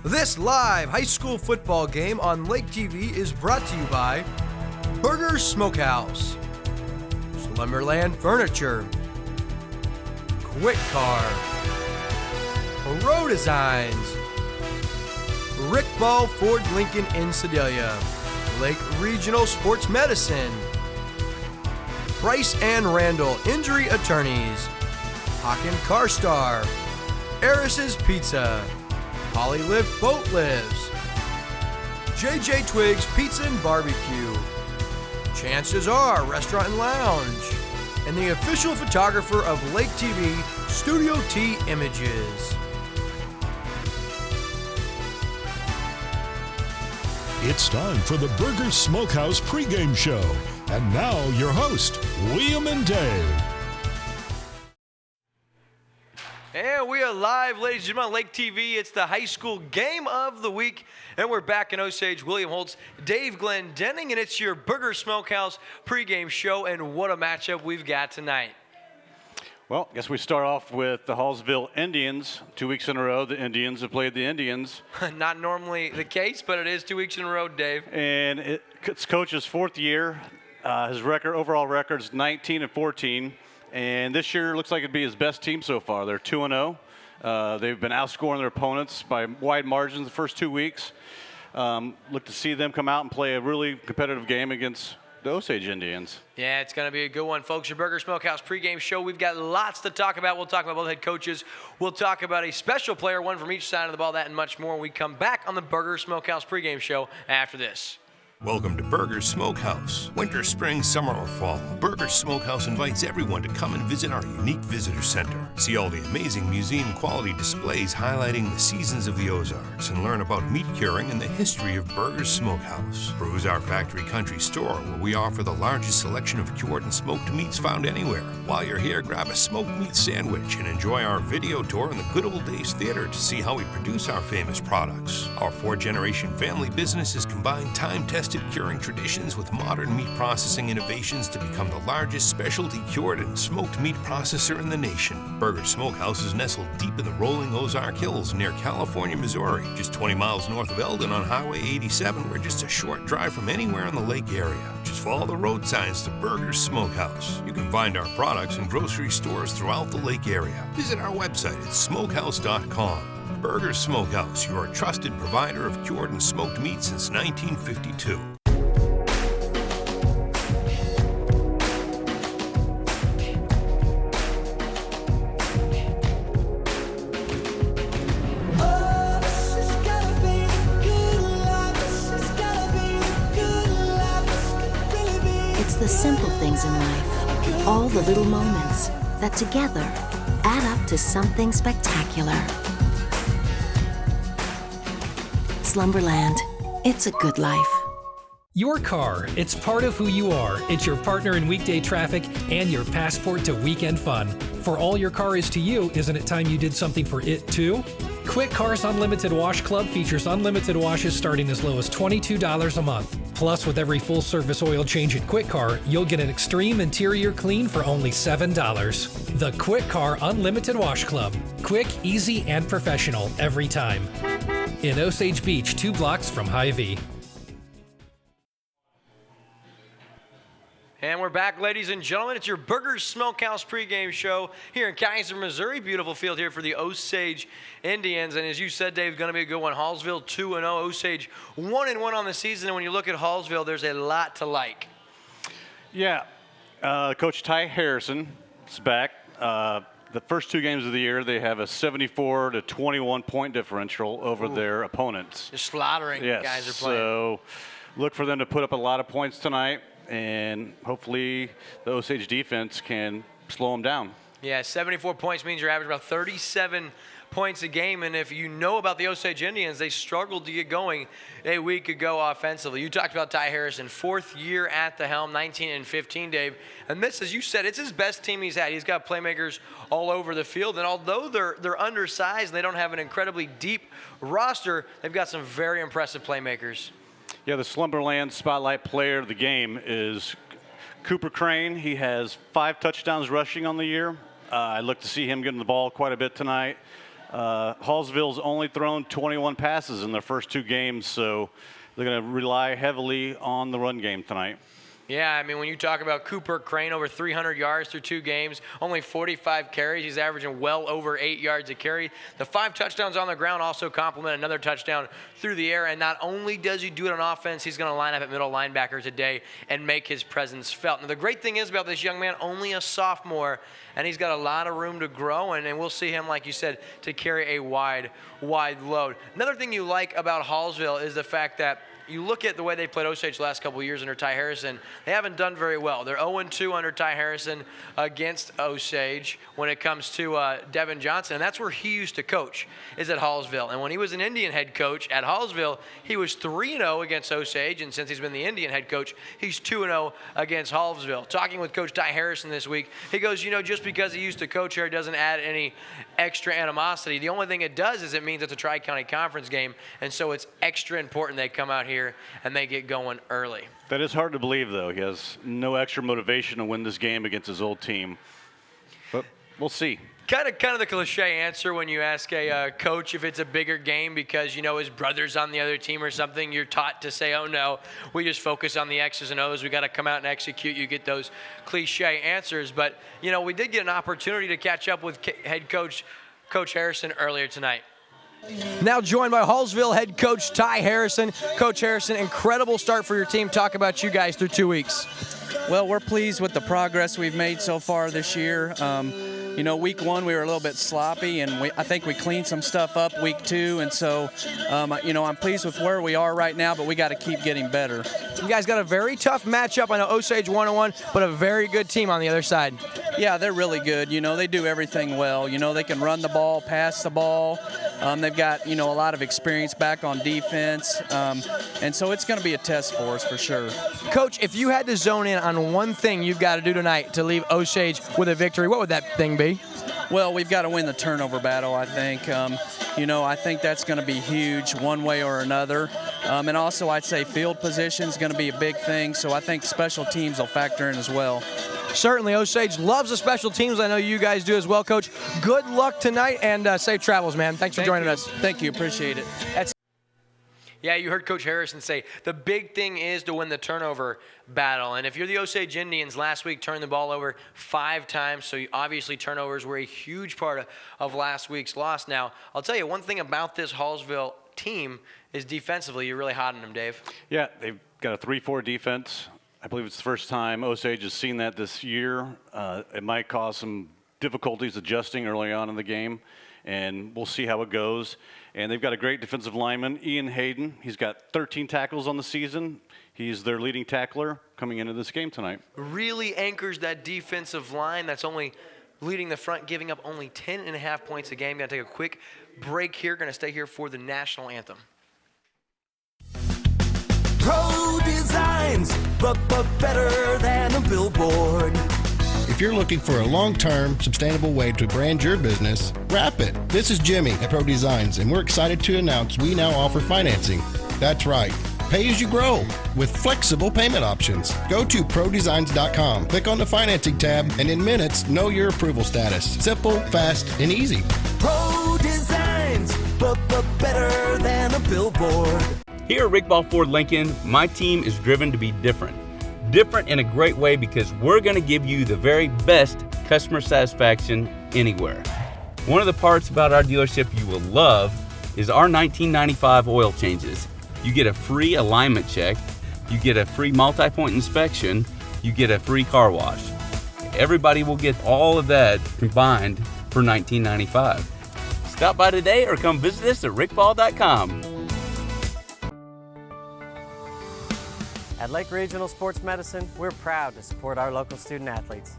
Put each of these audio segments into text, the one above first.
This live high school football game on Lake TV is brought to you by Burger Smokehouse, Slumberland Furniture, Quick Car, Pro Designs, Rick Ball Ford Lincoln in Sedalia, Lake Regional Sports Medicine, Price and Randall Injury Attorneys, Hawken Car Star, Eris's Pizza, Polylift Boat Lives, JJ Twiggs Pizza and Barbecue, Chances Are Restaurant and Lounge, and the official photographer of Lake TV, Studio T Images. It's time for the Burger Smokehouse pregame show. And now your host, William and Dave. And we are live, ladies and gentlemen, on Lake TV. It's the high school game of the week. And we're back in Osage. William Holtz, Dave Glendenning, and it's your Burger Smokehouse pregame show. And what a matchup we've got tonight. Well, I guess we start off with the Hallsville Indians. 2 weeks in a row, the Indians have played the Indians. Not normally the case, but it is 2 weeks in a row, Dave. And it's coach's fourth year. His overall record is 19-14. And this year looks like it'd be his best team so far. They're 2-0. They've been outscoring their opponents by wide margins the first 2 weeks. Look to see them come out and play a really competitive game against the Osage Indians. Yeah, it's going to be a good one, folks. Your Burger Smokehouse pregame show. We've got lots to talk about. We'll talk about both head coaches. We'll talk about a special player, one from each side of the ball, that and much more when we come back on the Burger Smokehouse pregame show after this. Welcome to Burger Smokehouse. Winter, spring, summer, or fall, Burger Smokehouse invites everyone to come and visit our unique visitor center. See all the amazing museum-quality displays highlighting the seasons of the Ozarks and learn about meat curing and the history of Burger Smokehouse. Peruse our factory country store where we offer the largest selection of cured and smoked meats found anywhere. While you're here, grab a smoked meat sandwich and enjoy our video tour in the Good Old Days Theater to see how we produce our famous products. Our four-generation family business has combined time-tested curing traditions with modern meat processing innovations to become the largest specialty cured and smoked meat processor in the nation. Burger Smokehouse is nestled deep in the rolling Ozark Hills near California, Missouri, just 20 miles north of Eldon on Highway 87. We're just a short drive from anywhere in the lake area. Just follow the road signs to Burger Smokehouse. You can find our products in grocery stores throughout the lake area. Visit our website at smokehouse.com. Burger Smokehouse, your trusted provider of cured and smoked meat since 1952. It's the simple things in life, all the little moments that together add up to something spectacular. Slumberland, it's a good life. Your car, it's part of who you are. It's your partner in weekday traffic and your passport to weekend fun. For all your car is to you, isn't it time you did something for it too? Quick Car's Unlimited Wash Club features unlimited washes starting as low as $22 a month. Plus, with every full-service oil change at Quick Car, you'll get an extreme interior clean for only $7. The Quick Car Unlimited Wash Club. Quick, easy, and professional every time. In Osage Beach, 2 blocks from Hy-Vee. And we're back, ladies and gentlemen. It's your Burger Smokehouse pregame show here in Kaiser, Missouri. Beautiful field here for the Osage Indians. And as you said, Dave, going to be a good one. Hallsville 2-0, Osage 1-1 on the season. And when you look at Hallsville, there's a lot to like. Yeah, Coach Ty Harrison is back. The first 2 games of the year, they have a 74-21 point differential over their opponents. Just slaughtering yes, guys are playing. So look for them to put up a lot of points tonight, and hopefully the Osage defense can slow them down. Yeah, 74 points means you're averaging about 37 points a game, and if you know about the Osage Indians, they struggled to get going a week ago offensively. You talked about Ty Harrison, 4th year at the helm, 19-15, Dave. And this, as you said, it's his best team he's had. He's got playmakers all over the field, and although they're undersized and they don't have an incredibly deep roster, they've got some very impressive playmakers. Yeah, the Slumberland Spotlight Player of the game is Cooper Crane. He has 5 touchdowns rushing on the year. I look to see him getting the ball quite a bit tonight. Hallsville's only thrown 21 passes in their first 2 games, so they're going to rely heavily on the run game tonight. Yeah, I mean, when you talk about Cooper Crane, over 300 yards through 2 games, only 45 carries. He's averaging well over 8 yards a carry. The 5 touchdowns on the ground also complement another touchdown through the air. And not only does he do it on offense, he's going to line up at middle linebacker today and make his presence felt. Now, the great thing is about this young man, only a sophomore, and he's got a lot of room to grow, and we'll see him, like you said, to carry a wide load. Another thing you like about Hallsville is the fact that you look at the way they played Osage the last couple of years under Ty Harrison, they haven't done very well. They're 0-2 under Ty Harrison against Osage when it comes to Devin Johnson, and that's where he used to coach, is at Hallsville. And when he was an Indian head coach at Hallsville, he was 3-0 against Osage, and since he's been the Indian head coach, he's 2-0 against Hallsville. Talking with Coach Ty Harrison this week, he goes, just because he used to coach here doesn't add any extra animosity. The only thing it does is it means it's a Tri-County Conference game, and so it's extra important they come out here and they get going early. That is hard to believe, though. He has no extra motivation to win this game against his old team. But we'll see. Kind of the cliche answer when you ask a coach if it's a bigger game because, his brother's on the other team or something. You're taught to say, oh, no, we just focus on the X's and O's. We got to come out and execute. You get those cliche answers. But, we did get an opportunity to catch up with head coach Harrison earlier tonight. Now joined by Hallsville head coach Ty Harrison. Coach Harrison, incredible start for your team. Talk about you guys through 2 weeks. Well, we're pleased with the progress we've made so far this year. Week 1 we were a little bit sloppy, and I think we cleaned some stuff up week 2, and so, I'm pleased with where we are right now, but we got to keep getting better. You guys got a very tough matchup. I know Osage 1-1, but a very good team on the other side. Yeah, they're really good. They do everything well. They can run the ball, pass the ball. They've got, a lot of experience back on defense, and so it's going to be a test for us for sure. Coach, if you had to zone in on one thing you've got to do tonight to leave Osage with a victory, what would that thing be? Well, we've got to win the turnover battle, I think. I think that's going to be huge one way or another. And also, I'd say field position is going to be a big thing, so I think special teams will factor in as well. Certainly, Osage loves the special teams. I know you guys do as well, Coach. Good luck tonight, and safe travels, man. Thanks for joining us. Thank you. Appreciate it. Yeah, you heard Coach Harrison say the big thing is to win the turnover battle. And if you're the Osage Indians, last week turned the ball over 5 times, so obviously turnovers were a huge part of last week's loss. Now, I'll tell you one thing about this Hallsville team is defensively, you're really hot on them, Dave. Yeah, they've got a 3-4 defense. I believe it's the first time Osage has seen that this year. It might cause some difficulties adjusting early on in the game, and we'll see how it goes. And they've got a great defensive lineman, Ian Hayden. He's got 13 tackles on the season. He's their leading tackler coming into this game tonight. Really anchors that defensive line that's only leading the front, giving up only 10.5 points a game. Going to take a quick break here. Going to stay here for the national anthem. Pro Designs, but better than a billboard. If you're looking for a long-term, sustainable way to brand your business, wrap it. This is Jimmy at Pro Designs, and we're excited to announce we now offer financing. That's right. Pay as you grow with flexible payment options. Go to ProDesigns.com, click on the financing tab, and in minutes, know your approval status. Simple, fast, and easy. Pro Designs, but better than a billboard. Here at Rick Ball Ford Lincoln, my team is driven to be different. Different in a great way because we're going to give you the very best customer satisfaction anywhere. One of the parts about our dealership you will love is our 1995 oil changes. You get a free alignment check, you get a free multi-point inspection, you get a free car wash. Everybody will get all of that combined for $19.95. Stop by today or come visit us at rickball.com. At Lake Regional Sports Medicine, we're proud to support our local student athletes.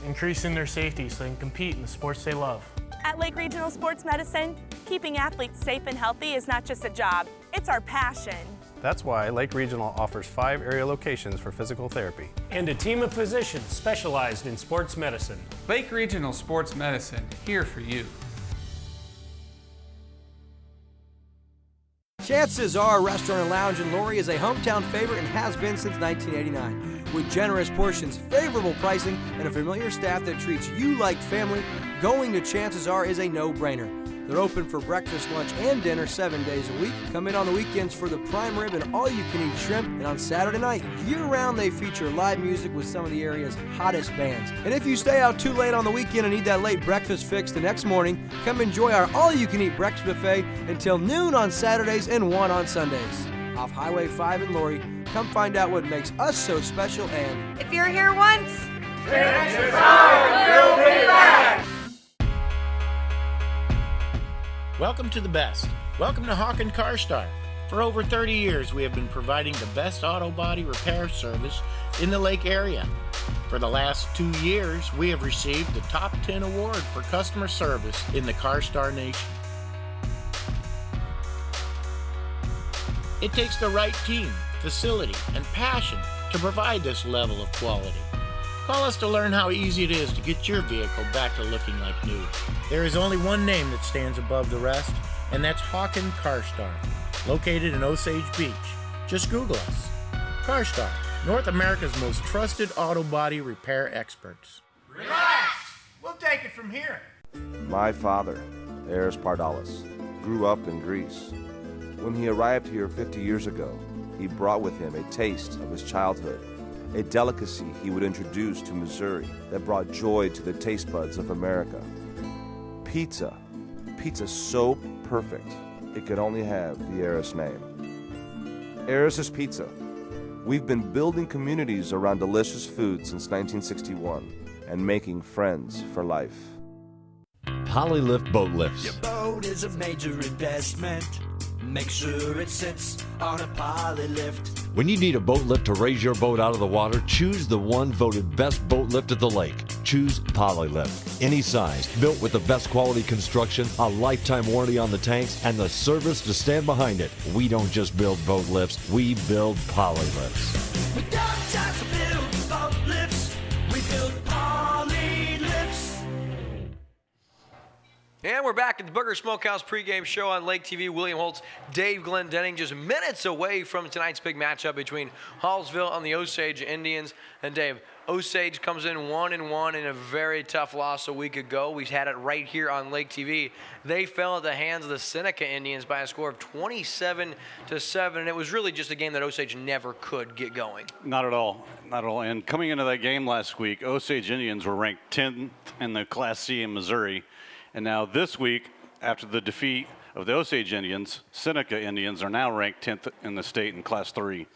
Increasing their safety so they can compete in the sports they love. At Lake Regional Sports Medicine, keeping athletes safe and healthy is not just a job, it's our passion. That's why Lake Regional offers 5 area locations for physical therapy. And a team of physicians specialized in sports medicine. Lake Regional Sports Medicine, here for you. Chances are Restaurant and Lounge in Laurie is a hometown favorite and has been since 1989. With generous portions, favorable pricing, and a familiar staff that treats you like family, going to Chances Are is a no-brainer. They're open for breakfast, lunch, and dinner 7 days a week. Come in on the weekends for the prime rib and all-you-can-eat shrimp. And on Saturday night, year-round, they feature live music with some of the area's hottest bands. And if you stay out too late on the weekend and need that late breakfast fix the next morning, come enjoy our all-you-can-eat breakfast buffet until noon on Saturdays and 1 on Sundays. Off Highway 5 in Laurie, come find out what makes us so special and... If you're here once, Chances are you'll be back! Welcome to the best. Welcome to Hawken Car Star. For over 30 years, we have been providing the best auto body repair service in the Lake area. For the last 2 years, we have received the Top 10 award for customer service in the Car Star Nation. It takes the right team, facility, and passion to provide this level of quality. Call us to learn how easy it is to get your vehicle back to looking like new. There is only one name that stands above the rest, and that's Hawken Car Star, located in Osage Beach. Just Google us. Car Star, North America's most trusted auto body repair experts. Relax! We'll take it from here. My father, Eris Pardalis, grew up in Greece. When he arrived here 50 years ago, he brought with him a taste of his childhood, a delicacy he would introduce to Missouri that brought joy to the taste buds of America. Pizza. Pizza so perfect, it could only have the Eris name. Eris's Pizza. We've been building communities around delicious food since 1961 and making friends for life. Polylift Boat Lifts. Your boat is a major investment. Make sure it sits on a poly lift. When you need a boat lift to raise your boat out of the water, choose the one voted best boat lift at the lake. Choose Polylift. Any size, built with the best quality construction, a lifetime warranty on the tanks, and the service to stand behind it. We don't just build boat lifts, we build Polylifts. We don't just build boat lifts, we build poly lifts. And we're back at the Booger Smokehouse pregame show on Lake TV. William Holtz, Dave Glendenning, just minutes away from tonight's big matchup between Hallsville and the Osage Indians. And Dave, Osage comes in 1-1 in a very tough loss a week ago. We had it right here on Lake TV. They fell at the hands of the Seneca Indians by a score of 27-7, and it was really just a game that Osage never could get going. Not at all. Not at all. And coming into that game last week, Osage Indians were ranked 10th in the Class C in Missouri. And now this week, after the defeat of the Osage Indians, Seneca Indians are now ranked 10th in the state in Class 3.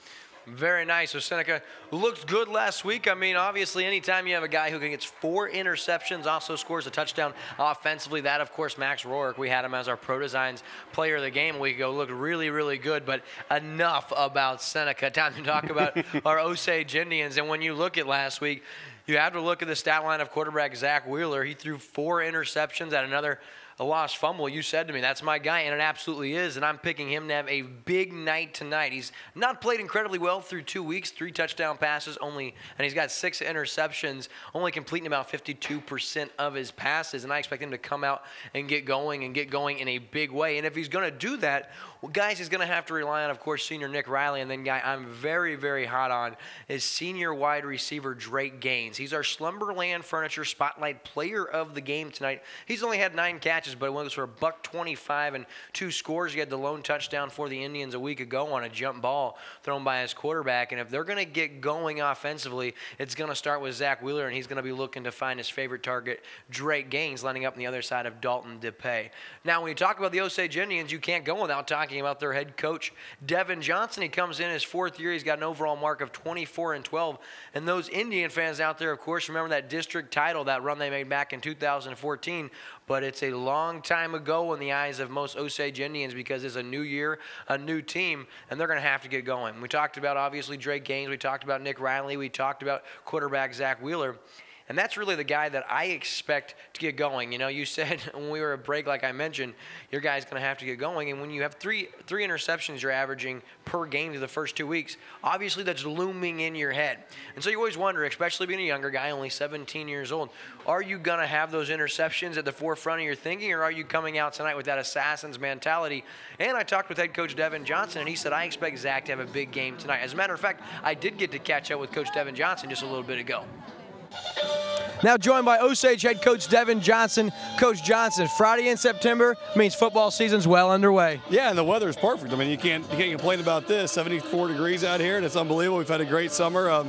Very nice. So Seneca looked good last week. I mean, obviously, anytime you have a guy who gets 4 interceptions, also scores a touchdown offensively, that, of course, Max Rourke, we had him as our Pro Designs player of the game a week ago, looked really, really good. But enough about Seneca. Time to talk about our Osage Indians. And when you look at last week, you have to look at the stat line of quarterback Zach Wheeler. He threw 4 interceptions at a lost fumble. You said to me, that's my guy, and it absolutely is, and I'm picking him to have a big night tonight. He's not played incredibly well through 2 weeks, 3 touchdown passes only, and he's got 6 interceptions, only completing about 52% of his passes, and I expect him to come out and get going in a big way. And if he's going to do that, well, guys, he's going to have to rely on, of course, senior Nick Riley, and then guy I'm very, very hot on is senior wide receiver Drake Gaines. He's our Slumberland Furniture Spotlight Player of the Game tonight. He's only had 9 catches, but it was for $125 and 2 scores. He had the lone touchdown for the Indians a week ago on a jump ball thrown by his quarterback. And if they're going to get going offensively, it's going to start with Zach Wheeler, and he's going to be looking to find his favorite target, Drake Gaines, lining up on the other side of Dalton DePay. Now, when you talk about the Osage Indians, you can't go without talking about their head coach, Devin Johnson. He comes in his 4th year. He's got an overall mark of 24-12. And those Indian fans out there, of course, remember that district title, that run they made back in 2014. But it's a long time ago in the eyes of most Osage Indians because it's a new year, a new team, and they're going to have to get going. We talked about, obviously, Drake Gaines. We talked about Nick Riley. We talked about quarterback Zach Wheeler. And that's really the guy that I expect to get going. You know, you said when we were at break, like I mentioned, your guy's going to have to get going. And when you have three interceptions you're averaging per game through the first 2 weeks, obviously that's looming in your head. And so you always wonder, especially being a younger guy, only 17 years old, are you going to have those interceptions at the forefront of your thinking, or are you coming out tonight with that assassin's mentality? And I talked with head coach Devin Johnson, and he said, I expect Zach to have a big game tonight. As a matter of fact, I did get to catch up with Coach Devin Johnson just a little bit ago. Now joined by Osage head coach Devin Johnson. Coach Johnson, Friday in September means football season's well underway. Yeah, and the weather is perfect. I mean, you can't complain about this. 74 degrees out here, and it's unbelievable. We've had a great summer.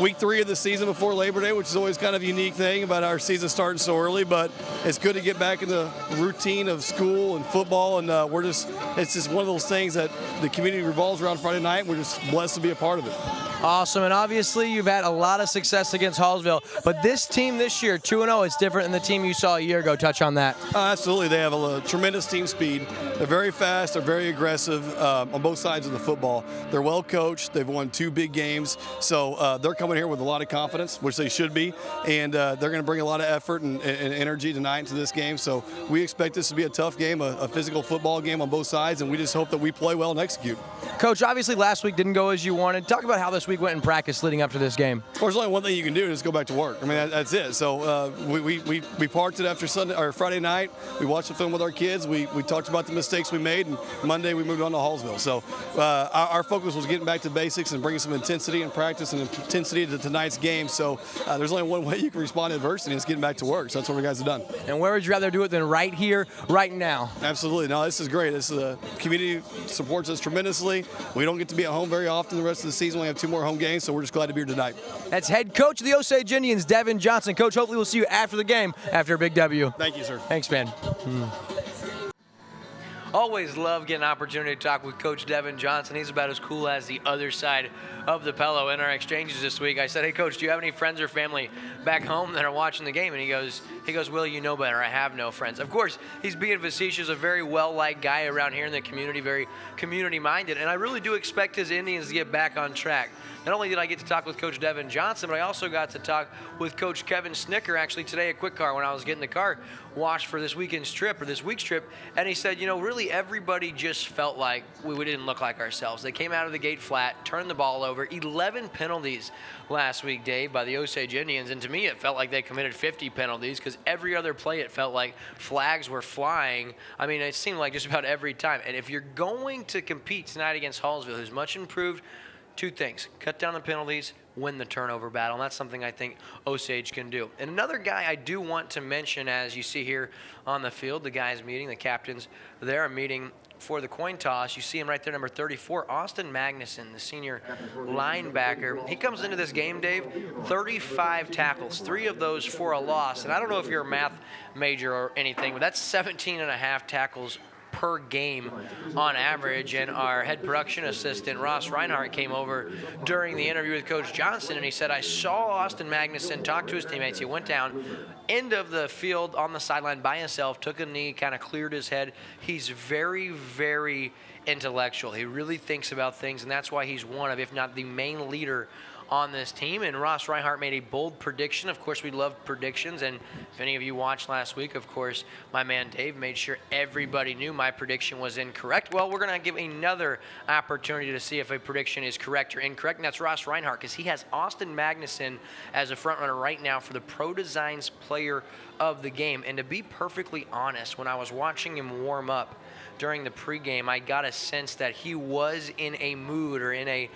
Week 3 of the season before Labor Day, which is always kind of a unique thing about our season starting so early, but it's good to get back in the routine of school and football, and it's just one of those things that the community revolves around Friday night. We're just blessed to be a part of it. Awesome, and obviously you've had a lot of success against Hallsville, but this team this year, 2-0, is different than the team you saw a year ago. Touch on that. Absolutely. They have a tremendous team speed. They're very fast. They're very aggressive on both sides of the football. They're well coached. They've won 2 big games, so they're coming here with a lot of confidence, which they should be, and they're going to bring a lot of effort and energy tonight into this game, so we expect this to be a tough game, a physical football game on both sides, and we just hope that we play well and execute. Coach, obviously last week didn't go as you wanted. Talk about how this week went in practice leading up to this game. Well, there's only one thing you can do, and just go back to work. I mean, that's it. So we parked it after Friday night. We watched the film with our kids. We talked about the mistakes we made, and Monday we moved on to Hallsville. So our focus was getting back to basics and bringing some intensity in practice and intensity to tonight's game. So there's only one way you can respond to adversity, and it's getting back to work. So that's what our guys have done. And where would you rather do it than right here, right now? Absolutely. No, this is great. The community supports us tremendously. We don't get to be at home very often the rest of the season. We have 2 more home games, so we're just glad to be here tonight. That's head coach of the Osage Indians, Devin Johnson. Coach, hopefully we'll see you after the game, after a big W. Thank you, sir. Thanks, man. Always love getting an opportunity to talk with Coach Devin Johnson. He's about as cool as the other side of the pillow. In our exchanges this week, I said, "Hey, Coach, do you have any friends or family back home that are watching the game?" And he goes, "Will, you know better. I have no friends." Of course, he's being facetious, a very well-liked guy around here in the community, very community-minded. And I really do expect his Indians to get back on track. Not only did I get to talk with Coach Devin Johnson, but I also got to talk with Coach Kevin Snicker actually today at Quick Car when I was getting the car washed for this week's trip. And he said, really everybody just felt like we didn't look like ourselves. They came out of the gate flat, turned the ball over. 11 penalties last week, Dave, by the Osage Indians. And to me, it felt like they committed 50 penalties because every other play it felt like flags were flying. I mean, it seemed like just about every time. And if you're going to compete tonight against Hallsville, who's much improved, 2 things: cut down the penalties, win the turnover battle. And that's something I think Osage can do. And another guy I do want to mention, as you see here on the field, the guys meeting, the captains there are meeting for the coin toss. You see him right there, number 34, Austin Magnuson, the senior linebacker. He comes into this game, Dave, 35 tackles, 3 of those for a loss. And I don't know if you're a math major or anything, but that's 17.5 tackles per game on average. And our head production assistant, Ross Reinhardt, came over during the interview with Coach Johnson, and he said, "I saw Austin Magnuson talk to his teammates. He went down, end of the field on the sideline by himself, took a knee, kind of cleared his head. He's very, very intellectual. He really thinks about things, and that's why he's one of, if not the main leader on this team." And Ross Reinhardt made a bold prediction. Of course, we love predictions, and if any of you watched last week, of course, my man Dave made sure everybody knew my prediction was incorrect. Well, we're going to give another opportunity to see if a prediction is correct or incorrect, and that's Ross Reinhardt, because he has Austin Magnuson as a front runner right now for the Pro Designs Player of the Game. And to be perfectly honest, when I was watching him warm up during the pregame, I got a sense that he was in a mood or in a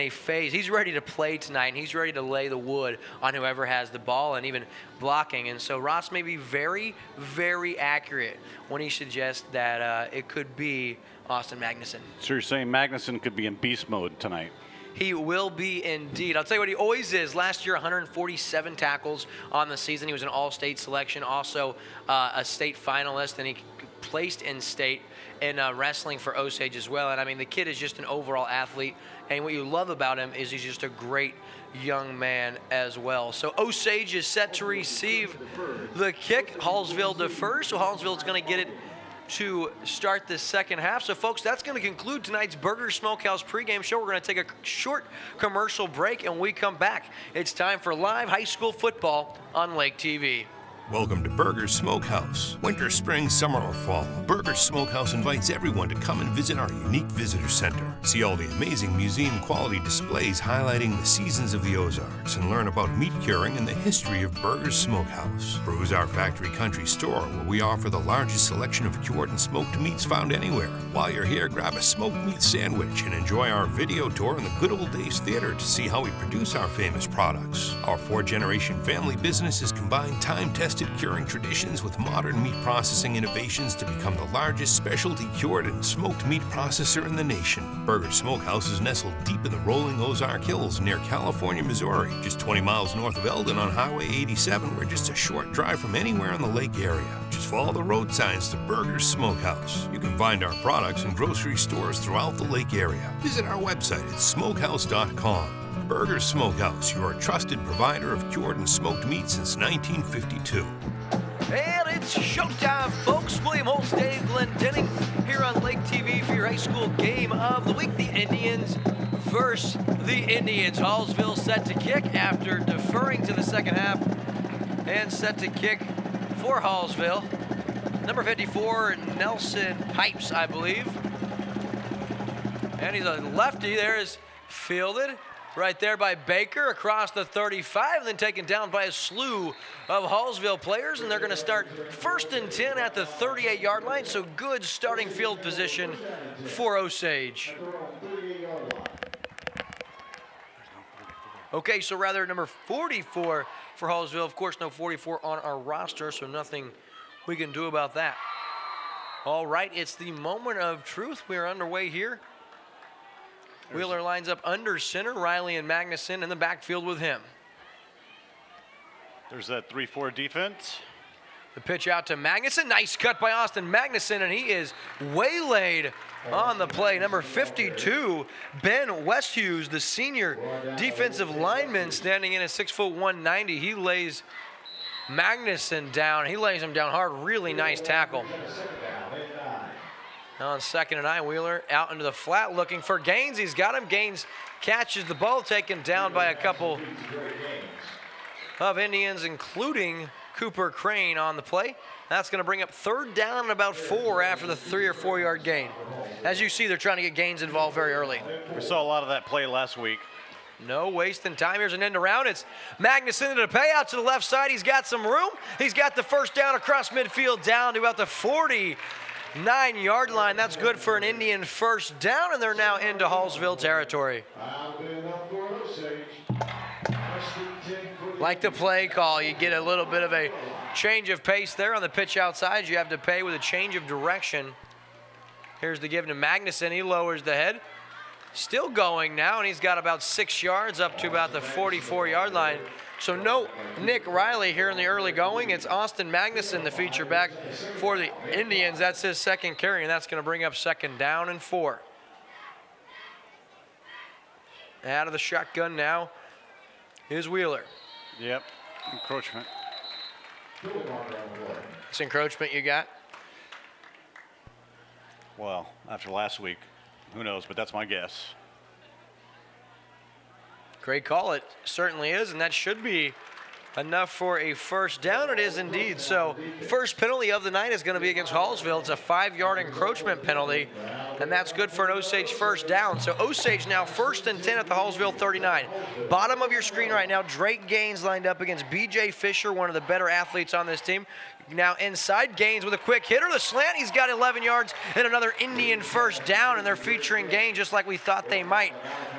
phase. He's ready to play tonight, and he's ready to lay the wood on whoever has the ball and even blocking. And so Ross may be very, very accurate when he suggests that it could be Austin Magnuson. So you're saying Magnuson could be in beast mode tonight? He will be indeed. I'll tell you what he always is. Last year, 147 tackles on the season. He was an all-state selection, also a state finalist, and he placed in state in wrestling for Osage as well. And I mean, the kid is just an overall athlete. And what you love about him is he's just a great young man as well. So Osage is set to receive the kick. Hallsville defers, so Hallsville is going to get it to start the second half. So, folks, that's going to conclude tonight's Burger Smokehouse pregame show. We're going to take a short commercial break, and when we come back, it's time for live high school football on Lake TV. Welcome to Burger's Smokehouse. Winter, spring, summer, or fall, Burger's Smokehouse invites everyone to come and visit our unique visitor center. See all the amazing museum quality displays highlighting the seasons of the Ozarks and learn about meat curing and the history of Burger's Smokehouse. Peruse our factory country store where we offer the largest selection of cured and smoked meats found anywhere. While you're here, grab a smoked meat sandwich and enjoy our video tour in the Good Old Days Theater to see how we produce our famous products. Our 4-generation family business has combined time-tested curing traditions with modern meat processing innovations to become the largest specialty cured and smoked meat processor in the nation. Burger's Smokehouse is nestled deep in the rolling Ozark Hills near California, Missouri, just 20 miles north of Eldon on Highway 87. We're just a short drive from anywhere in the lake area. Just follow the road signs to Burger's Smokehouse. You can find our products in grocery stores throughout the lake area. Visit our website at smokehouse.com. Burger's Smokehouse, your trusted provider of cured and smoked meat since 1952. And it's showtime, folks. William Holstein and Glenn Denning here on Lake TV for your high school game of the week. The Indians versus the Indians. Hallsville set to kick after deferring to the second half and set to kick for Hallsville. Number 54, Nelson Pipes, I believe. And he's a lefty. There is fielded right there by Baker across the 35, and then taken down by a slew of Hallsville players, and they're going to start 1st and 10 at the 38-yard line, so good starting field position for Osage. Okay, so rather number 44 for Hallsville. Of course, no 44 on our roster, so nothing we can do about that. All right, it's the moment of truth. We're underway here. Wheeler lines up under center, Riley and Magnuson in the backfield with him. There's that 3-4 defense. The pitch out to Magnuson. Nice cut by Austin Magnuson, and he is waylaid on the play. Number 52, Ben Westhughes, the senior defensive lineman, standing in at 6'1", 190. He lays Magnuson down. He lays him down hard. Really nice tackle. Now on 2nd and 9, Wheeler out into the flat looking for Gaines. He's got him. Gaines catches the ball, taken down by a couple of Indians, including Cooper Crane on the play. That's going to bring up 3rd down and about 4 after the 3 or 4 yard gain. As you see, they're trying to get Gaines involved very early. We saw a lot of that play last week. No wasting time. Here's an end around. It's Magnuson to the payout to the left side. He's got some room. He's got the 1st down across midfield down to about the 49-yard line. That's good for an Indian 1st down, and they're now into Hallsville territory. Like the play call, you get a little bit of a change of pace there on the pitch outside. You have to pay with a change of direction. Here's the give to Magnuson. He lowers the head. Still going now, and he's got about 6 yards up to about the 44-yard line. So no Nick Riley here in the early going. It's Austin Magnuson, the feature back for the Indians. That's his 2nd carry, and that's going to bring up 2nd down and 4. Out of the shotgun now is Wheeler. Yep, encroachment. It's encroachment you got? Well, after last week, who knows, but that's my guess. Great call. It certainly is, and that should be enough for a 1st down. It is indeed. So first penalty of the night is going to be against Hallsville. It's a 5-yard encroachment penalty, and that's good for an Osage 1st down. So Osage now 1st and 10 at the Hallsville 39. Bottom of your screen right now, Drake Gaines lined up against B.J. Fisher, one of the better athletes on this team. Now inside, Gaines with a quick hitter. The slant, he's got 11 yards and another Indian 1st down, and they're featuring Gaines just like we thought they might.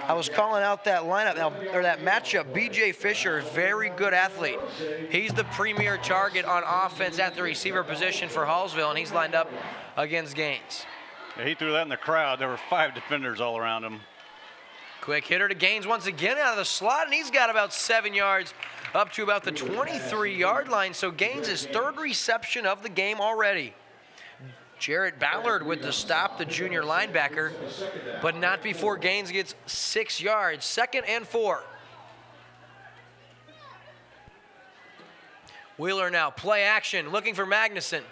I was calling out that lineup now, or that matchup. B.J. Fisher, very good athlete. He's the premier target on offense at the receiver position for Hallsville, and he's lined up against Gaines. Yeah, he threw that in the crowd. There were 5 defenders all around him. Quick hitter to Gaines once again out of the slot, and he's got about 7 yards up to about the 23-yard line. So Gaines' 3rd reception of the game already. Jarrett Ballard with the stop, the junior linebacker, but not before Gaines gets 6 yards. 2nd and 4. Wheeler now, play action, looking for Magnuson.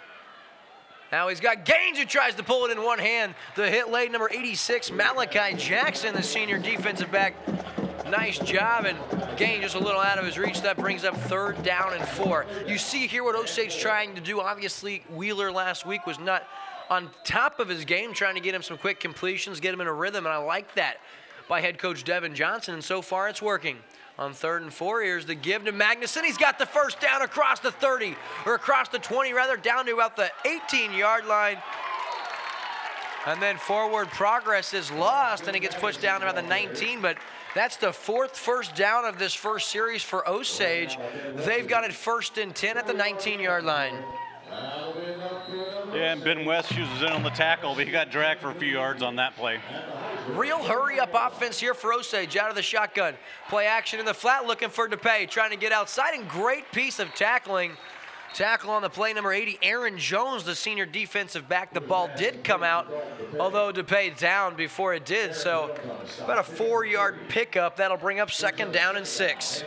Now he's got Gaines who tries to pull it in one hand. The hit laid number 86, Malachi Jackson, the senior defensive back Nice job, and Gain just a little out of his reach. That brings up 3rd down and 4. You see here what Osage trying to do. Obviously, Wheeler last week was not on top of his game, trying to get him some quick completions, get him in a rhythm, and I like that by head coach Devin Johnson, and so far it's working. On 3rd and 4, here's the give to Magnuson. He's got the first down across the 30, or across the 20 rather, down to about the 18-yard line. And then forward progress is lost, and he gets pushed down to about the 19, but that's the 4th first down of this first series for Osage. They've got it 1st and 10 at the 19-yard line. Yeah, and Ben West uses in on the tackle, but he got dragged for a few yards on that play. Real hurry-up offense here for Osage out of the shotgun. Play action in the flat, looking for DePay, trying to get outside, and great piece of tackling. Tackle on the play, number 80, Aaron Jones, the senior defensive back. The ball did come out, although DePay down before it did, so about a 4-yard pickup. That'll bring up 2nd down and 6.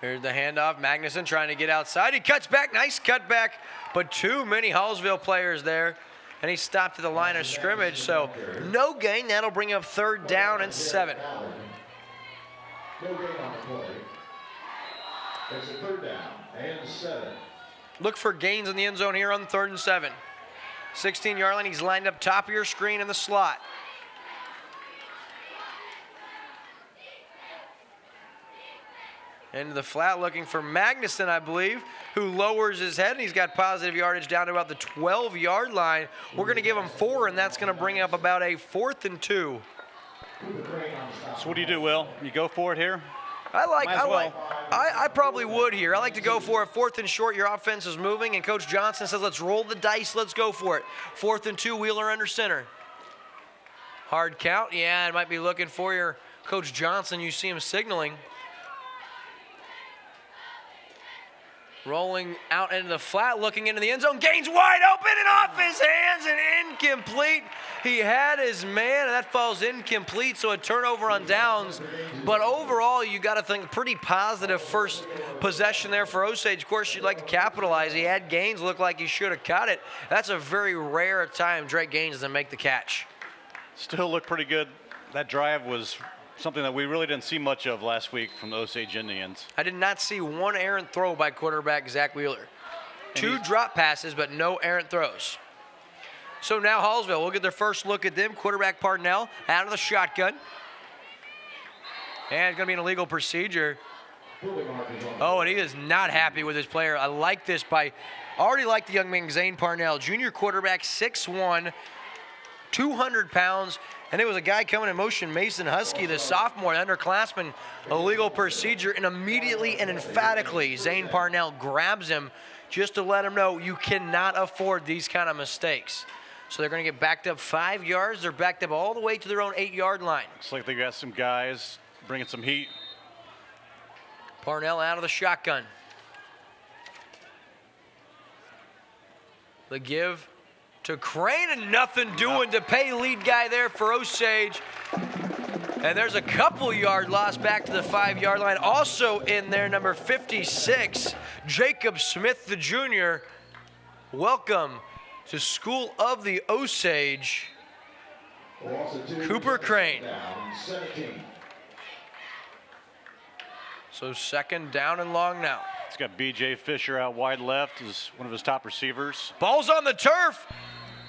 Here's the handoff. Magnuson trying to get outside. He cuts back. Nice cutback, but too many Hallsville players there. And he stopped at the line of scrimmage, so no gain. That'll bring up 3rd down and 7. No gain on the play. It's a 3rd down and 7. Look for gains in the end zone here on 3rd and 7. 16-yard line. He's lined up top of your screen in the slot. Into the flat, looking for Magnuson, I believe, who lowers his head, and he's got positive yardage down to about the 12-yard line. We're going to give him 4, and that's going to bring up about a 4th and 2. So what do you do, Will? You go for it here? I probably would here. I like to go for it. 4th and short, your offense is moving, and Coach Johnson says, let's roll the dice, let's go for it. 4th and 2, Wheeler under center. Hard count, yeah, it might be looking for your Coach Johnson. You see him signaling. Rolling out into the flat, looking into the end zone. Gain's wide open and off his hands and incomplete. He had his man, and that falls incomplete, so a turnover on downs. But overall, you got to think pretty positive first possession there for Osage. Of course, you'd like to capitalize. He had Gaines, looked like he should have caught it. That's a very rare time Drake Gaines doesn't make the catch. Still looked pretty good. That drive was something that we really didn't see much of last week from the Osage Indians. I did not see one errant throw by quarterback Zach Wheeler. 2 drop passes, but no errant throws. So now Hallsville, we'll get their first look at them. Quarterback Parnell out of the shotgun. And it's going to be an illegal procedure. Oh, and he is not happy with his player. I like this already like the young man, Zane Parnell. Junior quarterback, 6'1", 200 pounds. And it was a guy coming in motion, Mason Husky, the sophomore, underclassman, illegal procedure, and immediately and emphatically, Zane Parnell grabs him just to let him know you cannot afford these kind of mistakes. So they're going to get backed up 5 yards. They're backed up all the way to their own 8-yard line. Looks like they got some guys bringing some heat. Parnell out of the shotgun. The give to Crane, and nothing doing to pay lead guy there for Osage. And there's a couple yard loss back to the 5-yard line. Also in there, number 56, Jacob Smith, the junior. Welcome to School of the Osage, Cooper Crane. So 2nd down and long now. It's got B.J. Fisher out wide left as one of his top receivers. Ball's on the turf,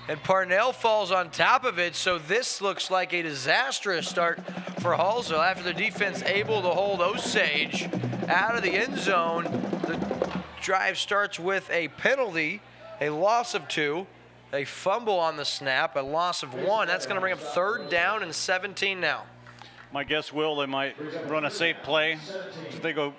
and Parnell falls on top of it. So this looks like a disastrous start for Hallsville after the defense able to hold Osage out of the end zone. The drive starts with a penalty, a loss of 2, a fumble on the snap, a loss of 1. That's going to bring up 3rd down and 17 now. My guess, Will, they might run a safe play. If they go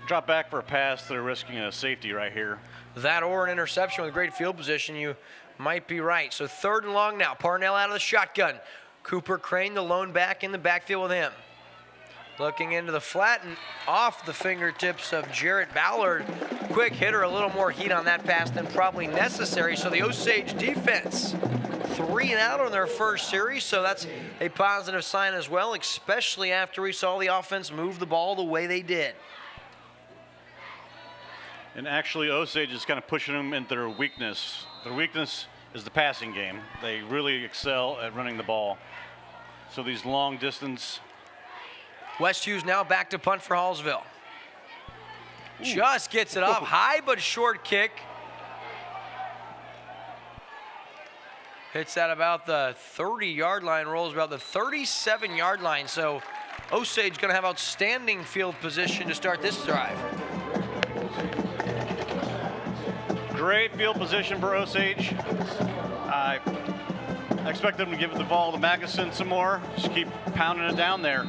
drop back for a pass, they're risking a safety right here. That or an interception with great field position, you might be right. So 3rd and long now. Parnell out of the shotgun. Cooper Crane, the lone back, in the backfield with him. Looking into the flat and off the fingertips of Jarrett Ballard. Quick hitter, a little more heat on that pass than probably necessary. So the Osage defense 3 and out on their first series, so that's a positive sign as well, especially after we saw the offense move the ball the way they did. And actually, Osage is kind of pushing them into their weakness. Their weakness is the passing game. They really excel at running the ball. So these long distance. West Hughes now back to punt for Hallsville. Just gets it off. High but short kick. Hits at about the 30-yard line, rolls about the 37-yard line. So Osage going to have outstanding field position to start this drive. Great field position for Osage. I expect them to give the ball to Magnuson some more. Just keep pounding it down there.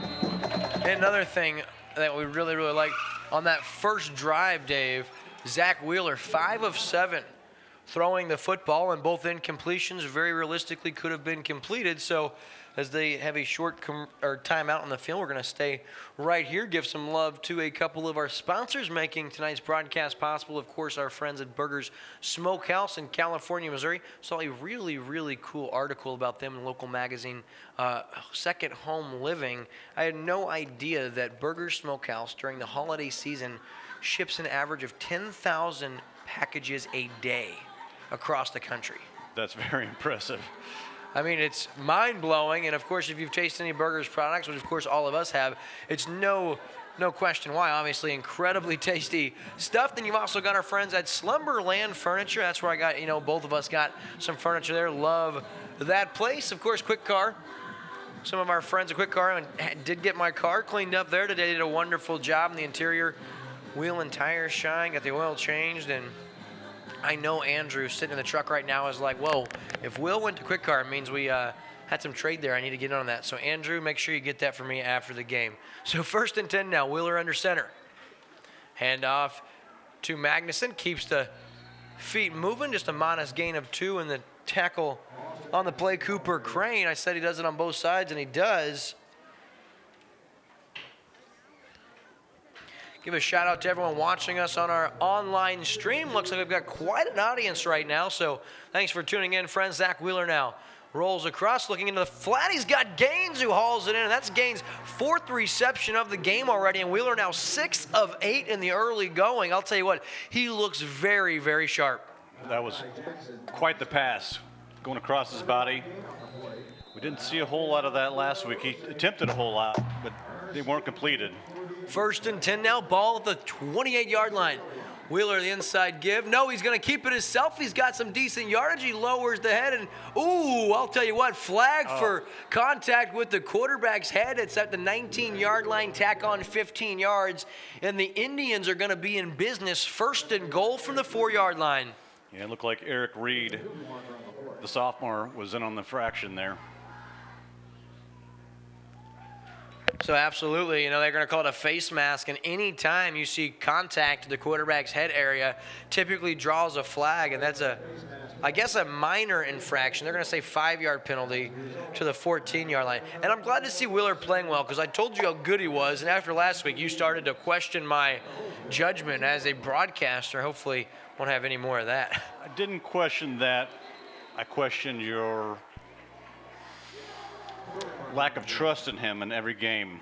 And another thing that we really, really like on that first drive, Dave, Zach Wheeler, 5 of 7 throwing the football, and both incompletions very realistically could have been completed. So as they have a short timeout on the field, we're going to stay right here, give some love to a couple of our sponsors making tonight's broadcast possible. Of course, our friends at Burgers Smokehouse in California, Missouri. Saw a really, really cool article about them in a local magazine, Second Home Living. I had no idea that Burgers Smokehouse during the holiday season ships an average of 10,000 packages a day across the country. That's very impressive. I mean, it's mind-blowing, and of course, if you've tasted any Burgers products, which of course all of us have, it's no question why. Obviously, incredibly tasty stuff. Then you've also got our friends at Slumberland Furniture. That's where I got, both of us got some furniture there. Love that place. Of course, Quick Car. Some of our friends at Quick Car did get my car cleaned up there today. Did a wonderful job in the interior. Wheel and tires shine, got the oil changed, and I know Andrew sitting in the truck right now is like, whoa, if Will went to Quick Car, it means we had some trade there. I need to get on that. So, Andrew, make sure you get that for me after the game. So, 1st and 10 now, Wheeler under center. Hand off to Magnuson, keeps the feet moving, just a modest gain of 2, and the tackle on the play, Cooper Crane. I said he does it on both sides, and he does. Give a shout out to everyone watching us on our online stream. Looks like we've got quite an audience right now, so thanks for tuning in, friends. Zach Wheeler now rolls across, looking into the flat. He's got Gaines who hauls it in, and that's Gaines' 4th reception of the game already, and Wheeler now 6 of 8 in the early going. I'll tell you what, he looks very, very sharp. That was quite the pass going across his body. We didn't see a whole lot of that last week. He attempted a whole lot, but they weren't completed. 1st and 10 now, ball at the 28-yard line. Wheeler, the inside give. No, he's going to keep it himself. He's got some decent yardage. He lowers the head, and, ooh, I'll tell you what, flag for contact with the quarterback's head. It's at the 19-yard line, tack on 15 yards, and the Indians are going to be in business. 1st and goal from the 4-yard line. Yeah, it looked like Eric Reed, the sophomore, was in on the fraction there. So absolutely, they're going to call it a face mask, and any time you see contact to the quarterback's head area, typically draws a flag, and that's I guess a minor infraction. They're going to say 5-yard penalty to the 14-yard line. And I'm glad to see Wheeler playing well, because I told you how good he was, and after last week, you started to question my judgment as a broadcaster. Hopefully, won't have any more of that. I didn't question that. I questioned your lack of trust in him in every game.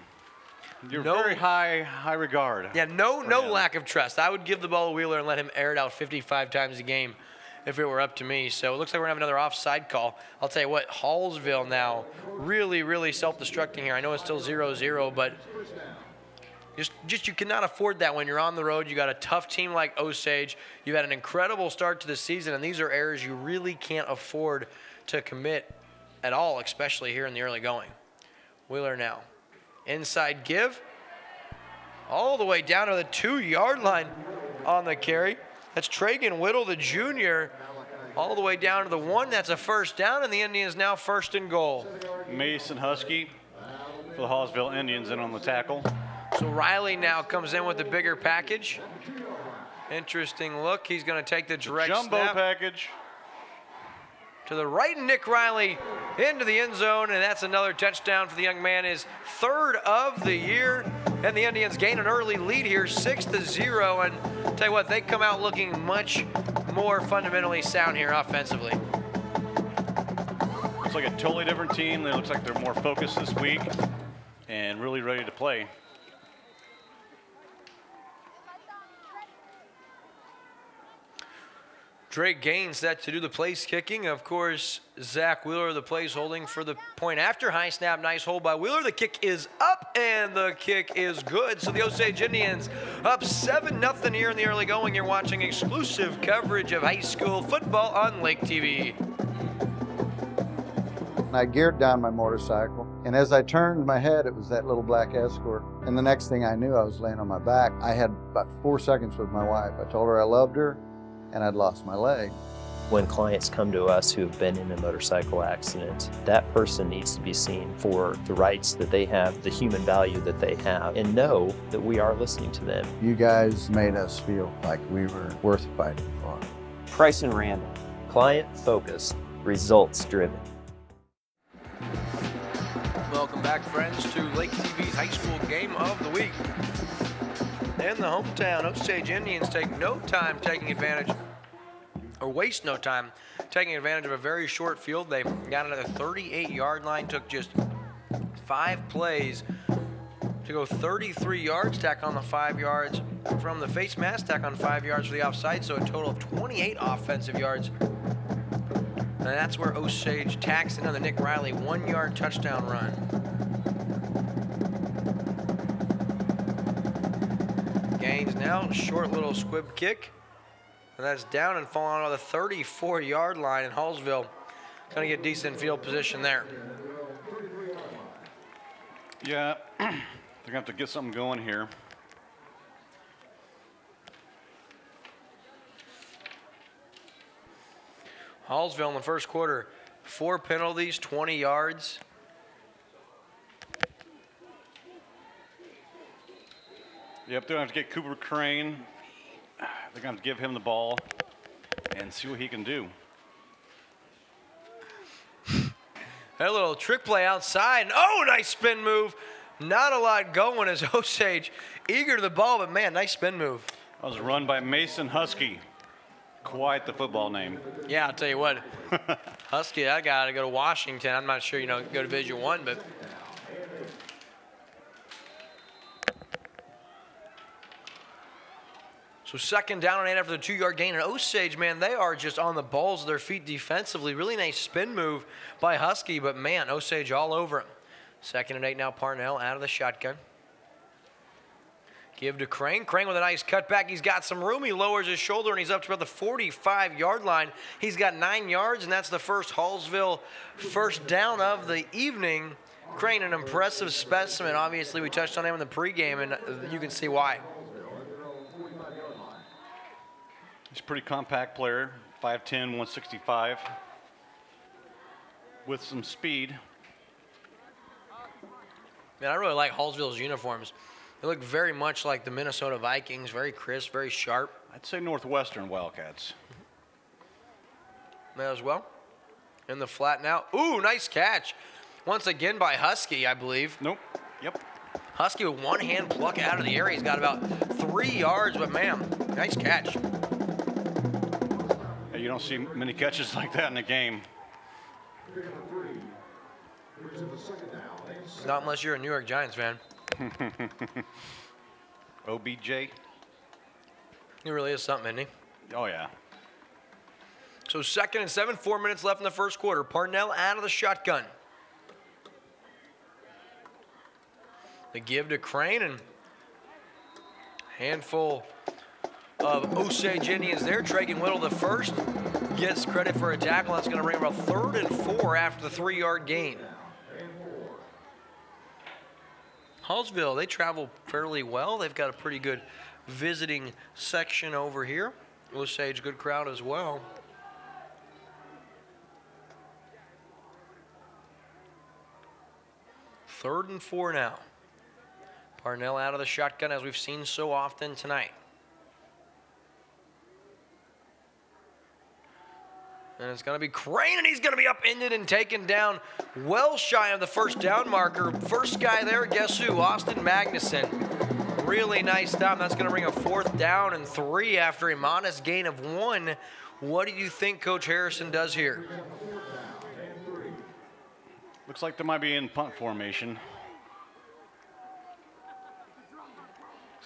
You're very high regard. Yeah, no lack of trust. I would give the ball to Wheeler and let him air it out 55 times a game if it were up to me. So it looks like we're going to have another offside call. I'll tell you what, Hallsville now really, really self-destructing here. I know it's still 0-0, but just you cannot afford that when you're on the road. You got a tough team like Osage. You've had an incredible start to the season, and these are errors you really can't afford to commit at all, especially here in the early going. Wheeler now. Inside give. All the way down to the 2-yard line on the carry. That's Tragan Whittle, the junior, all the way down to the 1. That's a 1st down, and the Indians now 1st and goal. Mason Husky for the Hallsville Indians in on the tackle. So Riley now comes in with the bigger package. Interesting look. He's going to take the direct jumbo snap package to the right, and Nick Riley into the end zone, and that's another touchdown for the young man, his 3rd of the year, and the Indians gain an early lead here, 6-0, and tell you what, they come out looking much more fundamentally sound here offensively. Looks like a totally different team. It looks like they're more focused this week and really ready to play. Drake Gaines set to do the place kicking. Of course, Zach Wheeler, the place holding for the point after. High snap, nice hold by Wheeler. The kick is up, and the kick is good. So the Osage Indians up 7-0 here in the early going. You're watching exclusive coverage of high school football on Lake TV. I geared down my motorcycle, and as I turned my head, it was that little black Escort. And the next thing I knew, I was laying on my back. I had about 4 seconds with my wife. I told her I loved her, and I'd lost my leg. When clients come to us who have been in a motorcycle accident, that person needs to be seen for the rights that they have, the human value that they have, and know that we are listening to them. You guys made us feel like we were worth fighting for. Price and Randall, client-focused, results-driven. Welcome back, friends, to Lake TV's high school game of the week. In the hometown, Osage Indians take no time taking advantage, or waste no time taking advantage of a very short field. They got it at the 38-yard line, took just 5 plays to go 33 yards, tack on the 5 yards from the face mask, tack on 5 yards for the offside, so a total of 28 offensive yards. And that's where Osage tacks in on the Nick Riley 1-yard touchdown run. Gaines now, short little squib kick. And that's down and falling on the 34-yard line, and Hallsville going to get decent field position there. Yeah, they're going to have to get something going here. Hallsville in the first quarter, 4 penalties, 20 yards. Yep, they're going to have to get Cooper Crane. They're going to have to give him the ball and see what he can do. A little trick play outside. Oh, nice spin move. Not a lot going as Osage eager to the ball, but man, nice spin move. That was run by Mason Husky. Quite the football name. Yeah, I'll tell you what. Husky, that guy to go to Washington. I'm not sure, go to Division I, but. So 2nd down and 8 after the 2-yard gain. And Osage, man, they are just on the balls of their feet defensively. Really nice spin move by Husky, but man, Osage all over him. 2nd and 8 now, Parnell out of the shotgun. Give to Crane. Crane with a nice cutback. He's got some room. He lowers his shoulder, and he's up to about the 45-yard line. He's got 9 yards, and that's the first Hallsville first down of the evening. Crane, an impressive specimen. Obviously, we touched on him in the pregame, and you can see why. He's a pretty compact player, 5'10", 165, with some speed. Man, I really like Hallsville's uniforms. They look very much like the Minnesota Vikings, very crisp, very sharp. I'd say Northwestern Wildcats. May as well. In the flat now. Ooh, nice catch. Once again by Husky, I believe. Nope. Yep. Husky with one hand pluck out of the area. He's got about 3 yards, but man, nice catch. Yeah, you don't see many catches like that in the game. Not unless you're a New York Giants fan. OBJ. He really is something, isn't he? Oh, yeah. So 2nd and 7, 4 minutes left in the first quarter. Parnell out of the shotgun. The give to Crane, and handful of Osage Indians there. Tragan Whittle, the first, gets credit for a tackle. That's going to bring about 3rd and 4 after the 3-yard gain. Hallsville, they travel fairly well. They've got a pretty good visiting section over here. Osage, good crowd as well. Third and 4 now. Parnell out of the shotgun, as we've seen so often tonight. And it's going to be Crane, and he's going to be upended and taken down well shy of the first down marker. First guy there, guess who? Austin Magnuson. Really nice stop. That's going to bring a 4th down and 3 after a modest gain of 1. What do you think Coach Harrison does here? Looks like they might be in punt formation.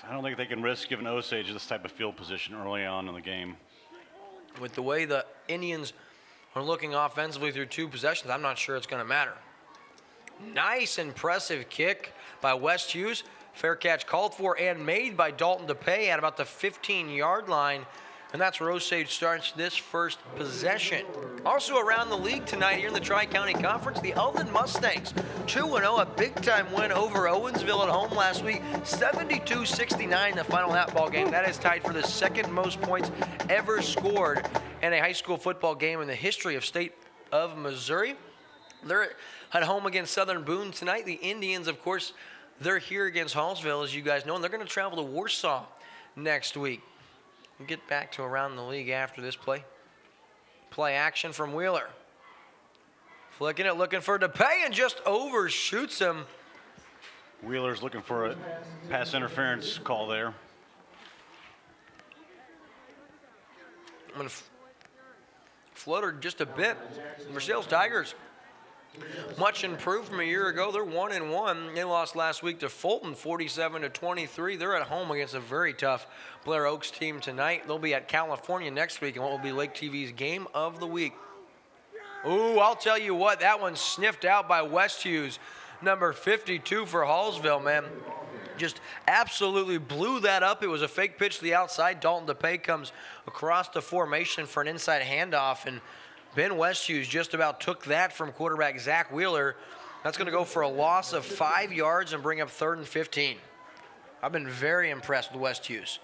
I don't think they can risk giving Osage this type of field position early on in the game. With the way the Indians are looking offensively through 2 possessions, I'm not sure it's going to matter. Nice, impressive kick by West Hughes. Fair catch called for and made by Dalton DePay at about the 15-yard line. And that's where Osage starts this first possession. Also around the league tonight here in the Tri-County Conference, the Eldon Mustangs, 2-0, a big-time win over Owensville at home last week, 72-69 the final ball game. That is tied for the second most points ever scored in a high school football game in the history of state of Missouri. They're at home against Southern Boone tonight. The Indians, of course, they're here against Hallsville, as you guys know, and they're going to travel to Warsaw next week. We'll get back to around the league after this play. Play action from Wheeler. Flicking it, looking for DePay, and just overshoots him. Wheeler's looking for a pass interference call there. I'm going to flutter just a bit. Versailles Tigers, much improved from a year ago. They're 1-1. They lost last week to Fulton, 47-23. They're at home against a very tough Blair Oaks team tonight. They'll be at California next week in what will be Lake TV's Game of the Week. Ooh, I'll tell you what, that one's sniffed out by West Hughes, number 52 for Hallsville, man. Just absolutely blew that up. It was a fake pitch to the outside. Dalton DePay comes across the formation for an inside handoff, and Ben West Hughes just about took that from quarterback Zach Wheeler. That's going to go for a loss of 5 yards and bring up 3rd and 15. I've been very impressed with West Hughes.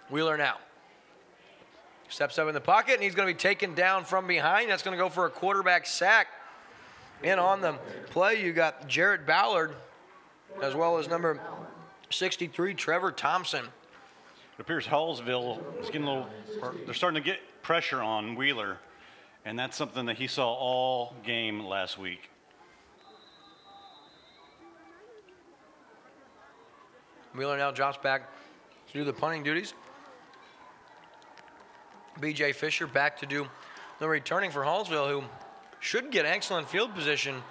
Wheeler now steps up in the pocket, and he's going to be taken down from behind. That's going to go for a quarterback sack. And on the play, you got Jarrett Ballard, as well as number 63, Trevor Thompson. It appears Hallsville is getting they're starting to get pressure on Wheeler, and that's something that he saw all game last week. Wheeler now drops back to do the punting duties. B.J. Fisher back to do the returning for Hallsville, who should get excellent field position.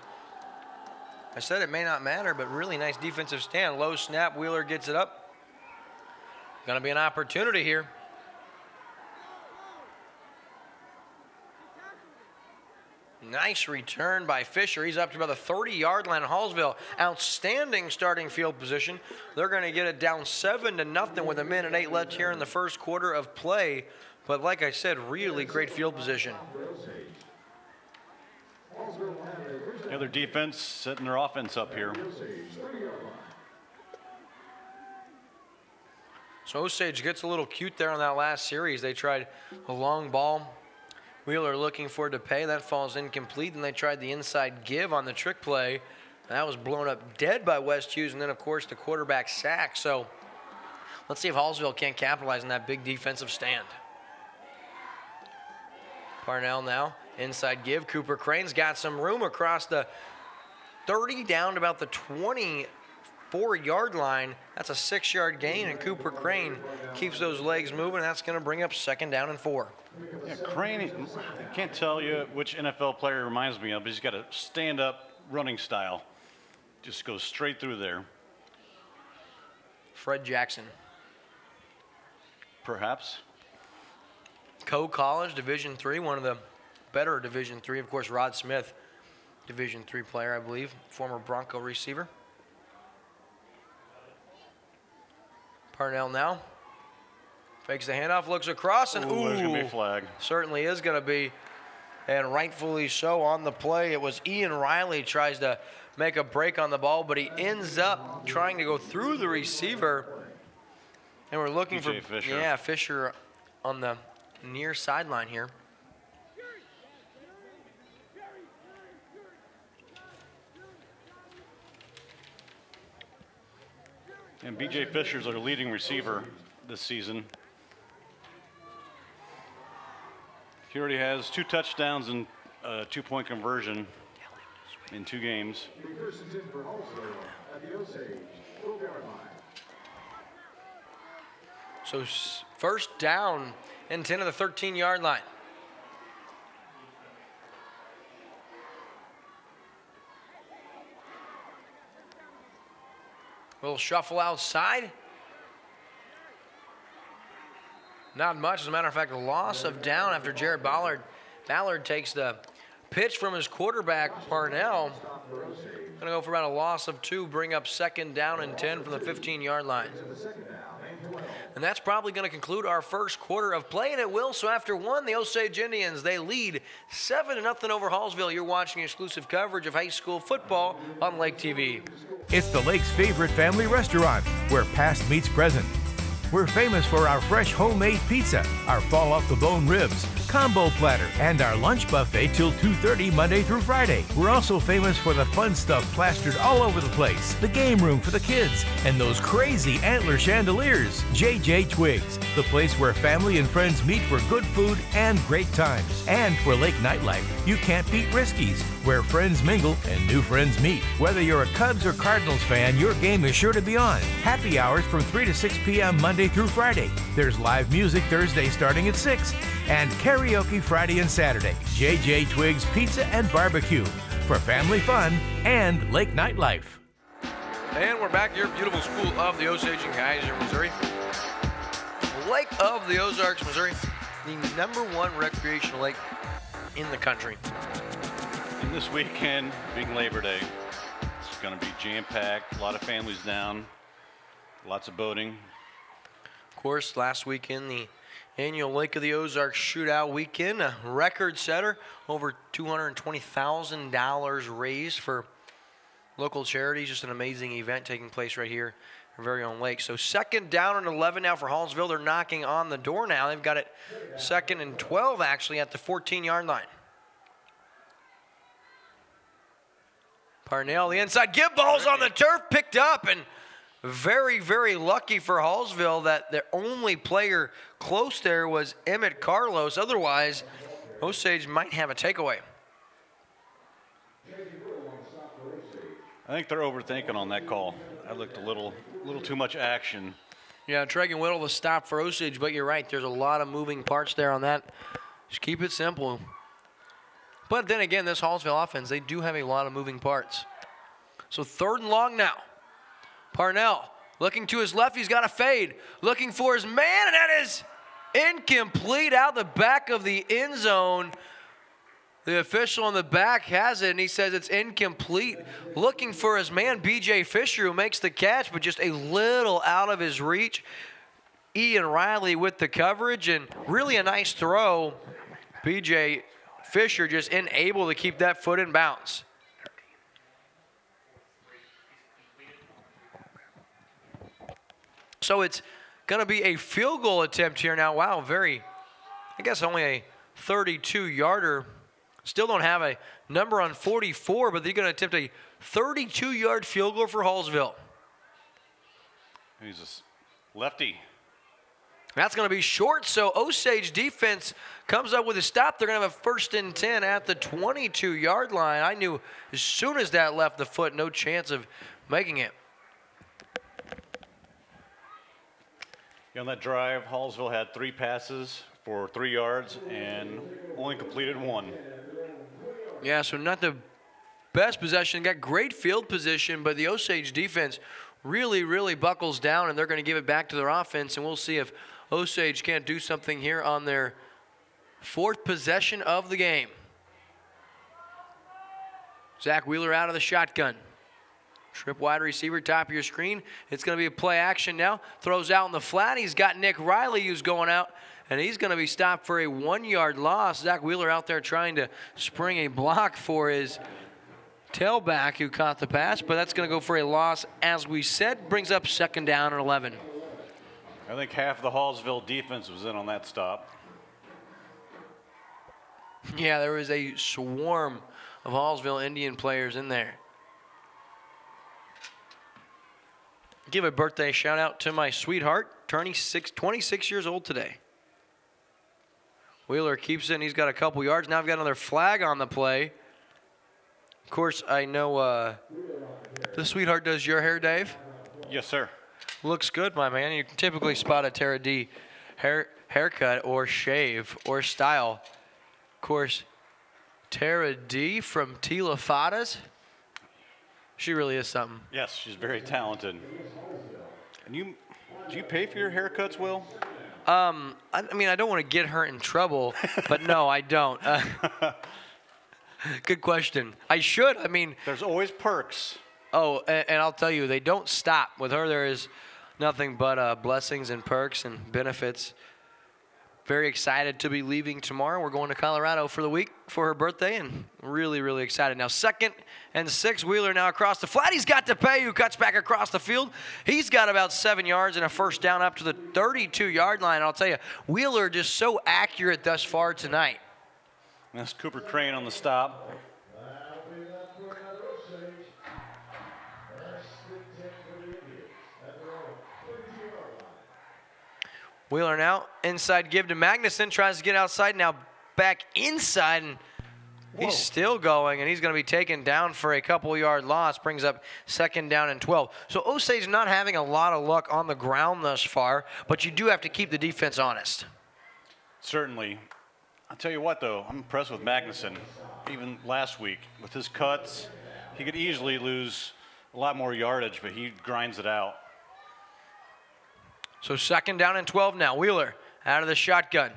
I said it may not matter, but really nice defensive stand. Low snap, Wheeler gets it up. Going to be an opportunity here. Nice return by Fisher. He's up to about the 30-yard line. Hallsville, outstanding starting field position. They're going to get it down 7-0 with 1:08 left here in the first quarter of play. But like I said, really great field position. The other defense setting their offense up here. So Osage gets a little cute there on that last series. They tried a long ball. Wheeler looking for DePay. That falls incomplete. And they tried the inside give on the trick play. That was blown up dead by West Hughes. And then, of course, the quarterback sack. So let's see if Hallsville can't capitalize on that big defensive stand. Parnell now, inside give. Cooper Crane's got some room across the 30 down to about the 24-yard line. That's a 6-yard gain, and Cooper Crane keeps those legs moving. That's going to bring up 2nd down and 4. Yeah, Crane, I can't tell you which NFL player he reminds me of, but he's got a stand-up running style. Just goes straight through there. Fred Jackson. Perhaps. Coe College, Division III, one of the better Division III. Of course, Rod Smith, Division III player, I believe, former Bronco receiver. Parnell now fakes the handoff, looks across, and ooh, there's going to be a flag. Certainly is going to be, and rightfully so on the play. It was Ian Riley tries to make a break on the ball, but he ends up trying to go through the receiver. And we're looking for Fisher. Yeah, Fisher on the near sideline here. And B.J. Fisher's our leading receiver this season. He already has 2 touchdowns and a 2-point conversion in 2 games. So first down and 10 of the 13-yard line. Little shuffle outside. Not much. As a matter of fact, a loss of down after Jared Ballard takes the pitch from his quarterback, Parnell. Going to go for about a loss of 2, bring up 2nd down and 10 from the 15-yard line. And that's probably going to conclude our first quarter of play, and it will. So after 1, the Osage Indians, they lead 7-0 over Hallsville. You're watching exclusive coverage of high school football on Lake TV. It's the Lake's favorite family restaurant, where past meets present. We're famous for our fresh homemade pizza, our fall-off-the-bone ribs, combo platter, and our lunch buffet till 2:30 Monday through Friday. We're also famous for the fun stuff plastered all over the place, the game room for the kids, and those crazy antler chandeliers. JJ Twigs, the place where family and friends meet for good food and great times. And for Lake nightlife, you can't beat Risky's, where friends mingle and new friends meet. Whether you're a Cubs or Cardinals fan, your game is sure to be on. Happy hours from 3 to 6 p.m. Monday through Friday. There's live music Thursday starting at 6, and karaoke Friday and Saturday. JJ Twigs Pizza and Barbecue for family fun and lake nightlife. And we're back here at beautiful school of the Osage in Geyser, Missouri. Lake of the Ozarks, Missouri, the #1 recreational lake in the country. And this weekend, being Labor Day, it's going to be jam-packed, a lot of families down, lots of boating. Of course, last weekend, the annual Lake of the Ozarks shootout weekend, a record setter, over $220,000 raised for local charities. Just an amazing event taking place right here in our very own lake. So 2nd down and 11 now for Hallsville. They're knocking on the door now. They've got it 2nd and 12 actually at the 14-yard line. Parnell, the inside give, ball's on the turf, picked up, and very, very lucky for Hallsville that their only player close there was Emmett Carlos. Otherwise, Osage might have a takeaway. I think they're overthinking on that call. That looked a little too much action. Yeah, Tregan Whittle, the stop for Osage, but you're right. There's a lot of moving parts there on that. Just keep it simple. But then again, this Hallsville offense, they do have a lot of moving parts. So 3rd and long now. Parnell looking to his left. He's got a fade. Looking for his man, and that is incomplete out the back of the end zone. The official in the back has it, and he says it's incomplete. Looking for his man, B.J. Fisher, who makes the catch, but just a little out of his reach. Ian Riley with the coverage, and really a nice throw. B.J. Fisher just unable to keep that foot in bounds. So it's going to be a field goal attempt here now. Wow, I guess only a 32-yarder. Still don't have a number on 44, but they're going to attempt a 32-yard field goal for Hallsville. He's a lefty. That's going to be short, so Osage defense comes up with a stop. They're going to have a 1st and 10 at the 22-yard line. I knew as soon as that left the foot, no chance of making it. On that drive, Hallsville had 3 passes for 3 yards and only completed 1. Yeah, so not the best possession. Got great field position, but the Osage defense really, really buckles down, and they're going to give it back to their offense, and we'll see if Osage can't do something here on their 4th possession of the game. Zach Wheeler out of the shotgun. Trip wide receiver, top of your screen. It's going to be a play action now. Throws out in the flat. He's got Nick Riley who's going out, and he's going to be stopped for a 1-yard loss. Zach Wheeler out there trying to spring a block for his tailback who caught the pass, but that's going to go for a loss. As we said, brings up 2nd down and 11. I think half of the Hallsville defense was in on that stop. Yeah, there was a swarm of Hallsville Indian players in there. Give a birthday shout out to my sweetheart, turning 26 years old today. Wheeler keeps it, and he's got a couple yards. Now I've got another flag on the play. Of course, I know the sweetheart does your hair, Dave. Yes, sir. Looks good, my man. You can typically spot a Tara D haircut or shave or style. Of course, Tara D from Tila Fadas. She really is something. Yes, she's very talented. And do you pay for your haircuts, Will? I mean, I don't want to get her in trouble, but no, I don't. Good question. I should. I mean, there's always perks. Oh, and I'll tell you, they don't stop. With her, there is nothing but blessings and perks and benefits. Very excited to be leaving tomorrow. We're going to Colorado for the week for her birthday, and really, really excited. Now, 2nd and 6, Wheeler now across the flat. He's got DePay, who cuts back across the field. He's got about 7 yards and a first down up to the 32-yard line. And I'll tell you, Wheeler just so accurate thus far tonight. That's Cooper Crane on the stop. Wheeler now inside give to Magnuson. Tries to get outside. Now back inside. And he's still going. And he's going to be taken down for a couple-yard loss. Brings up 2nd down and 12. So Osage not having a lot of luck on the ground thus far. But you do have to keep the defense honest. Certainly. I'll tell you what, though, I'm impressed with Magnuson. Even last week, with his cuts, he could easily lose a lot more yardage, but he grinds it out. So 2nd down and 12 now. Wheeler out of the shotgun.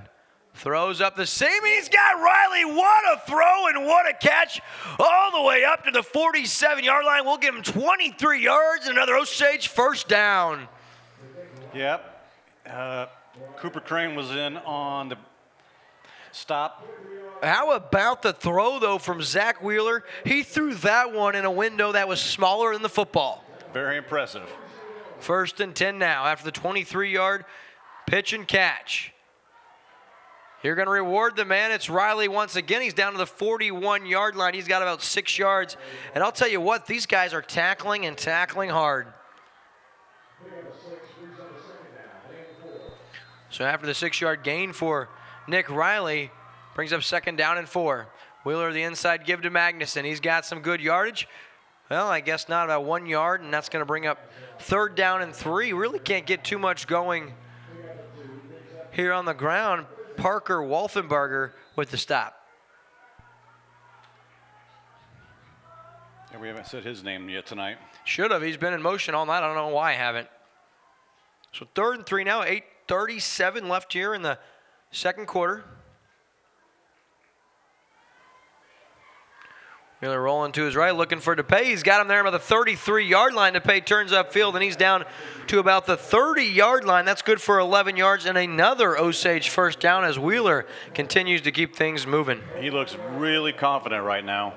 Throws up the seam, and he's got Riley. What a throw and what a catch. All the way up to the 47-yard line. We'll give him 23 yards and another Osage first down. Yep. Cooper Crane was in on the stop. How about the throw, though, from Zach Wheeler? He threw that one in a window that was smaller than the football. Very impressive. 1st and 10 now after the 23-yard pitch and catch. You're going to reward the man. It's Riley once again. He's down to the 41-yard line. He's got about 6 yards. And I'll tell you what, these guys are tackling and tackling hard. So after the 6-yard gain for Nick Riley, brings up 2nd down and 4. Wheeler the inside give to Magnuson. He's got some good yardage. Well, I guess not, about 1 yard, and that's going to bring up 3rd down and 3. Really can't get too much going here on the ground. Parker Wolfenberger with the stop. Yeah, we haven't said his name yet tonight. Should have. He's been in motion all night. I don't know why I haven't. So 3rd and 3 now. 8:37 left here in the 2nd quarter. Wheeler rolling to his right, looking for DePay. He's got him there about the 33-yard line. DePay turns upfield, and he's down to about the 30-yard line. That's good for 11 yards and another Osage first down as Wheeler continues to keep things moving. He looks really confident right now.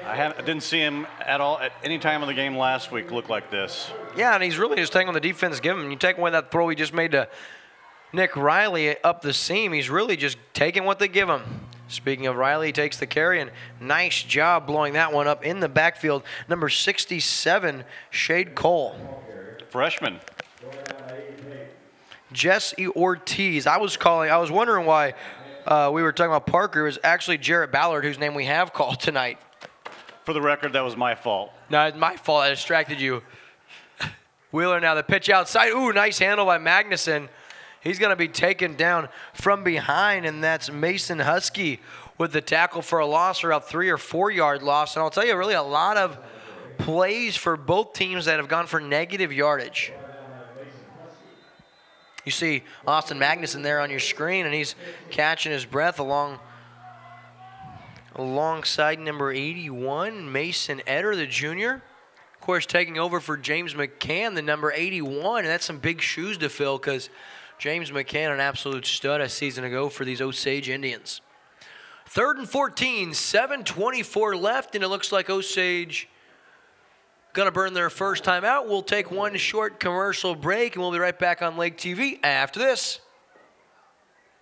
I didn't see him at all at any time in the game last week look like this. Yeah, and he's really just taking the defense given him. You take away that throw he just made to Nick Riley up the seam, he's really just taking what they give him. Speaking of Riley, he takes the carry, and nice job blowing that one up in the backfield. Number 67, Shade Cole. Freshman. Jesse Ortiz. I was wondering why we were talking about Parker. It was actually Jarrett Ballard, whose name we have called tonight. For the record, that was my fault. No, it's my fault. I distracted you. Wheeler now, the pitch outside. Ooh, nice handle by Magnuson. He's going to be taken down from behind, and that's Mason Husky with the tackle for a loss, or about 3 or 4 yard loss. And I'll tell you, really a lot of plays for both teams that have gone for negative yardage. You see Austin Magnuson there on your screen, and he's catching his breath alongside number 81, Mason Etter, the junior. Of course, taking over for James McCann, the number 81, and that's some big shoes to fill because James McCann, an absolute stud a season ago for these Osage Indians. 3rd and 14, 7:24 left, and it looks like Osage going to burn their first time out. We'll take one short commercial break, and we'll be right back on Lake TV after this.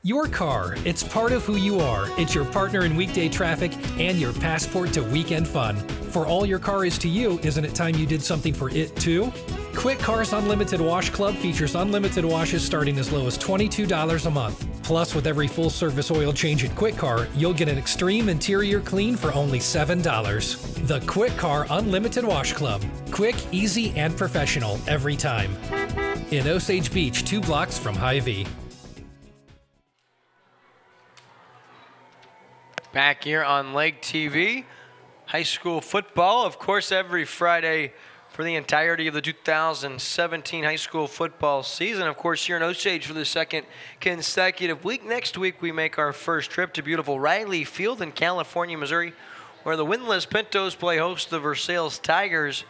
Your car, it's part of who you are. It's your partner in weekday traffic and your passport to weekend fun. For all your car is to you, isn't it time you did something for it too? Quick Cars Unlimited Wash Club features unlimited washes starting as low as $22 a month. Plus, with every full-service oil change at Quick Car, you'll get an extreme interior clean for only $7. The Quick Car Unlimited Wash Club. Quick, easy, and professional every time. In Osage Beach, 2 blocks from Hy-Vee. Back here on Lake TV, high school football, of course, every Friday for the entirety of the 2017 high school football season. Of course, here in Osage for the second consecutive week. Next week, we make our first trip to beautiful Riley Field in California, Missouri, where the winless Pintos play host to the Versailles Tigers.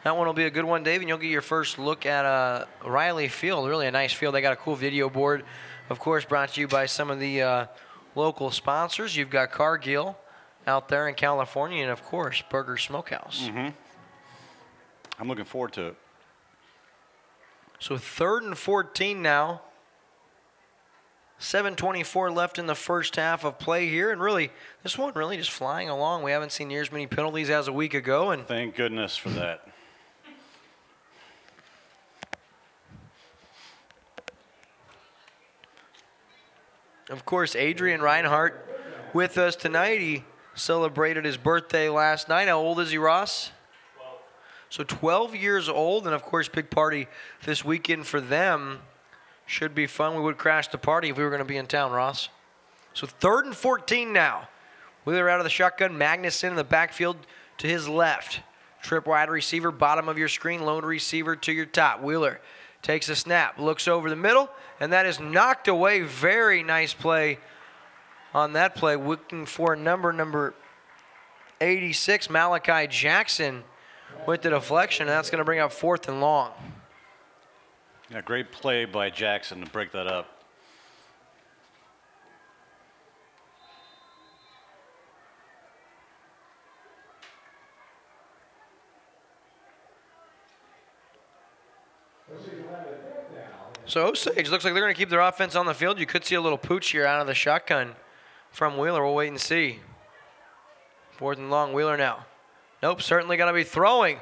That one will be a good one, Dave, and you'll get your first look at Riley Field. Really a nice field. They got a cool video board, of course, brought to you by some of the local sponsors. You've got Cargill out there in California, and, of course, Burger Smokehouse. Mm-hmm. I'm looking forward to it. So 3rd and 14 now. 7:24 left in the first half of play here, and really, this one really just flying along. We haven't seen near as many penalties as a week ago, and thank goodness for that. Of course, Adrian Reinhardt with us tonight. He celebrated his birthday last night. How old is he, Ross? So 12 years old, and of course, big party this weekend for them. Should be fun. We would crash the party if we were going to be in town, Ross. So 3rd and 14 now. Wheeler out of the shotgun. Magnuson in the backfield to his left. Trip wide receiver, bottom of your screen. Lone receiver to your top. Wheeler takes a snap, looks over the middle, and that is knocked away. Very nice play on that play. Looking for number 86, Malachi Jackson, with the deflection, and that's going to bring up 4th and long. Yeah, great play by Jackson to break that up. So Osage looks like they're going to keep their offense on the field. You could see a little pooch here out of the shotgun from Wheeler. We'll wait and see. 4th and long, Wheeler now. Nope, certainly going to be throwing.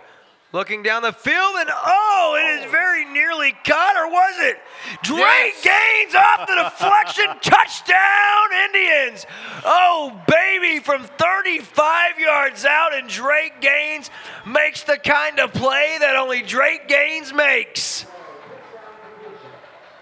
Looking down the field, and it is very nearly caught, or was it? Drake Gaines off the deflection, touchdown Indians. Oh, baby, from 35 yards out, and Drake Gaines makes the kind of play that only Drake Gaines makes.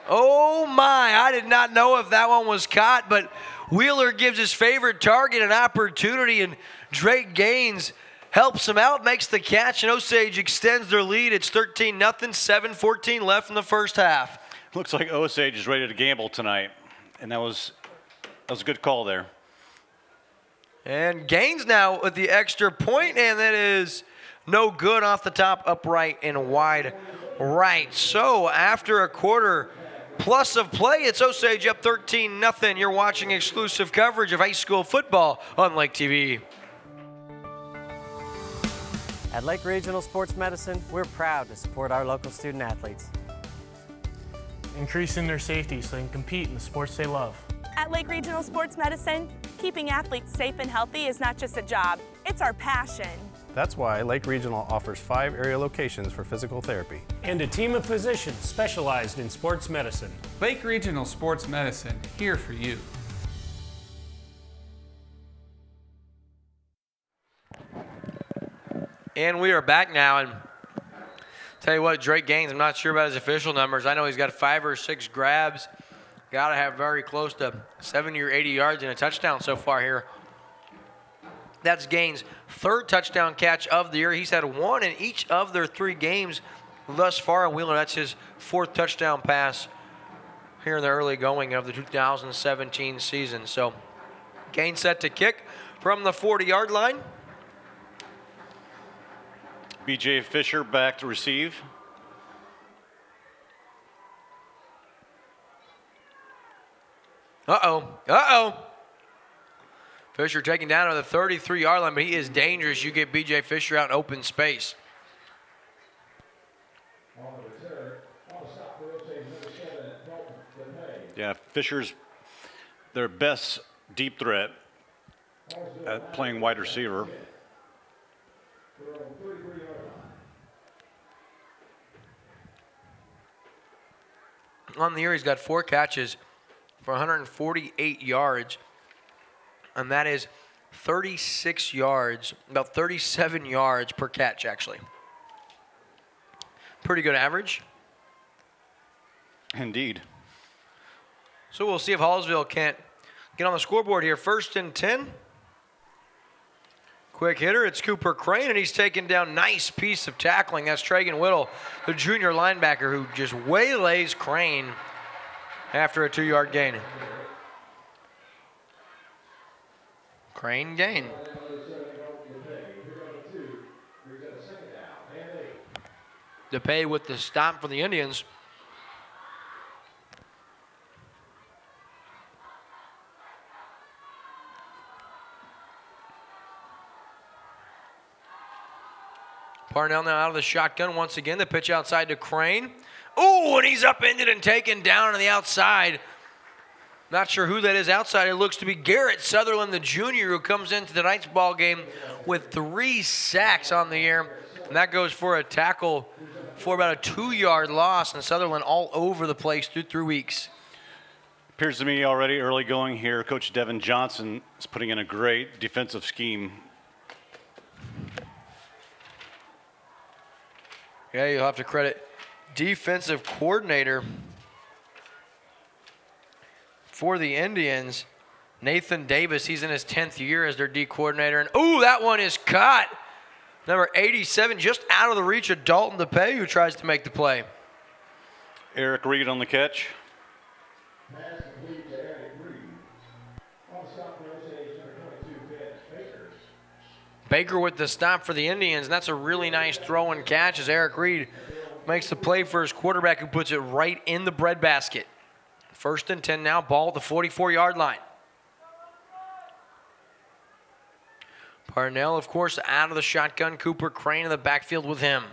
Oh, my, I did not know if that one was caught, but Wheeler gives his favorite target an opportunity, and Drake Gaines helps him out, makes the catch, and Osage extends their lead. It's 13-0, 7:14 left in the first half. Looks like Osage is ready to gamble tonight, and that was a good call there. And Gaines now with the extra point, and that is no good off the top, upright and wide right. So after a quarter plus of play, it's Osage up 13-0. You're watching exclusive coverage of high school football on Lake TV. At Lake Regional Sports Medicine, we're proud to support our local student athletes. Increasing their safety so they can compete in the sports they love. At Lake Regional Sports Medicine, keeping athletes safe and healthy is not just a job, it's our passion. That's why Lake Regional offers 5 area locations for physical therapy. And a team of physicians specialized in sports medicine. Lake Regional Sports Medicine, here for you. And we are back now, and tell you what, Drake Gaines, I'm not sure about his official numbers. I know he's got 5 or 6 grabs. Got to have very close to 70 or 80 yards and a touchdown so far here. That's Gaines' 3rd touchdown catch of the year. He's had 1 in each of their 3 games thus far. And Wheeler, that's his 4th touchdown pass here in the early going of the 2017 season. So Gaines set to kick from the 40-yard line. B.J. Fisher back to receive. Fisher taken down to the 33-yard line, but he is dangerous. You get B.J. Fisher out in open space. Yeah, Fisher's their best deep threat at playing wide receiver. On the year, he's got 4 catches for 148 yards, and that is 36 yards, about 37 yards per catch, actually. Pretty good average. Indeed. So we'll see if Hallsville can't get on the scoreboard here. 1st and 10. Quick hitter, it's Cooper Crane, and he's taken down. Nice piece of tackling. That's Tragan Whittle, the junior linebacker, who just waylays Crane after a 2-yard gain. Crane gain. DePay with the stop for the Indians. Parnell now out of the shotgun once again. The pitch outside to Crane. Ooh, and he's upended and taken down on the outside. Not sure who that is outside. It looks to be Garrett Sutherland, the junior, who comes into tonight's ball game with 3 sacks on the year. And that goes for a tackle for about a 2-yard loss. And Sutherland all over the place through 3 weeks. Appears to me already early going here, Coach Devin Johnson is putting in a great defensive scheme. Yeah, you'll have to credit defensive coordinator for the Indians, Nathan Davis. He's in his 10th year as their D coordinator. And ooh, that one is caught. Number 87, just out of the reach of Dalton DePay, who tries to make the play. Eric Reed on the catch. Baker with the stop for the Indians, and that's a really nice throw and catch as Eric Reed makes the play for his quarterback, who puts it right in the breadbasket. 1st and 10 now, ball at the 44-yard line. Parnell, of course, out of the shotgun. Cooper Crane in the backfield with him.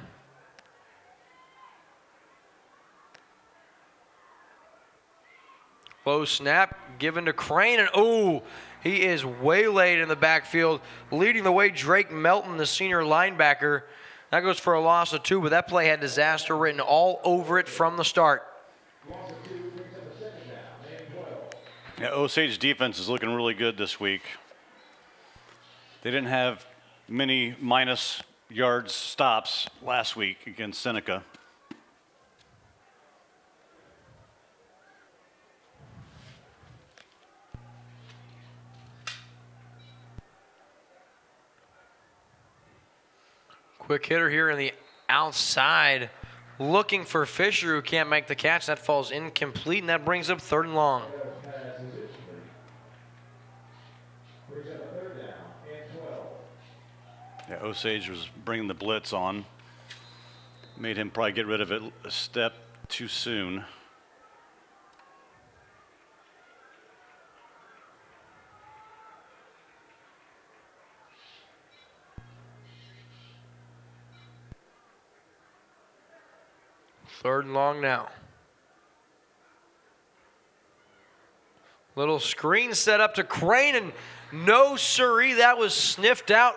Low snap given to Crane, and ooh, he is waylaid in the backfield. Leading the way, Drake Melton, the senior linebacker. That goes for a loss of 2, but that play had disaster written all over it from the start. Yeah, Osage defense is looking really good this week. They didn't have many minus yards stops last week against Seneca. Quick hitter here in the outside, looking for Fisher, who can't make the catch. That falls incomplete, and that brings up 3rd and long. Yeah, Osage was bringing the blitz on. Made him probably get rid of it a step too soon. Third and long now. Little screen set up to Crane, and no siree, that was sniffed out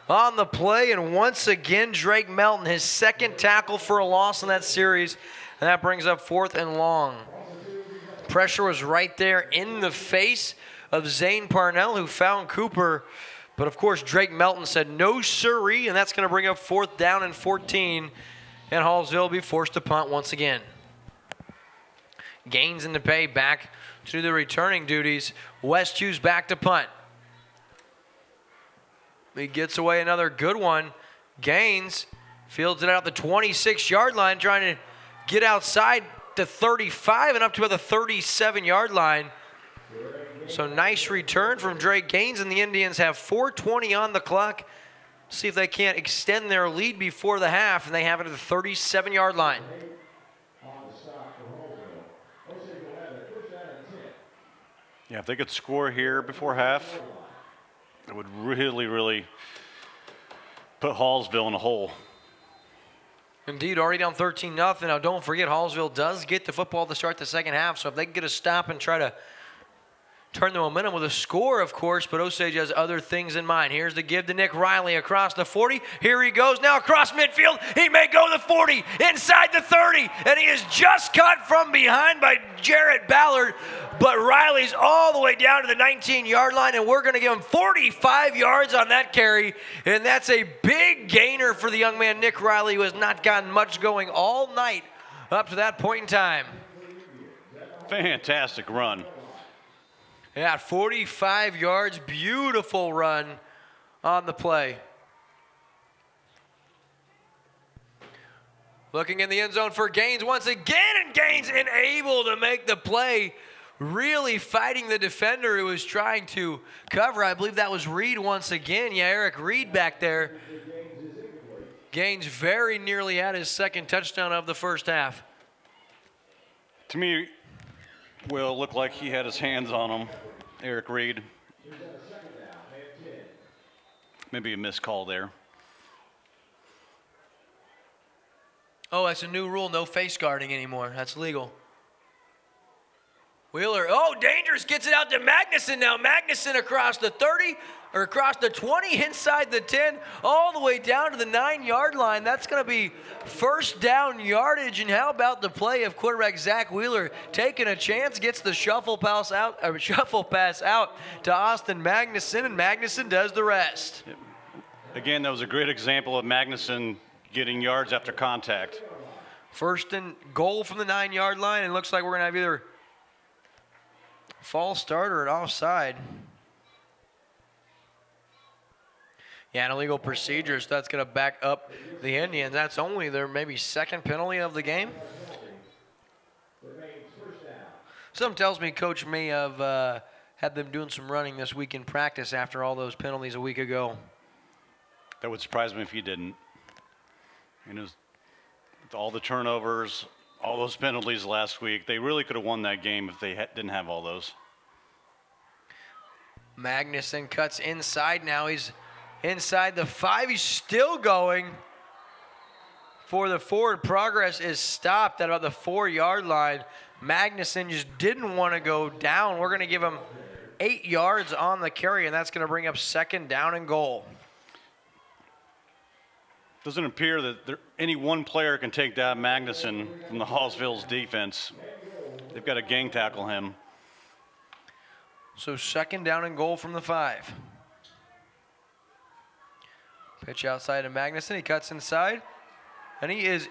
on the play. And once again, Drake Melton, his 2nd tackle for a loss in that series, and that brings up 4th and long. Pressure was right there in the face of Zane Parnell, who found Cooper. But of course, Drake Melton said no siree, and that's going to bring up 4th down and 14. And Hallsville will be forced to punt once again. Gaines and DePay back to the returning duties. West Hughes back to punt. He gets away another good one. Gaines fields it out the 26-yard line, trying to get outside to 35 and up to about the 37-yard line. So nice return from Drake Gaines, and the Indians have 4:20 on the clock. See if they can't extend their lead before the half, and they have it at the 37-yard line. Yeah, if they could score here before half, it would really, really put Hallsville in a hole. Indeed, already down 13-0. Now, don't forget, Hallsville does get the football to start the second half, so if they can get a stop and try to turn the momentum with a score, of course, but Osage has other things in mind. Here's the give to Nick Riley across the 40. Here he goes now across midfield. He may go the 40, inside the 30, and he is just caught from behind by Jarrett Ballard, but Riley's all the way down to the 19-yard line, and we're going to give him 45 yards on that carry, and that's a big gainer for the young man, Nick Riley, who has not gotten much going all night up to that point in time. Fantastic run. Yeah, 45 yards, beautiful run on the play. Looking in the end zone for Gaines once again, and Gaines unable to make the play. Really fighting the defender who was trying to cover. I believe that was Reed once again. Yeah, Eric Reed back there. Gaines very nearly had his second touchdown of the first half. To me, Will looked like he had his hands on him, Eric Reed. Maybe a missed call there. Oh, that's a new rule, no face guarding anymore. That's legal. Wheeler, oh, dangerous, gets it out to Magnuson now. Magnuson across the 30, or across the 20, inside the 10, all the way down to the 9-yard line. That's going to be first down yardage. And how about the play of quarterback Zach Wheeler taking a chance, gets the shuffle pass out to Austin Magnuson, and Magnuson does the rest. Again, that was a great example of Magnuson getting yards after contact. First and goal from the 9-yard line, and looks like we're going to have either false start or an offside. Yeah, an illegal procedure, so that's going to back up the Indians. That's only their maybe second penalty of the game. Something tells me Coach may have had them doing some running this week in practice after all those penalties a week ago. That would surprise me if he didn't. You know, with all the turnovers, all those penalties last week, they really could have won that game if they didn't have all those. Magnuson cuts inside now. He's inside the 5. He's still going for the forward. Progress is stopped at about the 4-yard line. Magnuson just didn't want to go down. We're going to give him 8 yards on the carry, and that's going to bring up second down and goal. Doesn't appear that any one player can take down Magnuson from the Hallsville's defense. They've got to gang tackle him. So second down and goal from the 5. Pitch outside to Magnuson. He cuts inside, and he is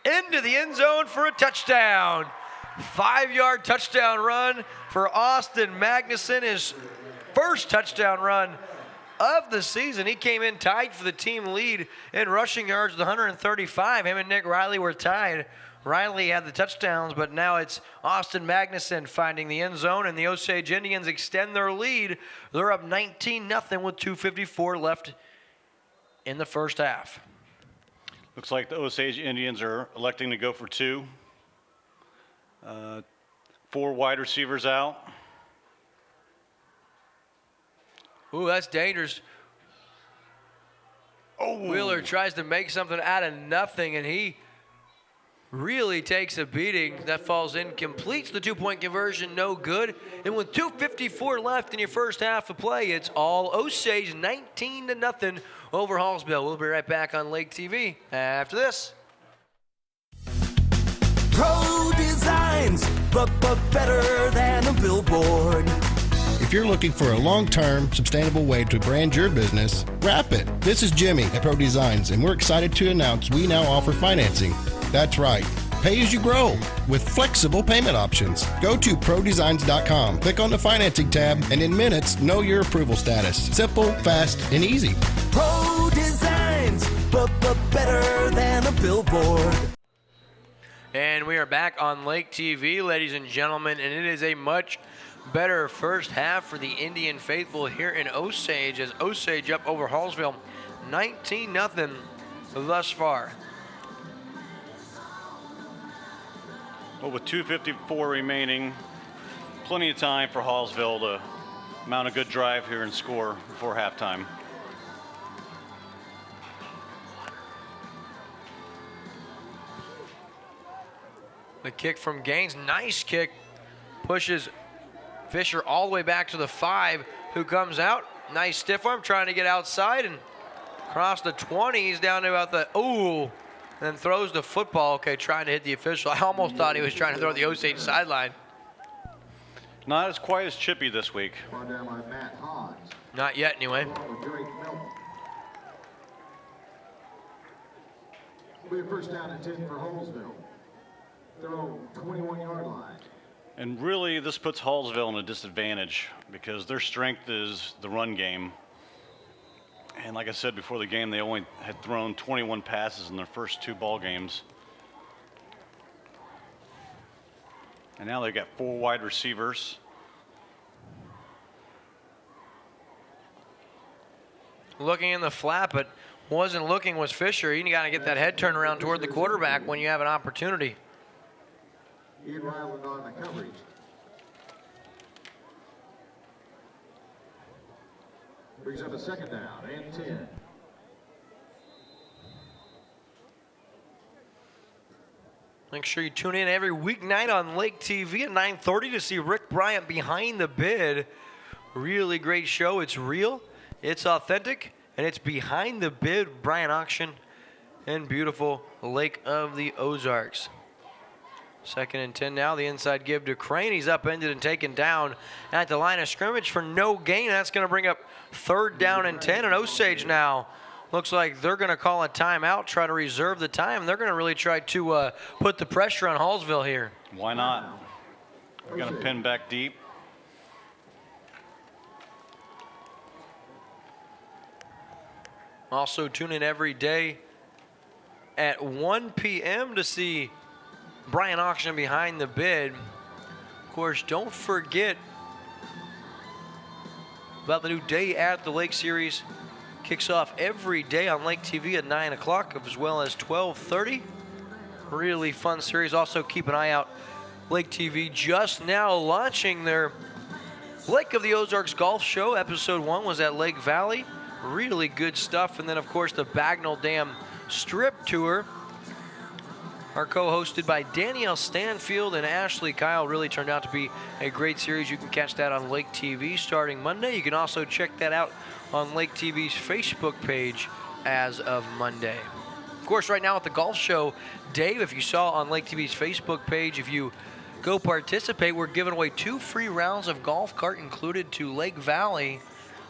into the end zone for a touchdown. 5-yard touchdown run for Austin Magnuson, his first touchdown run of the season. He came in tied for the team lead in rushing yards with 135. Him and Nick Riley were tied. Riley had the touchdowns, but now it's Austin Magnuson finding the end zone, and the Osage Indians extend their lead. They're up 19-0 with 2:54 left in the first half. Looks like the Osage Indians are electing to go for 2. 4 wide receivers out. Ooh, that's dangerous. Oh. Wheeler tries to make something out of nothing, and he really takes a beating. That falls in, completes the 2-point conversion, no good. And with 2:54 left in your first half of play, it's all Osage 19-0 over Hallsville. We'll be right back on Lake TV after this. Pro Designs, but better than a billboard. If you're looking for a long-term, sustainable way to brand your business, wrap it. This is Jimmy at Pro Designs, and we're excited to announce we now offer financing. That's right. Pay as you grow with flexible payment options. Go to prodesigns.com, click on the financing tab, and in minutes, know your approval status. Simple, fast, and easy. Pro Designs, but better than a billboard. And we are back on Lake TV, ladies and gentlemen, and it is a much better first half for the Indian faithful here in Osage, as Osage up over Hallsville 19-0 thus far. Well, with 2:54 remaining, plenty of time for Hallsville to mount a good drive here and score before halftime. The kick from Gaines, nice kick, pushes Fisher all the way back to the 5, who comes out. Nice stiff arm, trying to get outside and across the 20. He's down to about the, ooh, then throws the football. Okay, trying to hit the official. I almost thought he was trying to throw the Osage sideline. Not as quite as chippy this week. Not yet, anyway. Will be a first down and 10 for Hallsville. Throw 21-yard line. And really, this puts Hallsville in a disadvantage because their strength is the run game. And like I said before the game, they only had thrown 21 passes in their first 2 ball games. And now they've got 4 wide receivers. Looking in the flat, but wasn't looking was Fisher. You got to get that head turned around toward the quarterback when you have an opportunity. Ian Ryland on the coverage. Brings up a 2nd down and 10. Make sure you tune in every weeknight on Lake TV at 9:30 to see Rick Bryant behind the bid. Really great show. It's real, it's authentic, and it's behind the bid Bryant auction in beautiful Lake of the Ozarks. 2nd and 10 now. The inside give to Crane. He's upended and taken down at the line of scrimmage for no gain. That's going to bring up 3rd down and 10. And Osage now looks like they're going to call a timeout, try to reserve the time. They're going to really try to put the pressure on Hallsville here. Why not? We're going to pin back deep. Also tune in every day at 1 p.m. to see Bryant auction behind the bid. Of course, don't forget about the new Day at the Lake series. Kicks off every day on Lake TV at 9 o'clock as well as 12:30. Really fun series. Also keep an eye out. Lake TV just now launching their Lake of the Ozarks Golf Show. Episode 1 was at Lake Valley. Really good stuff. And then, of course, the Bagnell Dam Strip Tour are co-hosted by Danielle Stanfield and Ashley Kyle. Really turned out to be a great series. You can catch that on Lake TV starting Monday. You can also check that out on Lake TV's Facebook page as of Monday. Of course, right now at the golf show, Dave, if you saw on Lake TV's Facebook page, if you go participate, we're giving away 2 free rounds of golf cart included to Lake Valley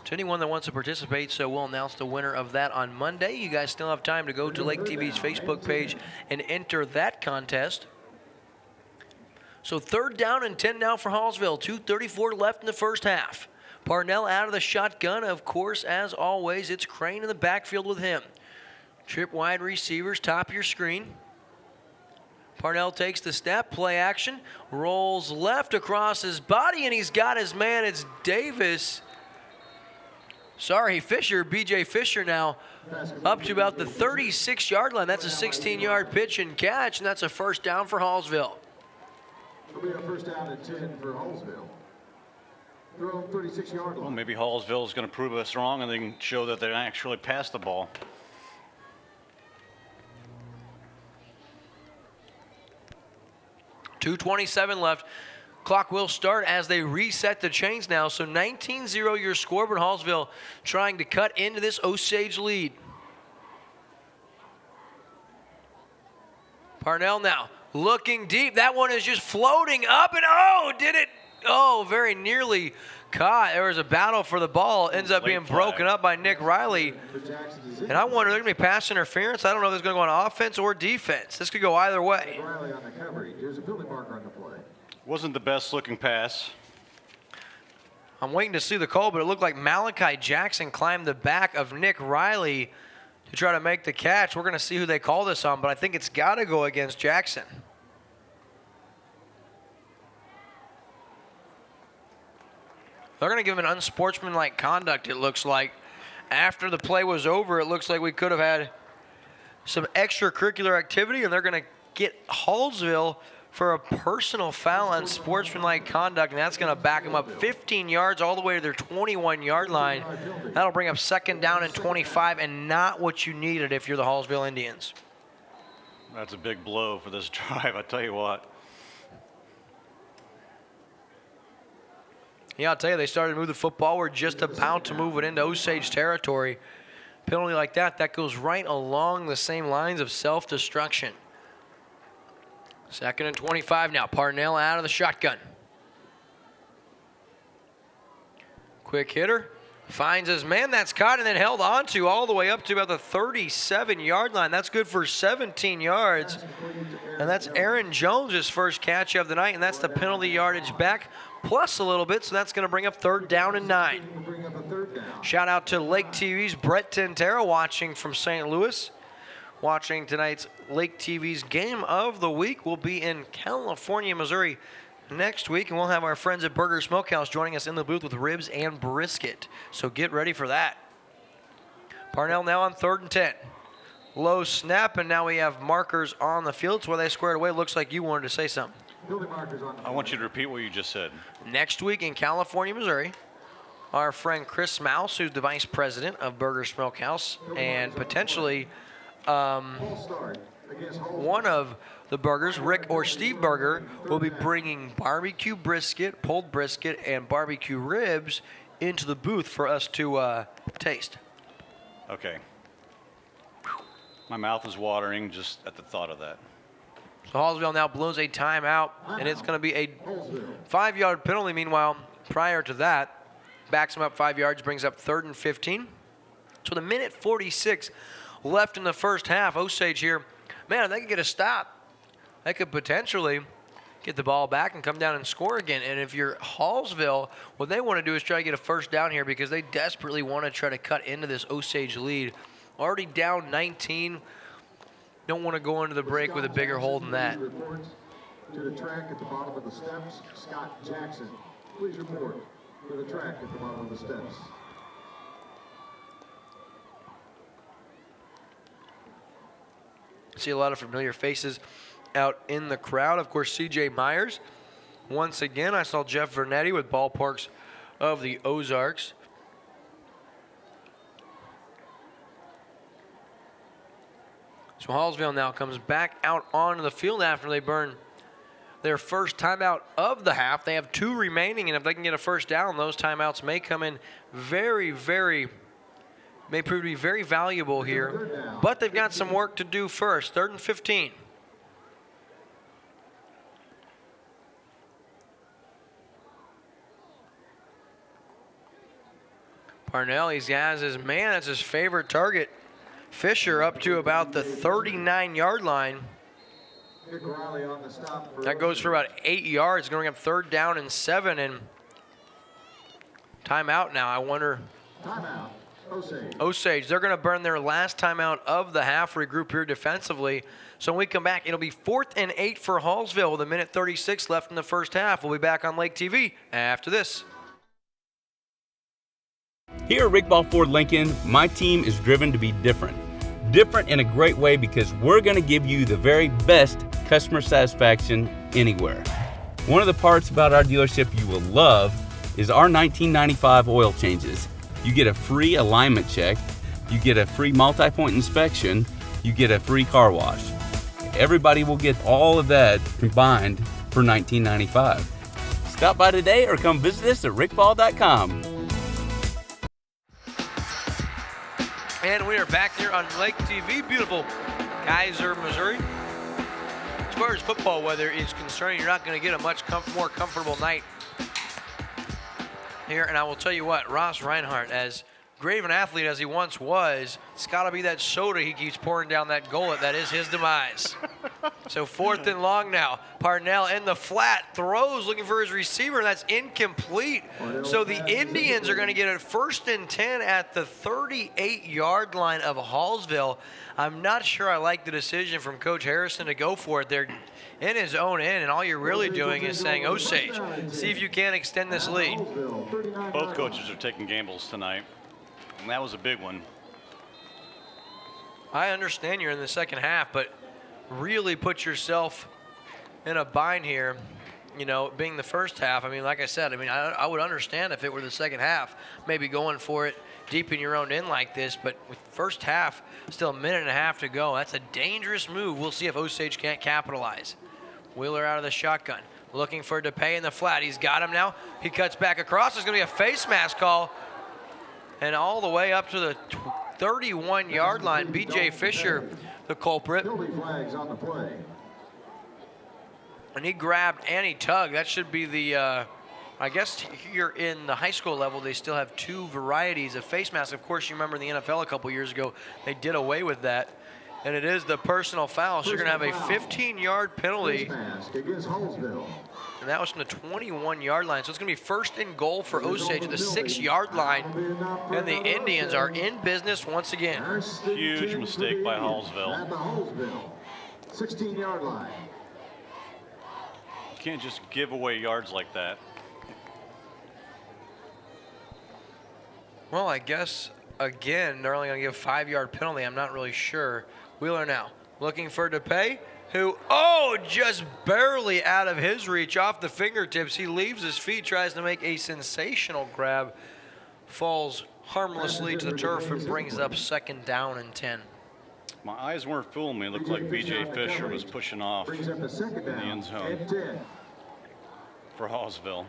to anyone that wants to participate. So we'll announce the winner of that on Monday. You guys still have time to go to Lake TV's Facebook page and enter that contest. So 3rd down and 10 now for Hallsville. 2:34 left in the first half. Parnell out of the shotgun. Of course, as always, it's Crane in the backfield with him. Trip wide receivers, top of your screen. Parnell takes the step, play action, rolls left across his body, and he's got his man. It's Davis. Sorry, Fisher, B.J. Fisher now up to about the 36-yard line. That's a 16-yard pitch and catch, and that's a 1st down for Hallsville. It'll be a 1st down and 10 for Hallsville. They're on 36-yard line. Well, maybe Hallsville is going to prove us wrong and they can show that they actually passed the ball. .227 left. Clock will start as they reset the chains now. So 19-0 your score, but Hallsville trying to cut into this Osage lead. Parnell now looking deep. That one is just floating up and very nearly caught. There was a battle for the ball. Ends up being broken up by Nick Riley. And I wonder, there's going to be pass interference. I don't know if it's going to go on offense or defense. This could go either way. Riley on the coverage. There's a penalty marker on the play. Wasn't the best looking pass. I'm waiting to see the call, but it looked like Malachi Jackson climbed the back of Nick Riley to try to make the catch. We're going to see who they call this on, but I think it's got to go against Jackson. They're going to give him an unsportsmanlike conduct, it looks like. After the play was over, it looks like we could have had some extracurricular activity, and they're going to get Hallsville for a personal foul on sportsmanlike conduct, and that's going to back them up 15 yards all the way to their 21-yard line. That'll bring up 2nd down and 25, and not what you needed if you're the Hallsville Indians. That's a big blow for this drive, I tell you what. Yeah, I'll tell you, they started to move the football. We're just about to move it into Osage territory. Penalty like that, that goes right along the same lines of self-destruction. 2nd and 25 now. Parnell out of the shotgun. Quick hitter. Finds his man. That's caught and then held onto all the way up to about the 37-yard line. That's good for 17 yards. And that's Aaron Jones' first catch of the night, and that's the penalty yardage back plus a little bit, so that's going to bring up 3rd down and 9. Shout out to Lake TV's Brett Tintera watching from St. Louis. Watching tonight's Lake TV's game of the week. We'll be in California, Missouri next week, and we'll have our friends at Burger Smokehouse joining us in the booth with ribs and brisket. So get ready for that. Parnell now on 3rd and 10. Low snap, and now we have markers on the field. It's where they squared away. Looks like you wanted to say something. I want you to repeat what you just said. Next week in California, Missouri, our friend Chris Mouse, who's the vice president of Burger Smokehouse, and potentially one of the burgers, Rick or Steve Burger, will be bringing barbecue brisket, pulled brisket, and barbecue ribs into the booth for us to taste. Okay. My mouth is watering just at the thought of that. So Hallsville now blows a timeout, and it's going to be a 5-yard penalty. Meanwhile, prior to that, backs him up 5 yards, brings up 3rd and 15. So with 1:46 left in the first half, Osage here, man, if they could get a stop, they could potentially get the ball back and come down and score again. And if you're Hallsville, what they want to do is try to get a first down here because they desperately want to try to cut into this Osage lead. Already down 19. Don't want to go into the break with a bigger hole than that. To the track at the bottom of the steps, Scott Jackson. Please report to the track at the bottom of the steps. See a lot of familiar faces out in the crowd. Of course, C.J. Myers. Once again, I saw Jeff Vernetti with Ballparks of the Ozarks. So Hallsville now comes back out onto the field after they burn their first timeout of the half. They have 2 remaining, and if they can get a first down, those timeouts may come in may prove to be very valuable here. But they've got some work to do first. 3rd and 15. Parnell, he has his man. That's his favorite target. Fisher up to about the 39-yard line. That goes for about 8 yards, going up 3rd down and 7. And timeout now. I wonder. Timeout. Osage. They're going to burn their last timeout of the half, regroup here defensively. So when we come back, it'll be 4th and 8 for Hallsville with 1:36 left in the first half. We'll be back on Lake TV after this. Here at Rick Ball Ford Lincoln, my team is driven to be different. Different in a great way because we're going to give you the very best customer satisfaction anywhere. One of the parts about our dealership you will love is our 1995 oil changes. You get a free alignment check, you get a free multi-point inspection, you get a free car wash. Everybody will get all of that combined for $19.95. Stop by today or come visit us at rickball.com. And we are back here on Lake TV, beautiful Kaiser, Missouri. As far as football weather is concerned, you're not going to get a much more comfortable night here. And I will tell you what, Ross Reinhardt, as great of an athlete as he once was, it's got to be that soda he keeps pouring down that gullet that is his demise. So 4th and long now. Parnell in the flat, throws, looking for his receiver, and that's incomplete. So the Indians are going to get it 1st and 10 at the 38-yard line of Hallsville. I'm not sure I like the decision from Coach Harrison to go for it there in his own end, and all you're really doing is saying, Osage, see if you can extend this lead. Both coaches are taking gambles tonight, and that was a big one. I understand you're in the second half, but really put yourself in a bind here, you know, being the first half. I mean, like I said, I would understand if it were the second half, maybe going for it deep in your own end like this, but with first half, still a minute and a half to go, that's a dangerous move. We'll see if Osage can't capitalize. Wheeler out of the shotgun, looking for DePay in the flat. He's got him now. He cuts back across. There's going to be a face mask call, and all the way up to the 31-yard line. B.J. Fisher, the culprit. Flags on the play. And he grabbed and he tugged. That should be the I guess here in the high school level, they still have 2 varieties of face masks. Of course, you remember in the NFL a couple years ago, they did away with that. And it is the personal foul. So you're going to have a 15-yard penalty. And that was from the 21-yard line. So it's going to be first and goal for Osage at the 6-yard line. And the Indians are in business once again. Huge mistake by Hallsville. At the Hallsville 16-yard line. You can't just give away yards like that. Well, I guess, again, they're only going to give a 5-yard penalty. I'm not really sure. Wheeler now looking for DePay, who, just barely out of his reach, off the fingertips. He leaves his feet, tries to make a sensational grab, falls harmlessly to the turf and brings up 2nd down and 10. My eyes weren't fooling me. It looked like B.J. Fisher was pushing off in the end zone for Hallsville.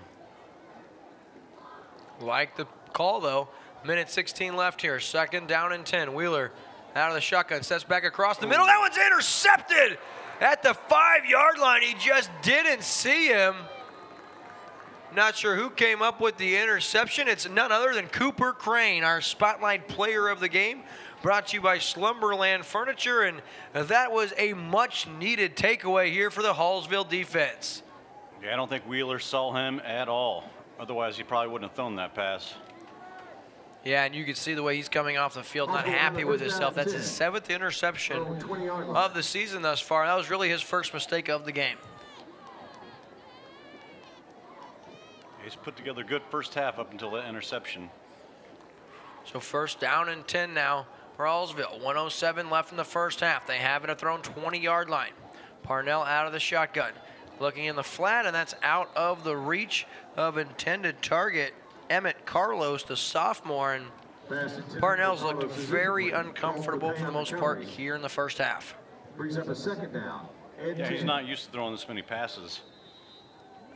Like the call, though. Minute 16 left here. 2nd down and 10. Wheeler out of the shotgun, steps back across the middle. That one's intercepted at the 5-yard line. He just didn't see him. Not sure who came up with the interception. It's none other than Cooper Crane, our spotlight player of the game. Brought to you by Slumberland Furniture, and that was a much-needed takeaway here for the Hallsville defense. Yeah, I don't think Wheeler saw him at all. Otherwise, he probably wouldn't have thrown that pass. Yeah, and you can see the way he's coming off the field, not happy with himself. That's his 7th interception of the season thus far. That was really his first mistake of the game. He's put together a good first half up until that interception. So 1st down and 10 now for Hallsville. 1:07 left in the first half. They have it at their own 20-yard line. Parnell out of the shotgun. Looking in the flat, and that's out of the reach of intended target. Emmett Carlos, the sophomore, and Parnell's looked very uncomfortable for the most part here in the first half. Brings up a 2nd down. Yeah, he's not used to throwing this many passes.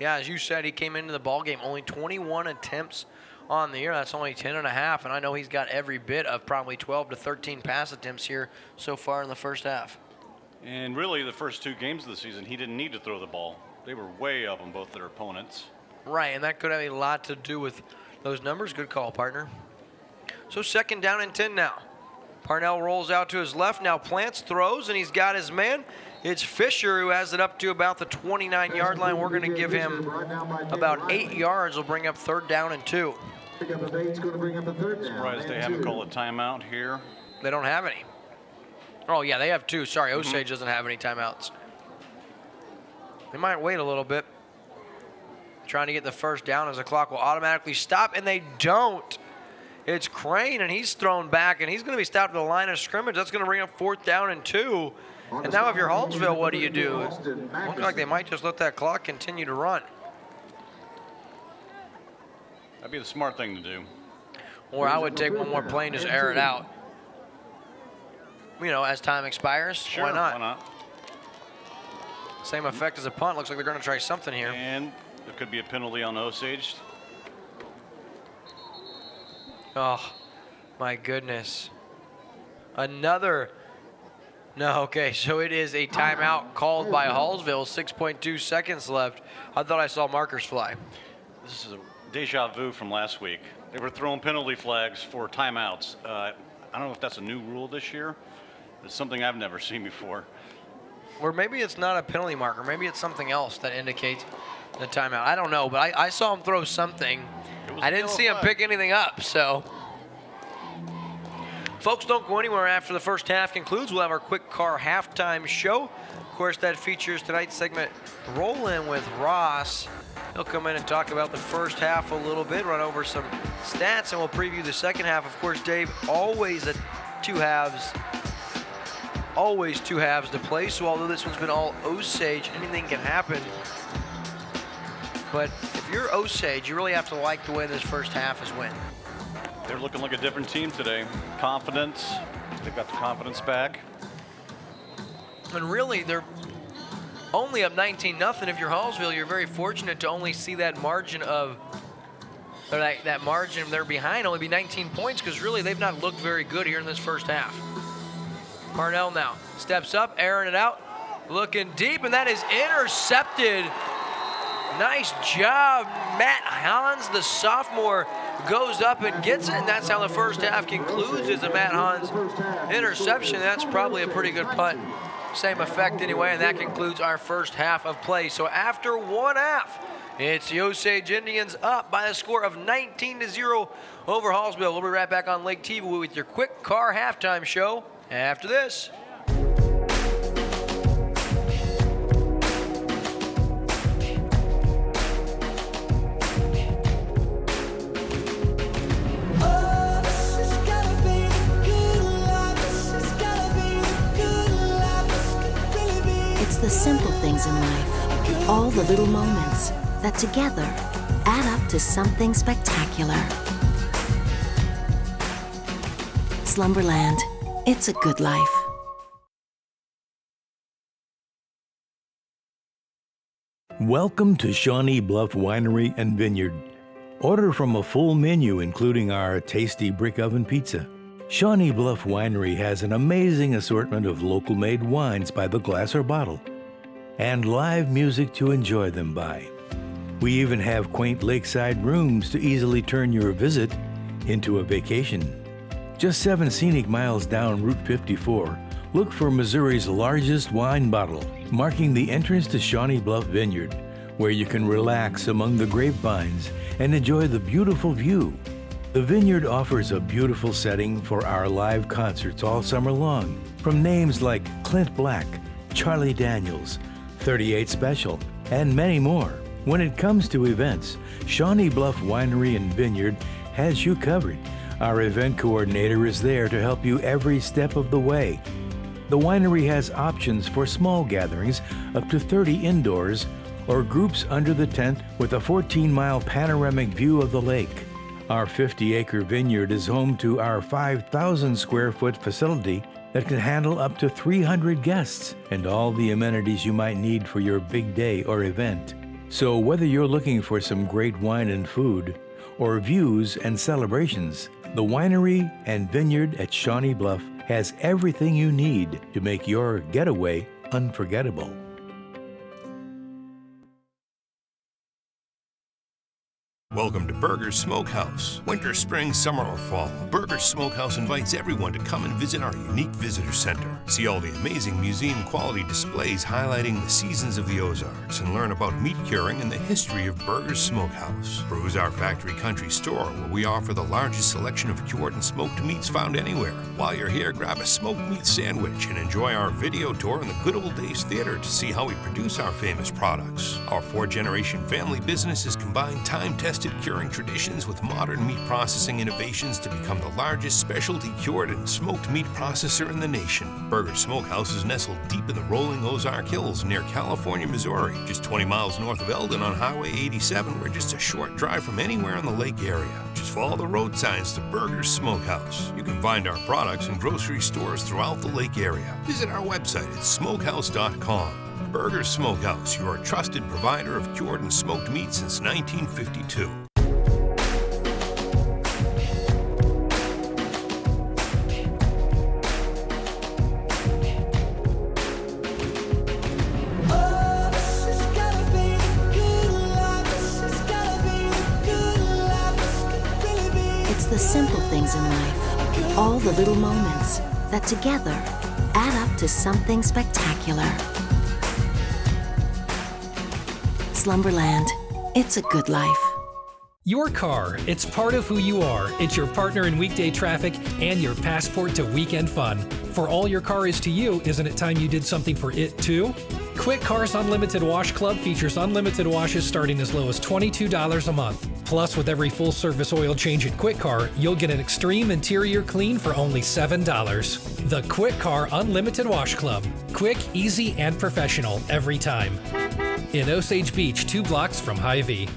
Yeah, as you said, he came into the ballgame only 21 attempts on the year. That's only 10.5, and I know he's got every bit of probably 12 to 13 pass attempts here so far in the first half. And really, the first 2 games of the season, he didn't need to throw the ball. They were way up on both their opponents. Right, and that could have a lot to do with those numbers. Good call, partner. So 2nd down and 10 now. Parnell rolls out to his left. Now plants, throws, and he's got his man. It's Fisher who has it up to about the 29-yard line. We're going to give him about 8 yards. We'll bring up 3rd down and 2. Surprised they haven't called a timeout here. They don't have any. Oh, yeah, they have 2. Sorry, Osage doesn't have any timeouts. They might wait a little bit. Trying to get the 1st down as the clock will automatically stop, and they don't. It's Crane, and he's thrown back, and he's going to be stopped at the line of scrimmage. That's going to bring up 4th down and 2. And now if you're Hallsville, what do you do? It looks like they might just let that clock continue to run. That'd be the smart thing to do. Or I would take one more play and just air it out. You know, as time expires, sure, why not? Why not? Same effect as a punt. Looks like they're going to try something here. And there could be a penalty on Osage. Oh, my goodness. Another. No, okay, so it is a timeout called by Hallsville. 6.2 seconds left. I thought I saw markers fly. This is a deja vu from last week. They were throwing penalty flags for timeouts. I don't know if that's a new rule this year. It's something I've never seen before. Or maybe it's not a penalty marker. Maybe it's something else that indicates the timeout. I don't know, but I saw him throw something. I didn't see him pick anything up, so. Folks, don't go anywhere after the first half concludes. We'll have our quick car halftime show. Of course, that features tonight's segment, Roll In with Ross. He'll come in and talk about the first half a little bit, run over some stats, and we'll preview the second half. Of course, Dave, always 2 halves. Always 2 halves to play, so although this one's been all Osage, anything can happen. But if you're Osage, you really have to like the way this first half is went. They're looking like a different team today. Confidence. They've got the confidence back. And really, they're only up 19-0. If you're Hallsville, you're very fortunate to only see that margin of, or that margin they're behind only be 19 points, because really they've not looked very good here in this first half. Parnell now steps up, airing it out, looking deep, and that is intercepted Nice job, Matt Hans, the sophomore, goes up and gets it, and that's how the first half concludes, is a Matt Hans interception. That's probably a pretty good punt. Same effect anyway, and that concludes our first half of play. So after one half, it's the Osage Indians up by a score of 19-0 over Hallsville. We'll be right back on Lake TV with your Quick Car halftime show after this. It's the simple things in life, all the little moments that together add up to something spectacular. Slumberland, it's a good life. Welcome to Shawnee Bluff Winery and Vineyard. Order from a full menu including our tasty brick oven pizza. Shawnee Bluff Winery has an amazing assortment of local-made wines by the glass or bottle, and live music to enjoy them by. We even have quaint lakeside rooms to easily turn your visit into a vacation. Just 7 scenic miles down Route 54, look for Missouri's largest wine bottle, marking the entrance to Shawnee Bluff Vineyard, where you can relax among the grapevines and enjoy the beautiful view. The Vineyard offers a beautiful setting for our live concerts all summer long, from names like Clint Black, Charlie Daniels, 38 Special, and many more. When it comes to events, Shawnee Bluff Winery and Vineyard has you covered. Our event coordinator is there to help you every step of the way. The winery has options for small gatherings up to 30 indoors or groups under the tent with a 14-mile panoramic view of the lake. Our 50-acre vineyard is home to our 5,000-square-foot facility that can handle up to 300 guests and all the amenities you might need for your big day or event. So whether you're looking for some great wine and food or views and celebrations, the winery and vineyard at Shawnee Bluff has everything you need to make your getaway unforgettable. Welcome to Burger's Smokehouse. Winter, spring, summer, or fall, Burger's Smokehouse invites everyone to come and visit our unique visitor center. See all the amazing museum-quality displays highlighting the seasons of the Ozarks and learn about meat curing and the history of Burger's Smokehouse. Peruse our factory country store where we offer the largest selection of cured and smoked meats found anywhere. While you're here, grab a smoked meat sandwich and enjoy our video tour in the Good Old Days Theater to see how we produce our famous products. Our 4-generation family business has combined time-tested curing traditions with modern meat processing innovations to become the largest specialty cured and smoked meat processor in the nation. Burger's Smokehouse is nestled deep in the rolling Ozark Hills near California, Missouri, just 20 miles north of Eldon on Highway 87. We're just a short drive from anywhere in the lake area. Just follow the road signs to Burger's Smokehouse. You can find our products in grocery stores throughout the lake area. Visit our website at smokehouse.com. Burger's Smokehouse, your trusted provider of cured and smoked meat since 1952. It's the simple things in life, all the little moments that together add up to something spectacular. Slumberland, it's a good life. Your car, it's part of who you are. It's your partner in weekday traffic and your passport to weekend fun. For all your car is to you, isn't it time you did something for it too? Quick Car's Unlimited Wash Club features unlimited washes starting as low as $22 a month. Plus, with every full-service oil change at Quick Car, you'll get an extreme interior clean for only $7. The Quick Car Unlimited Wash Club. Quick, easy, and professional every time. In Osage Beach, 2 blocks from Hy-Vee.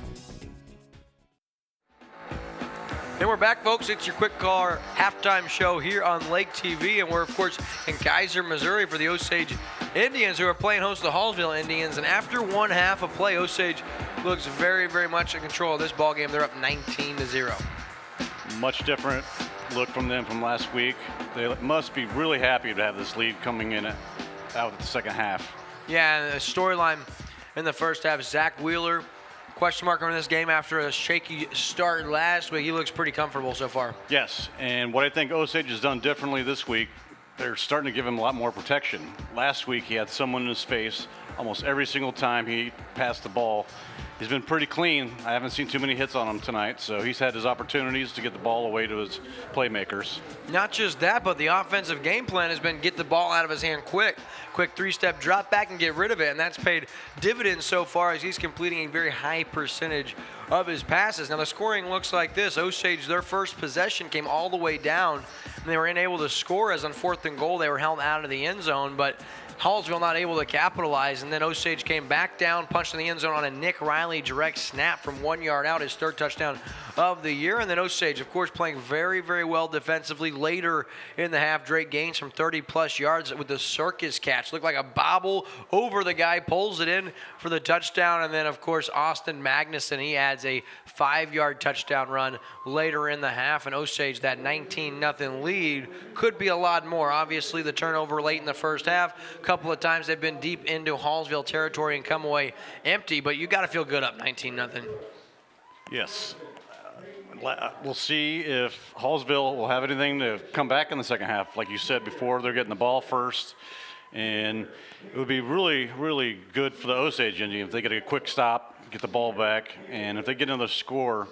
And we're back, folks. It's your Quick Car halftime show here on Lake TV, and we're, of course, in Kaiser, Missouri for the Osage Indians, who are playing host to the Hallsville Indians. And after one half of play, Osage looks very, very much in control of this ball game. They're up 19-0. Much different look from them from last week. They must be really happy to have this lead coming in out of the second half. Yeah, and the storyline in the first half, Zach Wheeler question mark on this game after a shaky start last week. He looks pretty comfortable so far. Yes, and what I think Osage has done differently this week, they're starting to give him a lot more protection. Last week he had someone in his face almost every single time he passed the ball. He's been pretty clean. I haven't seen too many hits on him tonight, so he's had his opportunities to get the ball away to his playmakers. Not just that, but the offensive game plan has been get the ball out of his hand quick. Quick three-step drop back and get rid of it, and that's paid dividends so far as he's completing a very high percentage of his passes. Now the scoring looks like this. Osage, their first possession came all the way down, and they were unable to score as on 4th and goal they were held out of the end zone, but Hallsville not able to capitalize, and then Osage came back down, punched in the end zone on a Nick Riley direct snap from 1 yard out, his 3rd touchdown of the year. And then Osage, of course, playing very, very well defensively. Later in the half, Drake gains from 30-plus yards with the circus catch. Looked like a bobble over the guy, pulls it in for the touchdown. And then, of course, Austin Magnuson, he adds a 5-yard touchdown run later in the half. And Osage, that 19-0 lead, could be a lot more. Obviously, the turnover late in the first half. A couple of times they've been deep into Hallsville territory and come away empty, but you got to feel good up 19-0. Yes. We'll see if Hallsville will have anything to come back in the second half. Like you said before, they're getting the ball first, and it would be really, really good for the Osage Indians if they get a quick stop, get the ball back, and if they get another score,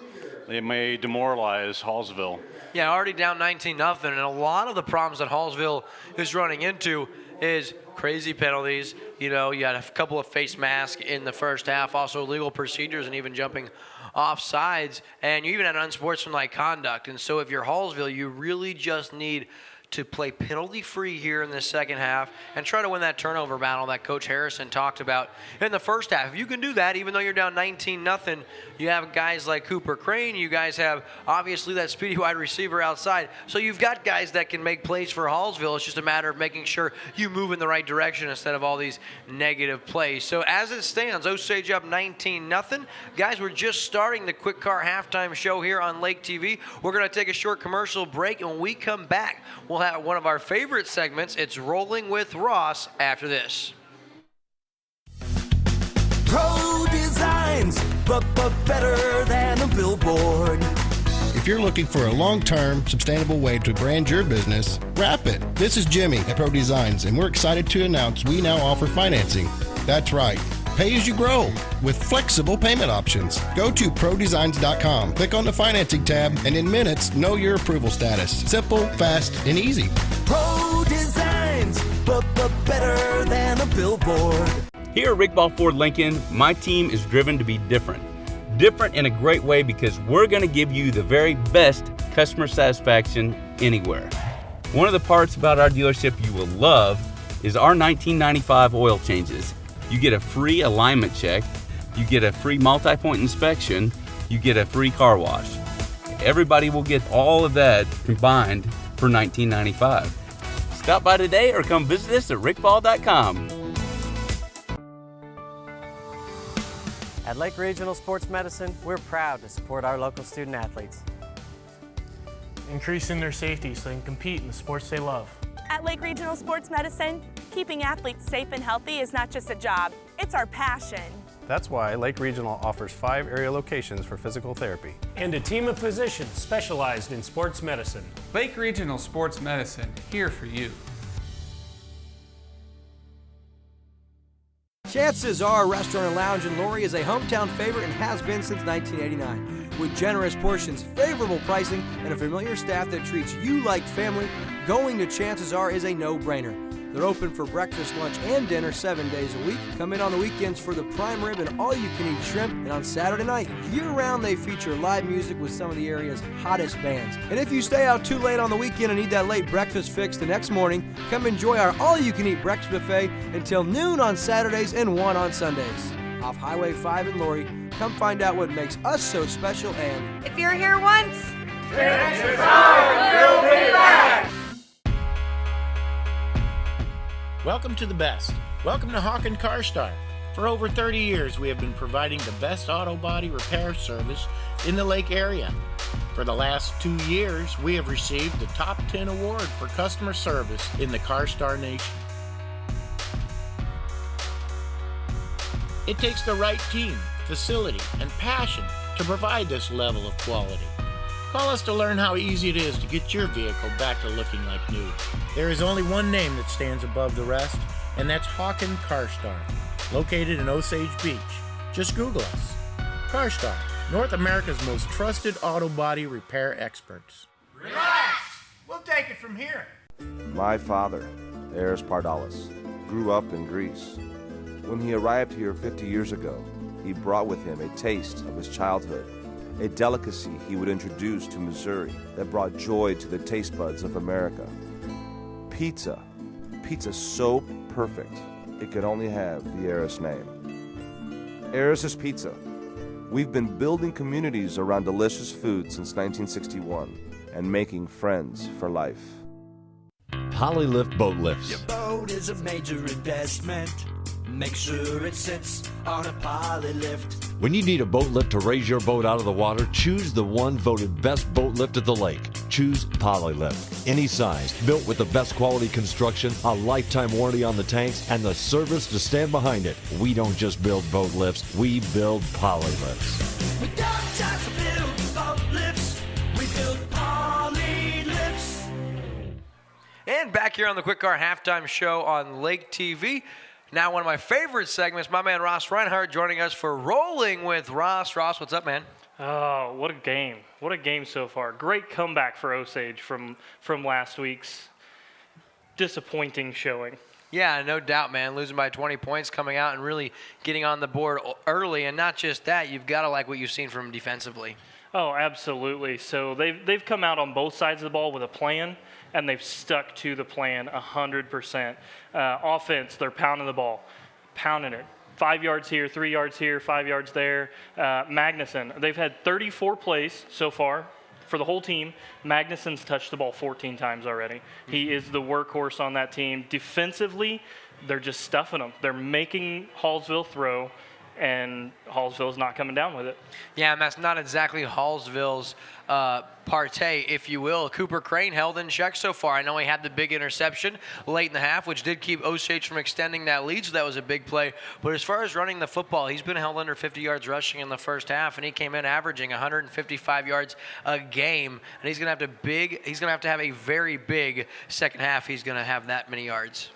they may demoralize Hallsville. Yeah, already down 19-0, and a lot of the problems that Hallsville is running into is crazy penalties. You know, you had a couple of face masks in the first half, also illegal procedures and even jumping offsides, and you even had unsportsmanlike conduct. And so if you're Hallsville, you really just need to play penalty-free here in the second half and try to win that turnover battle that Coach Harrison talked about in the first half. If you can do that, even though you're down 19-0, you have guys like Cooper Crane. You guys have, obviously, that speedy wide receiver outside. So you've got guys that can make plays for Hallsville. It's just a matter of making sure you move in the right direction instead of all these negative plays. So as it stands, Osage up 19-0. Guys, we're just starting the Quick Car halftime show here on Lake TV. We're going to take a short commercial break, and when we come back, we'll have one of our favorite segments. It's Rolling with Ross after this. Pro Designs, but better than a billboard. If you're looking for a long-term, sustainable way to brand your business, wrap it. This is Jimmy at Pro Designs, and we're excited to announce we now offer financing. That's right. Pay as you grow with flexible payment options. Go to ProDesigns.com, click on the financing tab, and in minutes, know your approval status. Simple, fast, and easy. Pro Designs, but better than a billboard. Here at Rick Ball Ford Lincoln, my team is driven to be different. Different in a great way because we're going to give you the very best customer satisfaction anywhere. One of the parts about our dealership you will love is our 1995 oil changes. You get a free alignment check, you get a free multi-point inspection, you get a free car wash. Everybody will get all of that combined for $19.95. Stop by today or come visit us at rickball.com. At Lake Regional Sports Medicine, we're proud to support our local student athletes. Increasing their safety so they can compete in the sports they love. At Lake Regional Sports Medicine, keeping athletes safe and healthy is not just a job, it's our passion. That's why Lake Regional offers 5 area locations for physical therapy. And a team of physicians specialized in sports medicine. Lake Regional Sports Medicine, here for you. Chances Are Restaurant and Lounge in Laurie is a hometown favorite and has been since 1989. With generous portions, favorable pricing, and a familiar staff that treats you like family, going to Chances Are is a no-brainer. They're open for breakfast, lunch, and dinner 7 days a week. Come in on the weekends for the prime rib and all-you-can-eat shrimp. And on Saturday night, year-round, they feature live music with some of the area's hottest bands. And if you stay out too late on the weekend and need that late breakfast fix the next morning, come enjoy our all-you-can-eat breakfast buffet until noon on Saturdays and 1 on Sundays. Off Highway 5 in Laurie, come find out what makes us so special and... If you're here once, Chances are you'll be back! Welcome to the best. Welcome to Hawken Car Star. For over 30 years, we have been providing the best auto body repair service in the Lake area. For the last 2 years, we have received the Top 10 award for customer service in the Car Star Nation. It takes the right team, facility, and passion to provide this level of quality. Call us to learn how easy it is to get your vehicle back to looking like new. There is only one name that stands above the rest, and that's Hawken CarStar, located in Osage Beach. Just Google us. CarStar, North America's most trusted auto body repair experts. Relax! We'll take it from here. My father, Eris Pardalis, grew up in Greece. When he arrived here 50 years ago, he brought with him a taste of his childhood, a delicacy he would introduce to Missouri that brought joy to the taste buds of America. Pizza. Pizza so perfect, it could only have the Eris name. Eris's Pizza. We've been building communities around delicious food since 1961 and making friends for life. Polylift Boat Lifts. Your boat is a major investment. Make sure it sits on a poly lift. When you need a boat lift to raise your boat out of the water, choose the one voted best boat lift at the lake. Choose Polylift. Any size, built with the best quality construction, a lifetime warranty on the tanks, and the service to stand behind it. We don't just build boat lifts, we build Polylifts. We don't just build boat lifts, we build poly lifts. And back here on the Quick Car Halftime Show on Lake TV. Now one of my favorite segments, my man Ross Reinhardt joining us for Rolling with Ross. Ross, what's up, man? Oh, what a game. What a game so far. Great comeback for Osage from last week's disappointing showing. Yeah, no doubt, man. Losing by 20 points, coming out and really getting on the board early. And not just that, you've got to like what you've seen from them defensively. Oh, absolutely. So they've come out on both sides of the ball with a plan, and they've stuck to the plan 100%. Offense, they're pounding the ball, pounding it. 5 yards here, 3 yards here, 5 yards there. Magnuson, they've had 34 plays so far for the whole team. Magnuson's touched the ball 14 times already. He is the workhorse on that team. Defensively, they're just stuffing them. They're making Hallsville throw, and Hallsville's not coming down with it. Yeah, and that's not exactly Hallsville's partay, if you will. Cooper Crane held in check so far. I know he had the big interception late in the half, which did keep Osage from extending that lead, so that was a big play. But as far as running the football, he's been held under 50 yards rushing in the first half, and he came in averaging 155 yards a game. And he's going to have to have a very big second half. He's going to have that many yards.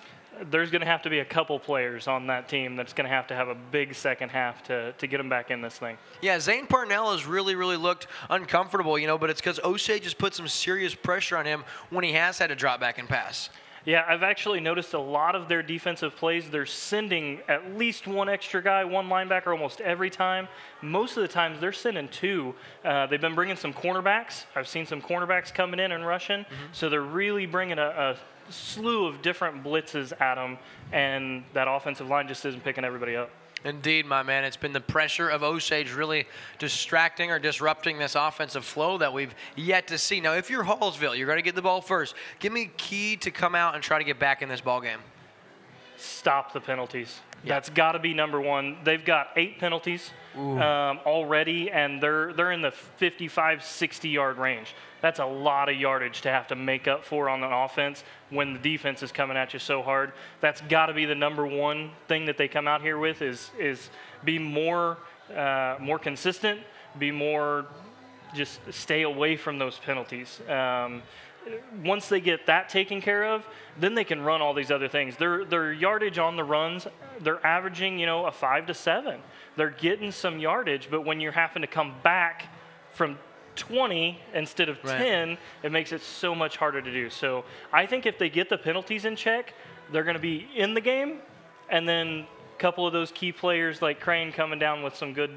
There's going to have to be a couple players on that team that's going to have a big second half to get them back in this thing. Yeah, Zane Parnell has really looked uncomfortable, but it's because Osage has put some serious pressure on him when he has had to drop back and pass. Yeah, I've actually noticed a lot of their defensive plays, they're sending at least one extra guy, one linebacker almost every time. Most of the times they're sending two. They've been bringing some cornerbacks. I've seen some cornerbacks coming in and rushing. So they're really bringing a slew of different blitzes at them, and that offensive line just isn't picking everybody up. Indeed, my man. It's been the pressure of Osage really distracting or disrupting this offensive flow that we've yet to see. Now, if you're Hallsville, you're going to get the ball first. Give me a key to come out and try to get back in this ball game. Stop the penalties. Yeah. That's got to be number one. They've got 8 penalties already, and they're in the 55, 60-yard range. That's a lot of yardage to have to make up for on an offense when the defense is coming at you so hard. That's got to be the number one thing that they come out here with is be more consistent, be more just stay away from those penalties. Once they get that taken care of, then they can run all these other things. Their yardage on the runs, they're averaging, a 5 to 7. They're getting some yardage, but when you're having to come back from 20 instead of 10, it makes it so much harder to do. So I think if they get the penalties in check, they're going to be in the game, and then a couple of those key players like Crane coming down with some good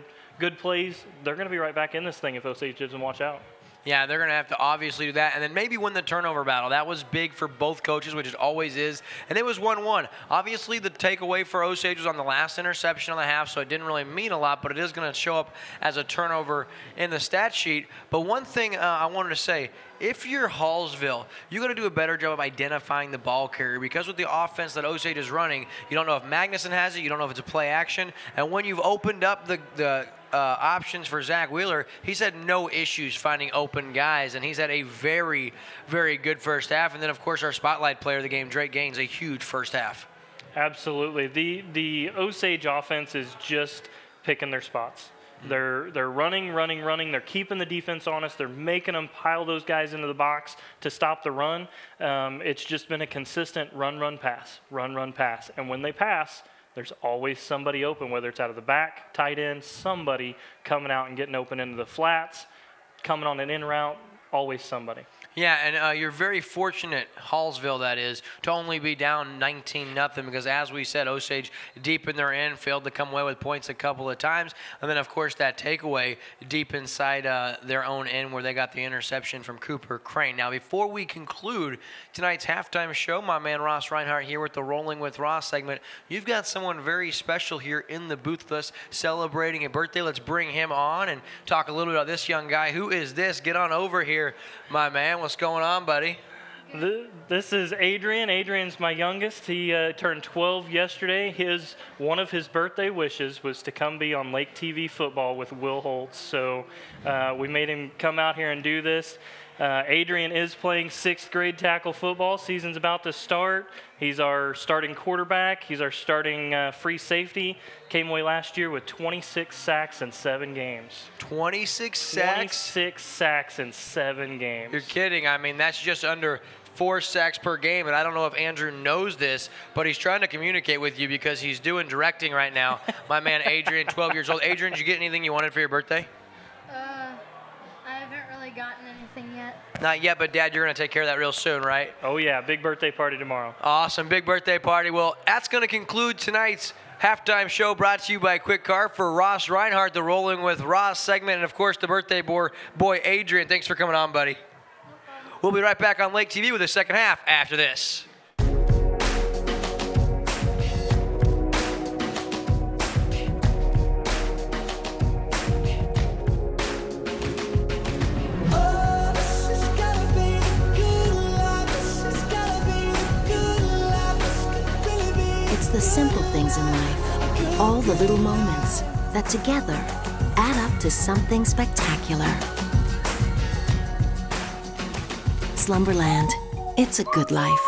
plays, they're going to be right back in this thing if Osage doesn't watch out. Yeah, they're going to have to obviously do that and then maybe win the turnover battle. That was big for both coaches, which it always is, and it was 1-1. Obviously, the takeaway for Osage was on the last interception of the half, so it didn't really mean a lot, but it is going to show up as a turnover in the stat sheet. But one thing I wanted to say, if you're Hallsville, you got to do a better job of identifying the ball carrier because with the offense that Osage is running, you don't know if Magnuson has it, you don't know if it's a play action, and when you've opened up the options for Zach Wheeler, he's had no issues finding open guys, and he's had a very, very good first half. And then, of course, our spotlight player of the game, Drake Gaines, a huge first half. Absolutely. The Osage offense is just picking their spots. They're running. They're keeping the defense honest. They're making them pile those guys into the box to stop the run. It's just been a consistent run, pass. And when they pass, there's always somebody open, whether it's out of the back, tight end, somebody coming out and getting open into the flats, coming on an in route, always somebody. Yeah, and you're very fortunate, Hallsville that is, to only be down 19-0 because, as we said, Osage deep in their end failed to come away with points a couple of times. And then, of course, that takeaway deep inside their own end where they got the interception from Cooper Crane. Now, before we conclude tonight's halftime show, my man Ross Reinhardt here with the Rolling with Ross segment. You've got someone very special here in the booth with us celebrating a birthday. Let's bring him on and talk a little bit about this young guy. Who is this? Get on over here, my man. What's going on, buddy? This is Adrian. Adrian's my youngest. He turned 12 yesterday. One of his birthday wishes was to come be on Lake TV football with Will Holtz. So we made him come out here and do this. Adrian is playing 6th grade tackle football. Season's about to start. He's our starting quarterback. He's our starting free safety. Came away last year with 26 sacks in 7 games. 26 sacks? 26 sacks in 7 games. You're kidding. I mean, that's just under 4 sacks per game, and I don't know if Andrew knows this, but he's trying to communicate with you because he's doing directing right now. My man Adrian, 12 years old. Adrian, did you get anything you wanted for your birthday? I haven't really gotten anything yet. Not yet, but Dad, you're going to take care of that real soon, right? Oh, yeah. Big birthday party tomorrow. Awesome. Big birthday party. Well, that's going to conclude tonight's halftime show brought to you by Quick Car. For Ross Reinhardt, the Rolling with Ross segment, and, of course, the birthday boy Adrian. Thanks for coming on, buddy. No problem. We'll be right back on Lake TV with the second half after this. It's the simple things in life, all the little moments that together add up to something spectacular. Slumberland, it's a good life.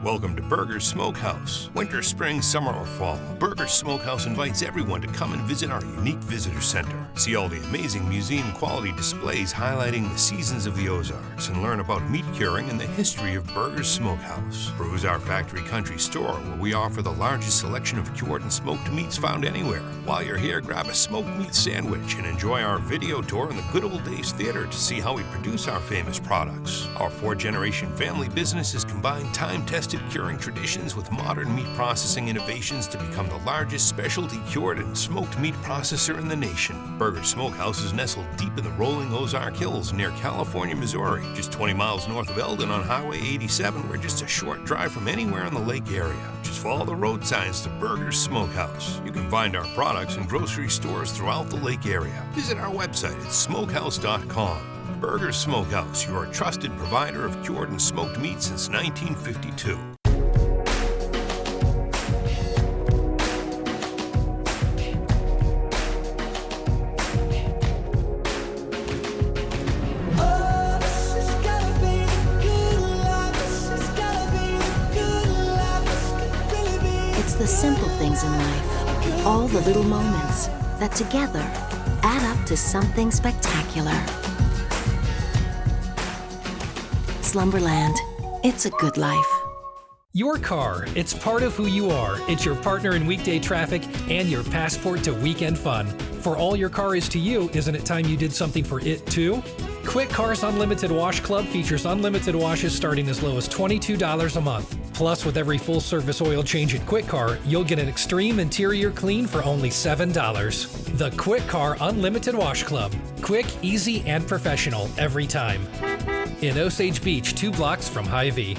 Welcome to Burger's Smokehouse. Winter, spring, summer, or fall, Burger's Smokehouse invites everyone to come and visit our unique visitor center. See all the amazing museum-quality displays highlighting the seasons of the Ozarks and learn about meat curing and the history of Burger's Smokehouse. Peruse our factory country store where we offer the largest selection of cured and smoked meats found anywhere. While you're here, grab a smoked meat sandwich and enjoy our video tour in the Good Old Days Theater to see how we produce our famous products. Our 4-generation family business has combined time-tested curing traditions with modern meat processing innovations to become the largest specialty cured and smoked meat processor in the nation. Burger's Smokehouse is nestled deep in the rolling Ozark Hills near California, Missouri, just 20 miles north of Eldon on Highway 87. We're just a short drive from anywhere in the lake area. Just follow the road signs to Burger's Smokehouse. You can find our products in grocery stores throughout the lake area. Visit our website at smokehouse.com. Burger's Smokehouse, your trusted provider of cured and smoked meat since 1952. It's the simple things in life, all the little moments that together add up to something spectacular. Slumberland, it's a good life. Your car, it's part of who you are. It's your partner in weekday traffic and your passport to weekend fun. For all your car is to you, isn't it time you did something for it too? Quick Car's Unlimited Wash Club features unlimited washes starting as low as $22 a month. Plus, with every full-service oil change at Quick Car, you'll get an extreme interior clean for only $7. The Quick Car Unlimited Wash Club. Quick, easy, and professional every time. In Osage Beach, 2 blocks from Hy-Vee.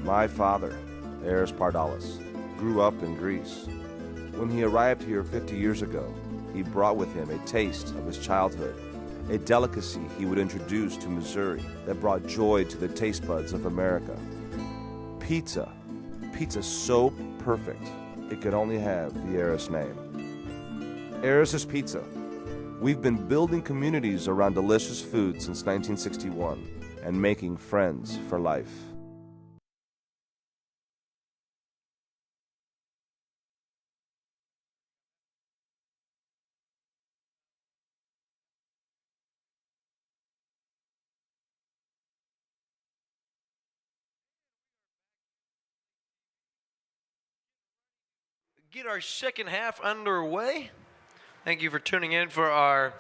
My father, Eris Pardalis, grew up in Greece. When he arrived here 50 years ago, he brought with him a taste of his childhood, a delicacy he would introduce to Missouri that brought joy to the taste buds of America. Pizza. Pizza so perfect, it could only have the Eris name. Eris's Pizza. We've been building communities around delicious food since 1961. and making friends for life. Get our second half underway. Thank you for tuning in for our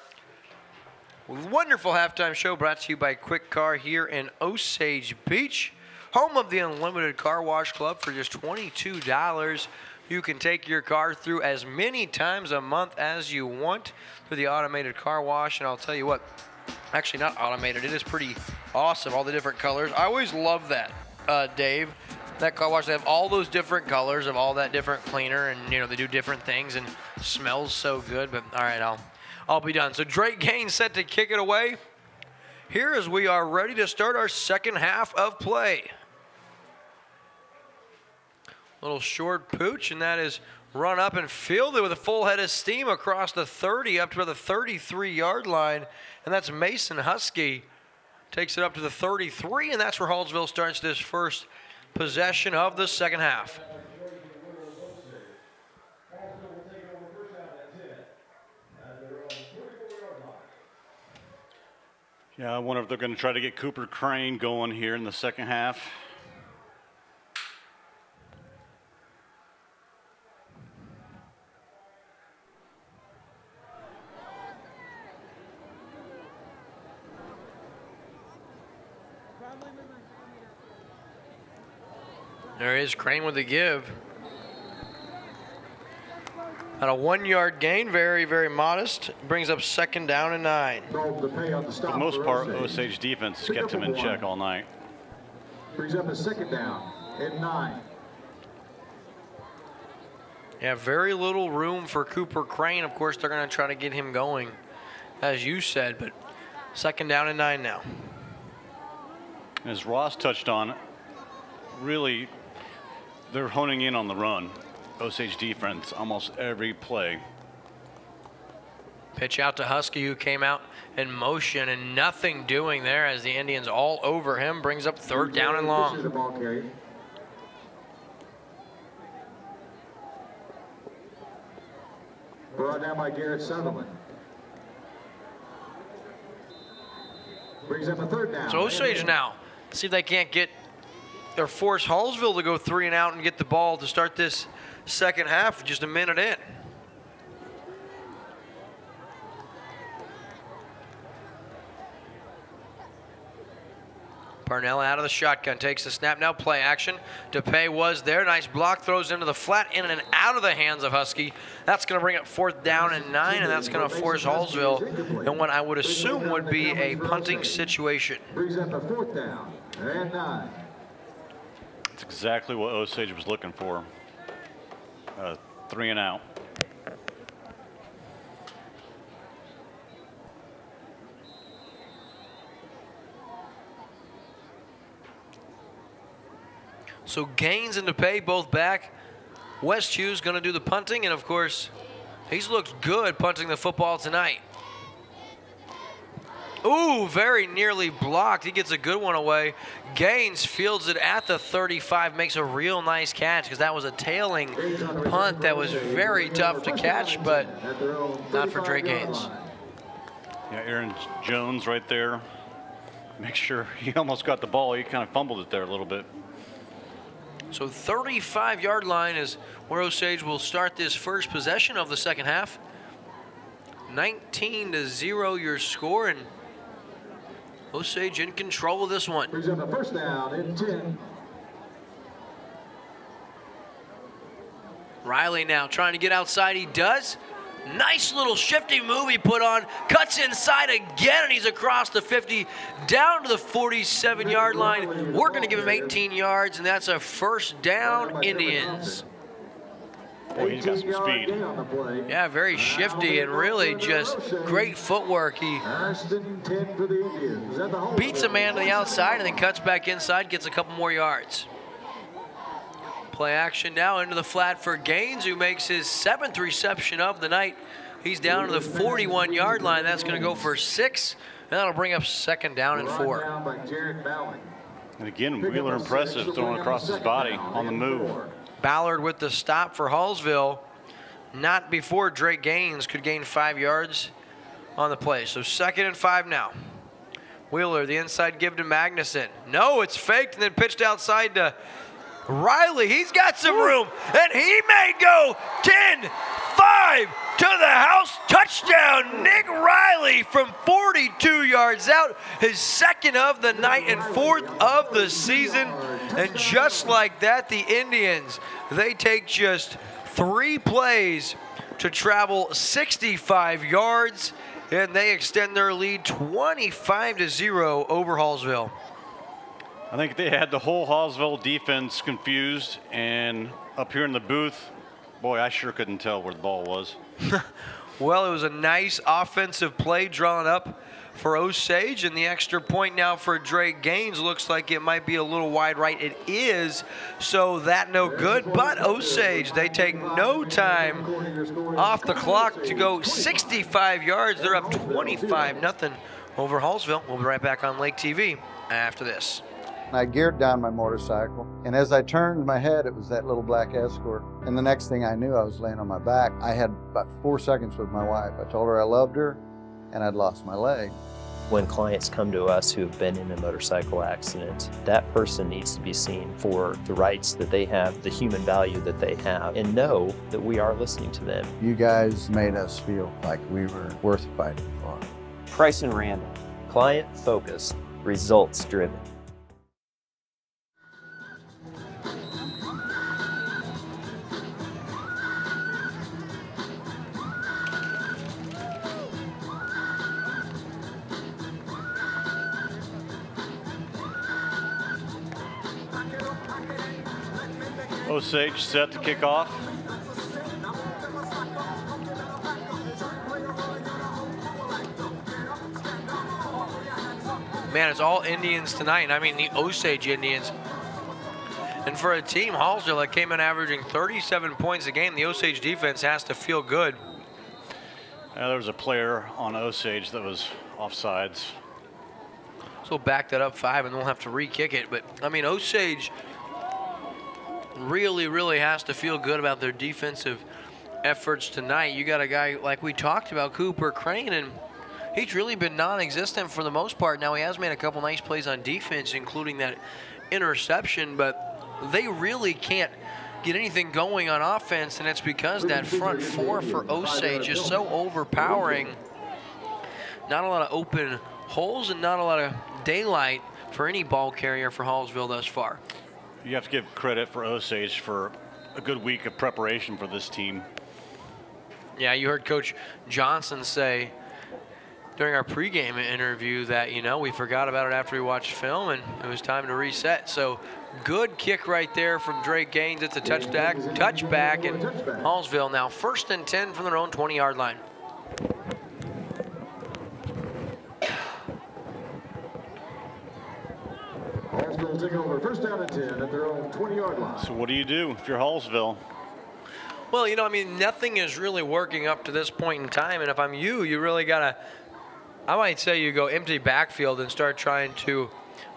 wonderful halftime show brought to you by Quick Car here in Osage Beach, home of the Unlimited Car Wash Club. For just $22, you can take your car through as many times a month as you want through the automated car wash. And I'll tell you what, actually not automated, it is pretty awesome, all the different colors. I always love that, Dave. That car wash, they have all those different colors of all that different cleaner, and they do different things and smells so good. But all right, I'll be done. So Drake Gaines set to kick it away here as we are ready to start our second half of play. Little short pooch, and that is run up and fielded with a full head of steam across the 30 up to the 33-yard line, and that's Mason Husky. Takes it up to the 33, and that's where Hallsville starts this first possession of the second half. Yeah, I wonder if they're going to try to get Cooper Crane going here in the second half. There is Crane with the give. At a 1-yard gain, very, very modest. Brings up second down and 9. For the most part, Osage defense has kept him in check all night. Brings up a second down and 9. Yeah, very little room for Cooper Crane. Of course, they're going to try to get him going, as you said, but second down and 9 now. As Ross touched on, really, they're honing in on the run. Osage defense almost every play. Pitch out to Husky, who came out in motion and nothing doing there as the Indians all over him. Brings up third down and long. Brought down by Garrett Sutherland. Brings up a third down. So Osage now, see if they can't get or force Hallsville to go 3 and out and get the ball to start this second half just a minute in. Parnell out of the shotgun, takes the snap, now play action. DePay was there, nice block, throws into the flat, in and out of the hands of Husky. That's going to bring up fourth down and 9, and that's going to force Hallsville in what I would assume would be a punting situation. Brings up a fourth down and 9. That's exactly what Osage was looking for. 3 and out. So Gaines and DePay both back. West Hugh's going to do the punting, and of course, he's looked good punting the football tonight. Ooh, very nearly blocked. He gets a good one away. Gaines fields it at the 35, makes a real nice catch because that was a tailing punt that was very tough to catch, but not for Drake Gaines. Yeah, Aaron Jones right there. Make sure he almost got the ball. He kind of fumbled it there a little bit. So 35-yard line is where Osage will start this first possession of the second half. 19-0 your score, and Osage in control of this one. Brings up a first down and 10. Riley now trying to get outside. He does. Nice little shifty move he put on. Cuts inside again, and he's across the 50, down to the 47-yard line. We're going to give him 18 yards, and that's a first down, Indians. Boy, he's got some speed. Yeah, very shifty and really just great footwork. He beats a man to the outside and then cuts back inside, gets a couple more yards. Play action now into the flat for Gaines, who makes his 7th reception of the night. He's down to the 41-yard line. That's going to go for 6, that'll bring up 2nd down and 4. And again, Wheeler impressive, throwing across his body on the move. Ballard with the stop for Hallsville. Not before Drake Gaines could gain 5 yards on the play. So 2nd and 5 now. Wheeler, the inside give to Magnuson. No, it's faked and then pitched outside to Riley. He's got some room, and he may go 10-5 to the house. Touchdown, Nick Riley from 42 yards out. His 2nd of the night and 4th of the season. And just like that, the Indians, they take just 3 plays to travel 65 yards, and they extend their lead 25-0 over Hallsville. I think they had the whole Hallsville defense confused, and up here in the booth, boy, I sure couldn't tell where the ball was. Well, it was a nice offensive play drawn up for Osage, and the extra point now for Drake Gaines looks like it might be a little wide right. It is, so that no good, but Osage, they take no time off the clock to go 65 yards. They're up 25-0 over Hallsville. We'll be right back on Lake TV after this. I geared down my motorcycle, and as I turned my head, it was that little black Escort. And the next thing I knew, I was laying on my back. I had about 4 seconds with my wife. I told her I loved her, and I'd lost my leg. When clients come to us who have been in a motorcycle accident, that person needs to be seen for the rights that they have, the human value that they have, and know that we are listening to them. You guys made us feel like we were worth fighting for. Price and Randall, client focused, results driven. Osage set to kick off. Man, it's all Indians tonight. I mean, the Osage Indians. And for a team, Hallsville, that came in averaging 37 points a game, the Osage defense has to feel good. There was a player on Osage that was offsides. So we'll back that up 5, and we'll have to re-kick it. But, I mean, Osage really has to feel good about their defensive efforts tonight. You got a guy like we talked about, Cooper Crane, and he's really been non-existent for the most part. Now, he has made a couple nice plays on defense, including that interception, but they really can't get anything going on offense, and it's because that front 4 for Osage is so overpowering. Not a lot of open holes and not a lot of daylight for any ball carrier for Hallsville thus far. You have to give credit for Osage for a good week of preparation for this team. Yeah, you heard Coach Johnson say during our pregame interview that, you know, we forgot about it after we watched film and it was time to reset. So good kick right there from Drake Gaines. It's a touchback, and Hallsville now 1st and 10 from their own 20-yard line. Hallsville take over 1st down and 10 at their own 20-yard line. So what do you do if you're Hallsville? Well, you know, I mean, nothing is really working up to this point in time, and if I'm you really got to, I might say you go empty backfield and start trying to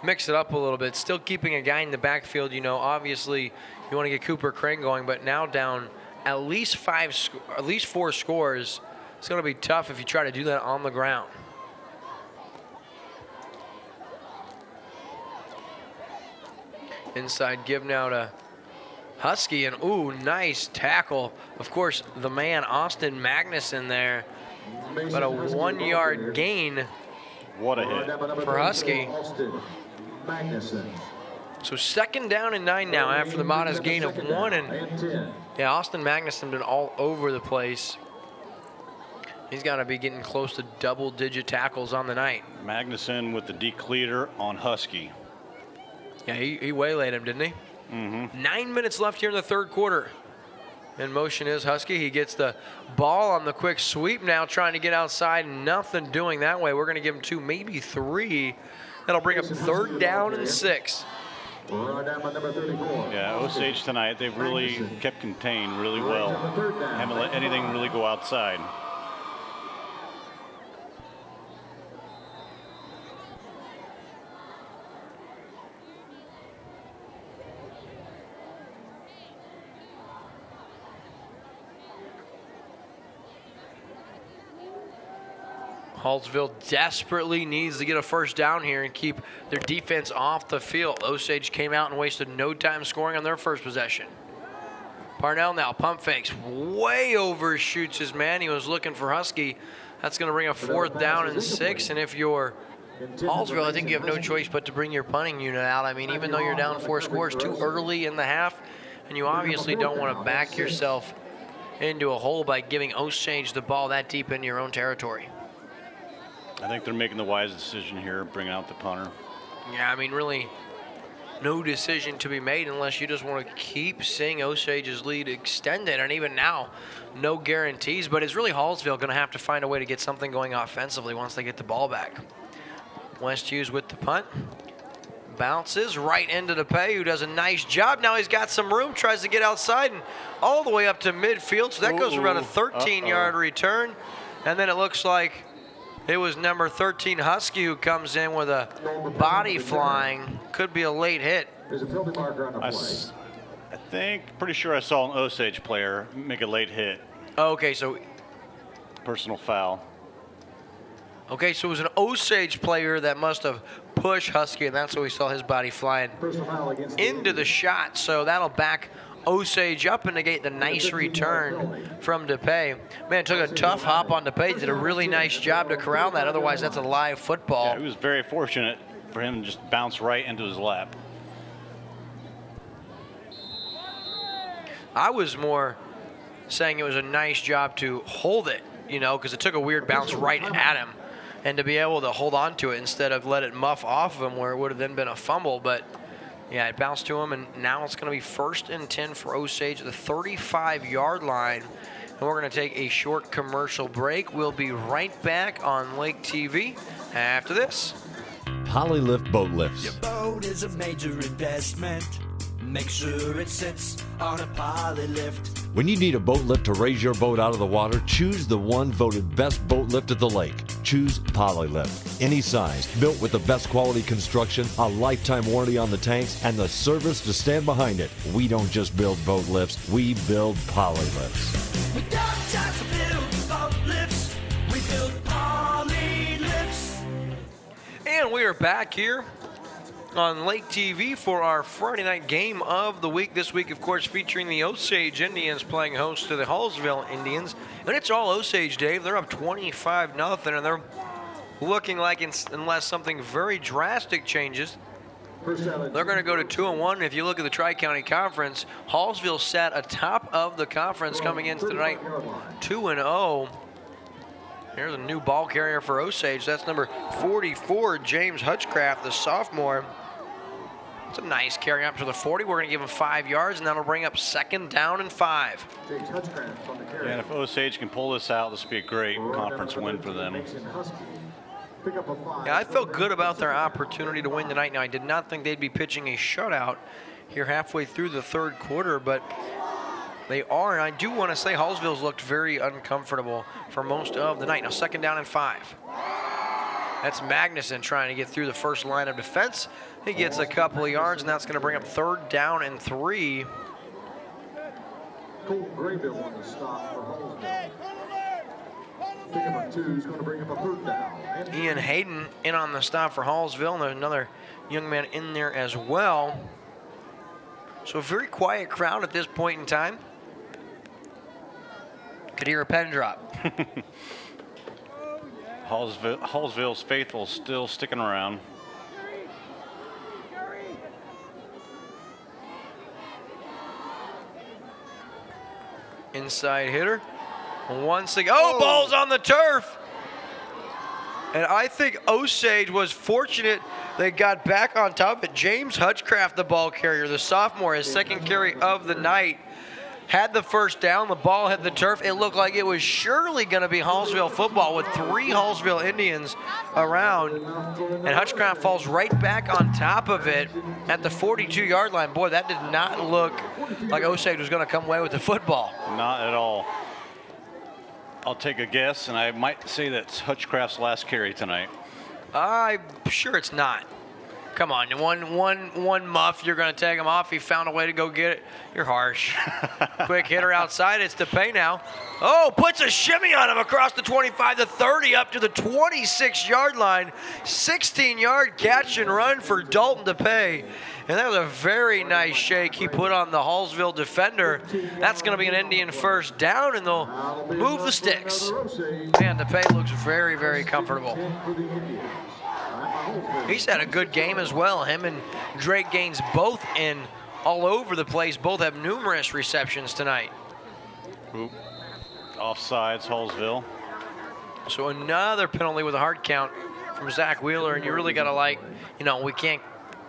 mix it up a little bit. Still keeping a guy in the backfield, you know, obviously you want to get Cooper Crane going, but now down at least 4 scores. It's going to be tough if you try to do that on the ground. Inside give now to Husky, and ooh, nice tackle. Of course, the man, Austin Magnuson there, but a 1-yard gain. What a hit for Husky. So 2nd down and 9 now after the modest gain of 1. And yeah, Austin Magnuson been all over the place. He's got to be getting close to double-digit tackles on the night. Magnuson with the decleater on Husky. Yeah, he waylaid him, didn't he? Mm-hmm. 9 minutes left here in the 3rd quarter. In motion is Husky. He gets the ball on the quick sweep now, trying to get outside. Nothing doing that way. We're going to give him 2, maybe 3. That'll bring up 3rd down and 6. Yeah, Osage tonight, they've really kept contained really well. Haven't let anything really go outside. Hallsville desperately needs to get a first down here and keep their defense off the field. Osage came out and wasted no time scoring on their first possession. Parnell now pump fakes, way overshoots his man. He was looking for Husky. That's going to bring a 4th down and 6. And if you're Hallsville, I think you have no choice but to bring your punting unit out. I mean, even though you're down 4 scores too early in the half, and you obviously don't want to back yourself into a hole by giving Osage the ball that deep into your own territory. I think they're making the wise decision here, bringing out the punter. Yeah, I mean, really no decision to be made unless you just want to keep seeing Osage's lead extended. And even now, no guarantees. But it's really Hallsville going to have to find a way to get something going offensively once they get the ball back. West Hughes with the punt. Bounces right into DePay, who does a nice job. Now he's got some room, tries to get outside and all the way up to midfield. So that goes around a 13-yard return. And then it looks like it was number 13, Husky, who comes in with a body flying. Could be a late hit. There's a penalty marker on the play. I think, pretty sure I saw an Osage player make a late hit. Okay, so personal foul. Okay, so it was an Osage player that must have pushed Husky, and that's why we saw his body flying into the shot. So that'll back Osage up and negate the nice return from DePay. Man, it took a tough hop on DePay. Did a really nice job to corral that. Otherwise, that's a live football. Yeah, it was very fortunate for him to just bounce right into his lap. I was more saying it was a nice job to hold it, you know, because it took a weird bounce right at him. And to be able to hold on to it instead of let it muff off of him where it would have then been a fumble. But, yeah, it bounced to him, and now it's going to be 1st and 10 for Osage at the 35-yard line. And we're going to take a short commercial break. We'll be right back on Lake TV after this. Polylift boat lifts. Your boat is a major investment. Make sure it sits on a Polylift. When you need a boat lift to raise your boat out of the water, choose the one voted best boat lift at the lake. Choose Polylift. Any size, built with the best quality construction, a lifetime warranty on the tanks, and the service to stand behind it. We don't just build boat lifts, we build Polylifts. We don't just build boat lifts, we build Polylifts. And we are back here on Lake TV for our Friday night game of the week. This week, of course, featuring the Osage Indians playing host to the Hallsville Indians. And it's all Osage, Dave. They're up 25-0, and they're looking like, unless something very drastic changes, they're going to go to 2-1. If you look at the Tri-County Conference, Hallsville sat atop of the conference coming into tonight 2-0. Here's a new ball carrier for Osage. That's number 44, James Hutchcraft, the sophomore. It's a nice carry up to the 40. We're going to give him 5 yards, and that'll bring up 2nd down and 5. Yeah, and if Osage can pull this out, this would be a great conference win for them. Yeah, I felt good about their opportunity to win tonight. Now, I did not think they'd be pitching a shutout here halfway through the 3rd quarter, but they are, and I do want to say Hallsville's looked very uncomfortable for most of the night. Now, 2nd down and 5. That's Magnuson trying to get through the first line of defense. He gets a couple of yards, and that's going to bring up 3rd down and 3. Colton Graybill on the stop for Hallsville. Pickup of 2 is going to bring up a 3rd down. Ian Hayden in on the stop for Hallsville, and there's another young man in there as well. So a very quiet crowd at this point in time. Could hear a pen drop. Hallsville's faithful still sticking around. Inside hitter. Once again, ball's on the turf. And I think Osage was fortunate they got back on top of it. James Hutchcraft, the ball carrier, the sophomore, his 2nd carry of the night, had the 1st down. The ball hit the turf. It looked like it was surely going to be Hallsville football with 3 Hallsville Indians around. And Hutchcraft falls right back on top of it at the 42-yard line. Boy, that did not look like Osage was going to come away with the football. Not at all. I'll take a guess, and I might say that's Hutchcraft's last carry tonight. I'm sure it's not. Come on, one muff, you're going to take him off. He found a way to go get it. You're harsh. Quick hitter outside. It's DePay now. Oh, puts a shimmy on him across the 25 to 30 up to the 26-yard line. 16-yard catch and run for Dalton DePay. And that was a very nice shake he put on the Hallsville defender. That's going to be an Indian first down, and they'll move the sticks. Man, DePay looks very, very comfortable. He's had a good game as well. Him and Drake Gaines both in all over the place. Both have numerous receptions tonight. Oop. Offsides, Hallsville. So another penalty with a hard count from Zach Wheeler, and you really got to we can't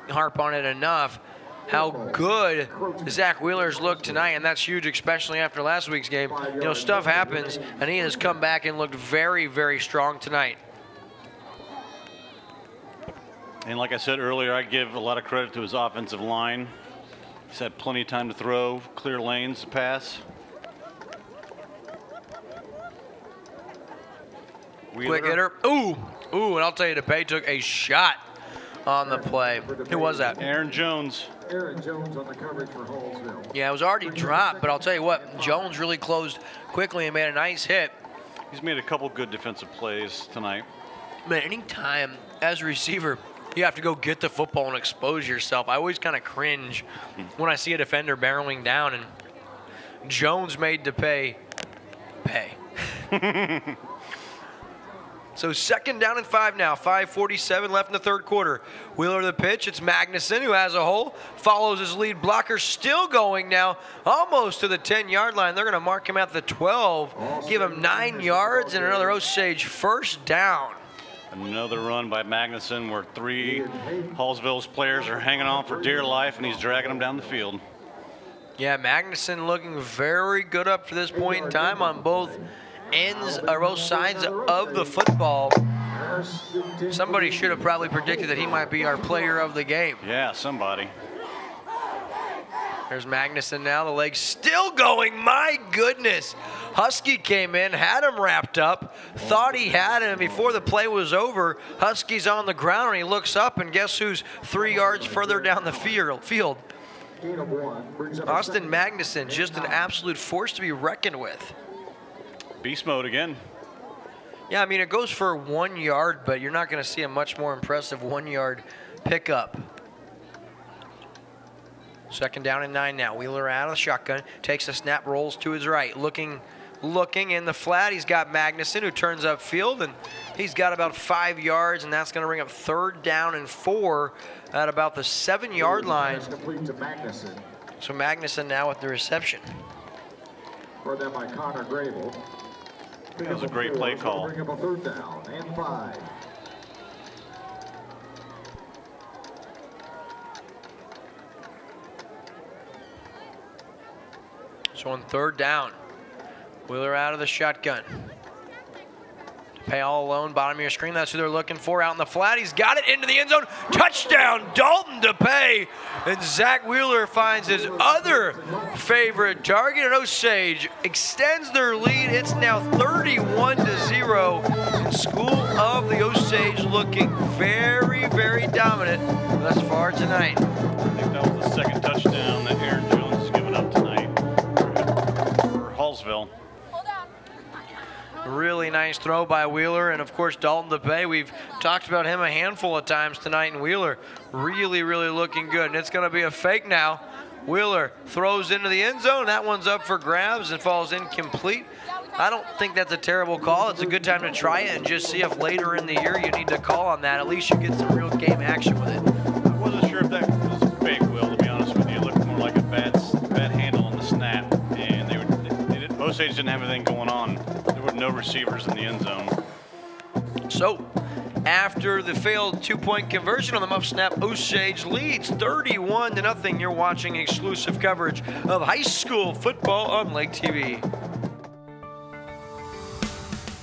harp on it enough how good Zach Wheeler's looked tonight, and that's huge, especially after last week's game. Stuff happens, and he has come back and looked very, very strong tonight. And like I said earlier, I give a lot of credit to his offensive line. He's had plenty of time to throw, clear lanes to pass. Quick hitter. Ooh, and I'll tell you, DePay took a shot on the play. Who was that? Aaron Jones. Aaron Jones on the coverage for Hallsville. Yeah, it was already dropped, but I'll tell you what, Jones really closed quickly and made a nice hit. He's made a couple good defensive plays tonight. Man, anytime as a receiver, you have to go get the football and expose yourself. I always kind of cringe when I see a defender barreling down, and Jones made DePay pay. So 2nd down and 5 now. 5:47 left in the third quarter. Wheeler to the pitch. It's Magnuson who has a hole. Follows his lead blocker. Still going now. Almost to the 10-yard line. They're going to mark him at the 12. Give him 9 yards and another Osage first down. Another run by Magnuson where 3 Hallsville's players are hanging on for dear life, and he's dragging them down the field. Yeah, Magnuson looking very good up to this point in time on both ends or both sides of the football. Somebody should have probably predicted that he might be our player of the game. Yeah, somebody. There's Magnuson now, the leg's still going, my goodness. Husky came in, had him wrapped up, thought he had him, and before the play was over, Husky's on the ground, and he looks up, and guess who's 3 yards further down the field? Austin Magnuson, just an absolute force to be reckoned with. Beast mode again. Yeah, I mean, it goes for 1 yard, but you're not going to see a much more impressive 1 yard pickup. 2nd down and 9 now. Wheeler out of the shotgun, takes a snap, rolls to his right. Looking in the flat, he's got Magnuson who turns upfield, and he's got about 5 yards, and that's going to bring up 3rd down and 4 at about the 7-yard line. So Magnuson now with the reception. Brought down by Connor Grable. That was a great play call. Bring up a 3rd down and 5. So on 3rd down, Wheeler out of the shotgun. DePay all alone, bottom of your screen. That's who they're looking for out in the flat. He's got it into the end zone. Touchdown, Dalton DePay. And Zach Wheeler finds his other favorite target. And Osage extends their lead. It's now 31-0. And School of the Osage looking very, very dominant thus far tonight. I think that was the 2nd touchdown that Aaron Jones has given up tonight for Hallsville. Really nice throw by Wheeler, and of course Dalton DePay. We've talked about him a handful of times tonight, and Wheeler really, really looking good. And it's going to be a fake now. Wheeler throws into the end zone. That one's up for grabs and falls incomplete. I don't think that's a terrible call. It's a good time to try it and just see if later in the year you need to call on that. At least you get some real game action with it. I wasn't sure if that was a fake, Will, to be honest with you. It looked more like a bad handle on the snap, and Osage didn't have anything going on. There were no receivers in the end zone. So, after the failed 2-point conversion on the muff snap, Osage leads 31-0. You're watching exclusive coverage of high school football on Lake TV.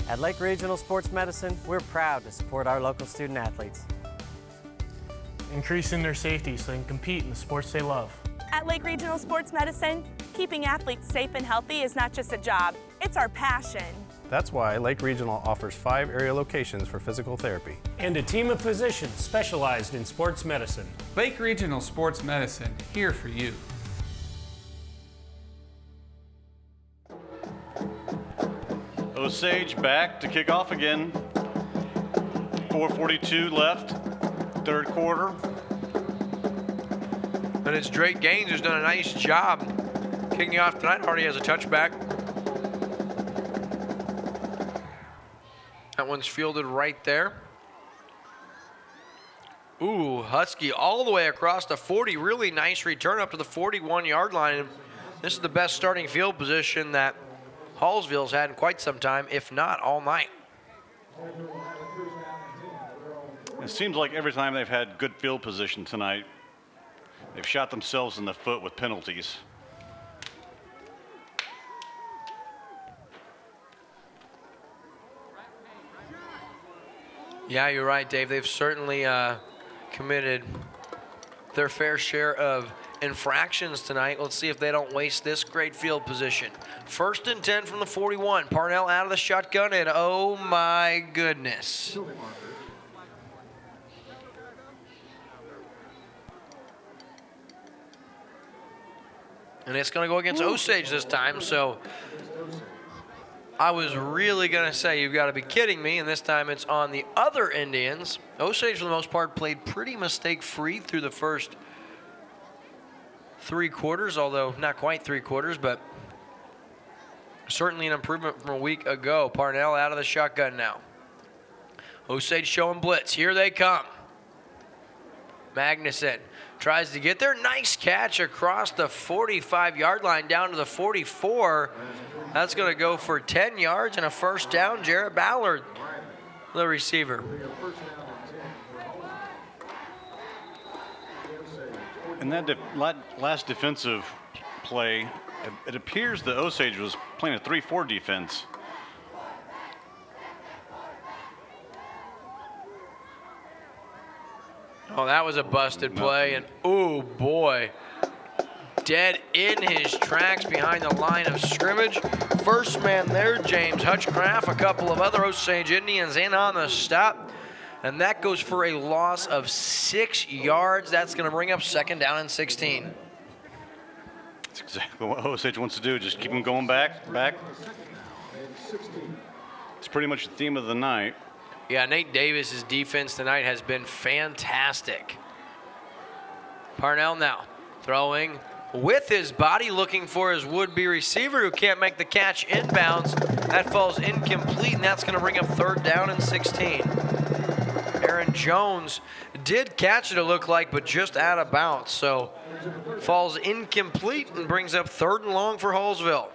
At Lake Regional Sports Medicine, we're proud to support our local student athletes, increasing their safety so they can compete in the sports they love. At Lake Regional Sports Medicine, keeping athletes safe and healthy is not just a job, it's our passion. That's why Lake Regional offers 5 area locations for physical therapy. And a team of physicians specialized in sports medicine. Lake Regional Sports Medicine, here for you. Osage back to kick off again. 4:42 left, third quarter. And it's Drake Gaines who's done a nice job kicking off tonight. Already has a touchback. That one's fielded right there. Ooh, Husky all the way across the 40. Really nice return up to the 41-yard line. And this is the best starting field position that Hallsville's had in quite some time, if not all night. It seems like every time they've had good field position tonight, they've shot themselves in the foot with penalties. Yeah, you're right, Dave. They've certainly committed their fair share of infractions tonight. Let's see if they don't waste this great field position. 1st and 10 from the 41. Parnell out of the shotgun, and oh my goodness. And it's going to go against Osage this time, so I was really going to say, you've got to be kidding me, and this time it's on the other Indians. Osage, for the most part, played pretty mistake-free through the first 3 quarters, although not quite 3 quarters, but certainly an improvement from a week ago. Parnell out of the shotgun now. Osage showing blitz. Here they come. Magnuson tries to get there. Nice catch across the 45-yard line down to the 44. That's going to go for 10 yards and a first down. Jarrett Ballard, the receiver. In that last defensive play, it appears that Osage was playing a 3-4 defense. Oh, that was a busted play, and oh boy, dead in his tracks behind the line of scrimmage. First man there, James Hutchcraft, a couple of other Osage Indians in on the stop, and that goes for a loss of 6 yards. That's going to bring up 2nd down and 16. That's exactly what Osage wants to do, just keep them going back. It's pretty much the theme of the night. Yeah, Nate Davis's defense tonight has been fantastic. Parnell now throwing with his body, looking for his would-be receiver who can't make the catch inbounds. That falls incomplete, and that's going to bring up 3rd down and 16. Aaron Jones did catch it, it looked like, but just out of bounds. So falls incomplete and brings up 3rd and long for Hallsville.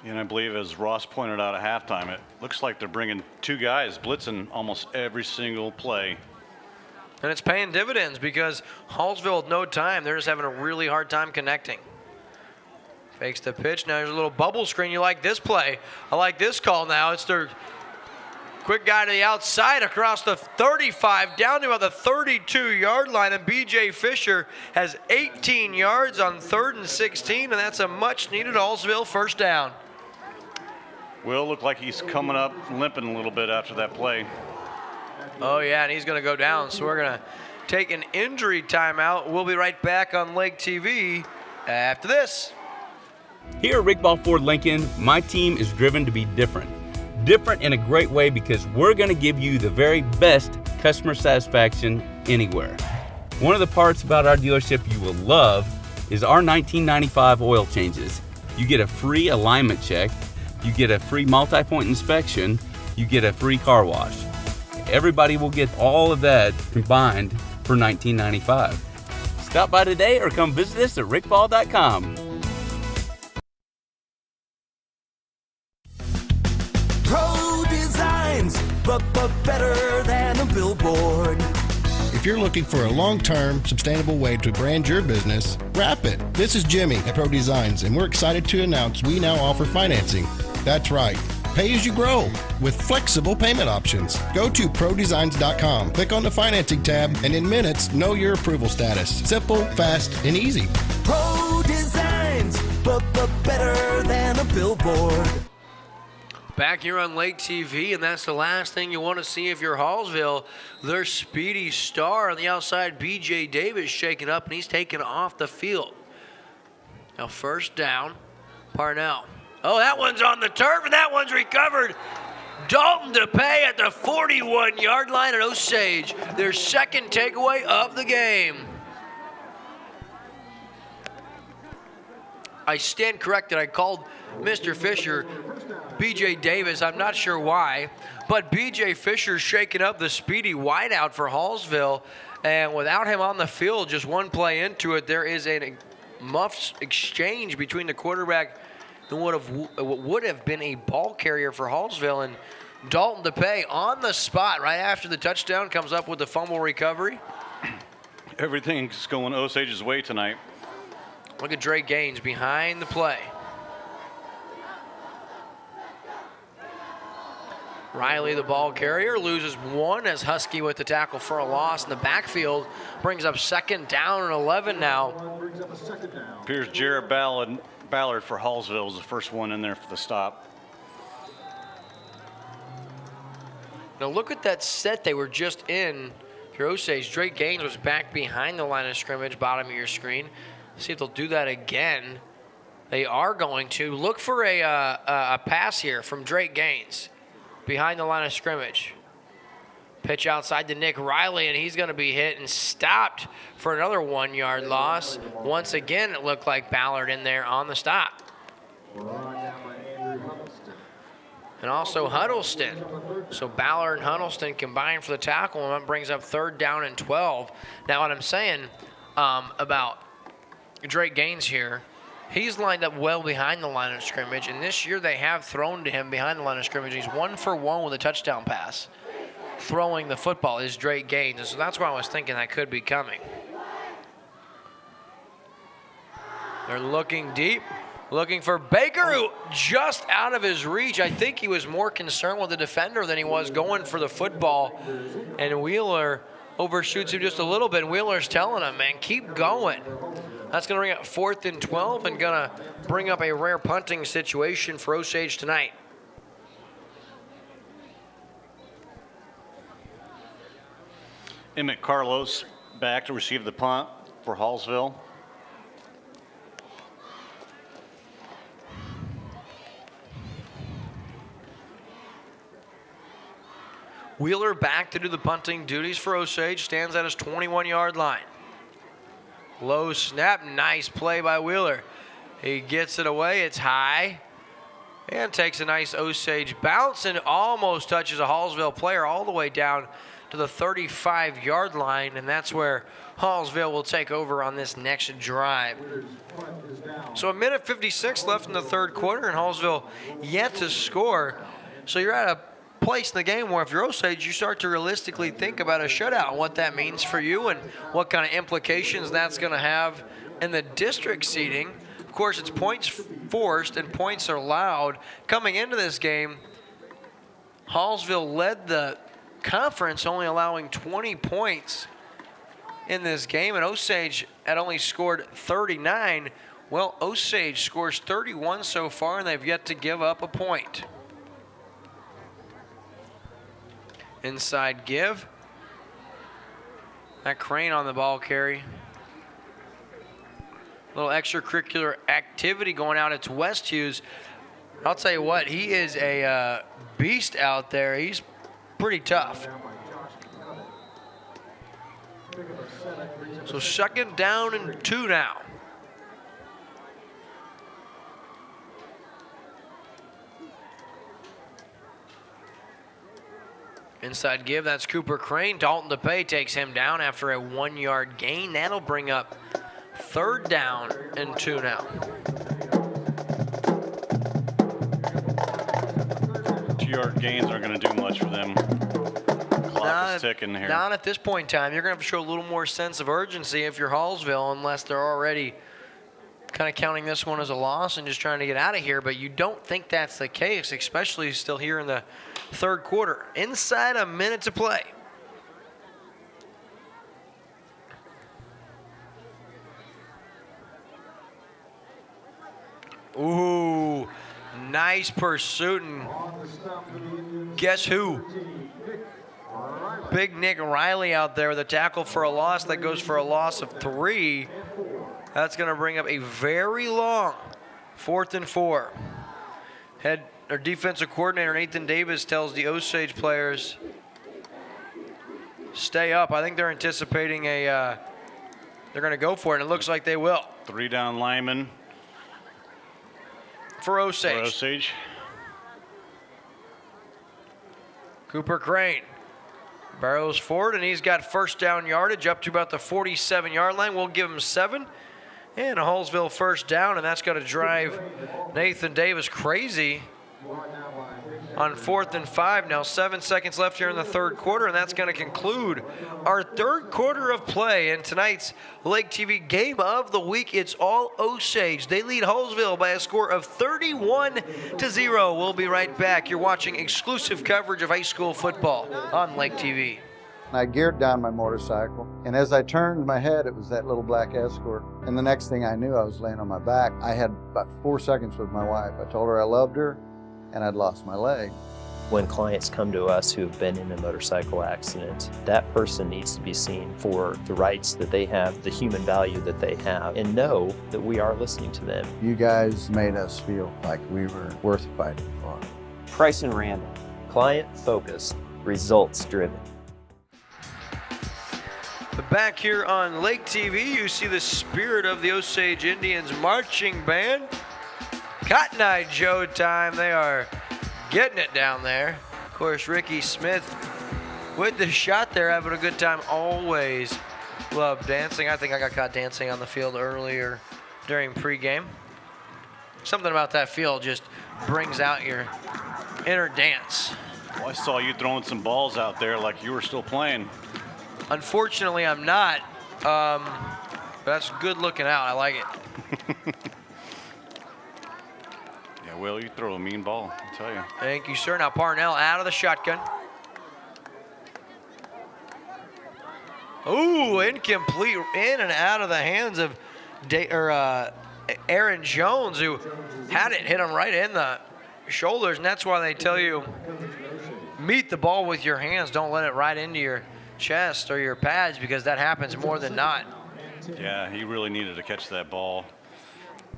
And I believe, as Ross pointed out at halftime, it looks like they're bringing 2 guys blitzing almost every single play. And it's paying dividends because Hallsville with no time, they're just having a really hard time connecting. Fakes the pitch. Now there's a little bubble screen. You like this play. I like this call now. It's their quick guy to the outside across the 35 down to about the 32-yard line. And B.J. Fisher has 18 yards on 3rd and 16, and that's a much-needed Hallsville first down. Will look like he's coming up limping a little bit after that play. Oh, yeah, and he's going to go down. So we're going to take an injury timeout. We'll be right back on Lake TV after this. Here at Rick Ball Ford Lincoln, my team is driven to be different. Different in a great way because we're going to give you the very best customer satisfaction anywhere. One of the parts about our dealership you will love is our 1995 oil changes. You get a free alignment check, you get a free multi-point inspection, you get a free car wash. Everybody will get all of that combined for $19.95. Stop by today or come visit us at rickball.com. Pro Designs, but better than a billboard. If you're looking for a long-term, sustainable way to brand your business, wrap it. This is Jimmy at Pro Designs, and we're excited to announce we now offer financing. That's right. pay as you grow with flexible payment options. Go to prodesigns.com, click on the financing tab, and in minutes, know your approval status. Simple, fast, and easy. Pro Designs, but better than a billboard. Back here on Lake TV, and that's the last thing you want to see if you're Hallsville. Their speedy star on the outside, B.J. Davis, shaken up, and he's taken off the field. Now first down, Parnell. Oh, that one's on the turf, and that one's recovered. Dalton DePay at the 41-yard line at Osage. Their second takeaway of the game. I stand corrected. I called Mr. Fisher B.J. Davis. I'm not sure why, but B.J. Fisher's shaking up the speedy wideout for Hallsville, and without him on the field, just one play into it, there is a muffed exchange between the quarterback and what would have been a ball carrier for Hallsville, and Dalton DePay on the spot right after the touchdown comes up with the fumble recovery. Everything's going Osage's way tonight. Look at Drake Gaines behind the play. Riley, the ball carrier, loses one as Husky with the tackle for a loss in the backfield. Brings up second down and 11 now. Appears Jared Ballard for Hallsville is the first one in there for the stop. Now look at that set they were just in for Osage. Drake Gaines was back behind the line of scrimmage, bottom of your screen. See if they'll do that again. They are going to. Look for a pass here from Drake Gaines behind the line of scrimmage. Pitch outside to Nick Riley, and he's going to be hit and stopped for another 1-yard loss. Once again, it looked like Ballard in there on the stop. And also Huddleston. So Ballard and Huddleston combined for the tackle, and that brings up third down and 12. Now what I'm saying about Drake Gaines here, he's lined up well behind the line of scrimmage, and this year they have thrown to him behind the line of scrimmage. He's 1 for 1 with a touchdown pass. Throwing the football is Drake Gaines, and so that's why I was thinking that could be coming. They're looking deep, looking for Baker, who just out of his reach. I think he was more concerned with the defender than he was going for the football, and Wheeler overshoots him just a little bit. Wheeler's telling him, man, keep going. That's going to bring up 4th and 12 and going to bring up a rare punting situation for Osage tonight. Emmett Carlos back to receive the punt for Hallsville. Wheeler back to do the punting duties for Osage, stands at his 21-yard line. Low snap, nice play by Wheeler. He gets it away, it's high, and takes a nice Osage bounce and almost touches a Hallsville player all the way down to the 35-yard line, and that's where Hallsville will take over on this next drive. So 1:56 left in the third quarter, and Hallsville yet to score. So you're at a place in the game where if you're Osage, you start to realistically think about a shutout and what that means for you and what kind of implications that's going to have in the district seeding. Of course, it's points forced and points are allowed. Coming into this game, Hallsville led the conference, only allowing 20 points in this game, and Osage had only scored 39. Well, Osage scores 31 so far, and they've yet to give up a point. Inside give. That Crane on the ball carry. A little extracurricular activity going out. It's West Hughes. I'll tell you what, he is a beast out there. He's pretty tough. So second down and 2 now. Inside give, that's Cooper Crane. Dalton DePay takes him down after a 1-yard gain. That'll bring up third down and 2 now. 2-yard gains aren't going to do much for them. Clock is ticking here. Not at this point in time. You're going to have to show a little more sense of urgency if you're Hallsville, unless they're already kind of counting this one as a loss and just trying to get out of here, but you don't think that's the case, especially still here in the third quarter. Inside a minute to play. Ooh, nice pursuit, and guess who? Big Nick Riley out there with a tackle for a loss. That goes for a loss of 3. That's going to bring up a very long 4th and 4. Our defensive coordinator, Nathan Davis, tells the Osage players, stay up. I think they're anticipating they're going to go for it, and it looks like they will. 3 down linemen. For Osage. Cooper Crane barrels forward, and he's got first down yardage up to about the 47-yard line. We'll give him 7. And a Hallsville first down, and that's going to drive Nathan Davis crazy on 4th and 5. Now 7 seconds left here in the third quarter, and that's going to conclude our third quarter of play in tonight's Lake TV Game of the Week. It's all Osage. They lead Hallsville by a score of 31-0. We'll be right back. You're watching exclusive coverage of high school football on Lake TV. I geared down my motorcycle, and as I turned my head, it was that little black Escort. And the next thing I knew, I was laying on my back. I had about 4 seconds with my wife. I told her I loved her, and I'd lost my leg. When clients come to us who have been in a motorcycle accident, that person needs to be seen for the rights that they have, the human value that they have, and know that we are listening to them. You guys made us feel like we were worth fighting for. Price and Randall, client-focused, results-driven. Back here on Lake TV, you see the spirit of the Osage Indians marching band. Cotton Eye Joe time. They are getting it down there. Of course, Ricky Smith with the shot there, having a good time. Always love dancing. I think I got caught dancing on the field earlier during pregame. Something about that field just brings out your inner dance. Well, I saw you throwing some balls out there like you were still playing. Unfortunately, I'm not. But that's good looking out. I like it. Yeah, Will, you throw a mean ball, I tell you. Thank you, sir. Now Parnell out of the shotgun. Ooh, incomplete, in and out of the hands of Aaron Jones, who had it hit him right in the shoulders, and that's why they tell you meet the ball with your hands. Don't let it right into your chest or your pads, because that happens more than not. Yeah, he really needed to catch that ball.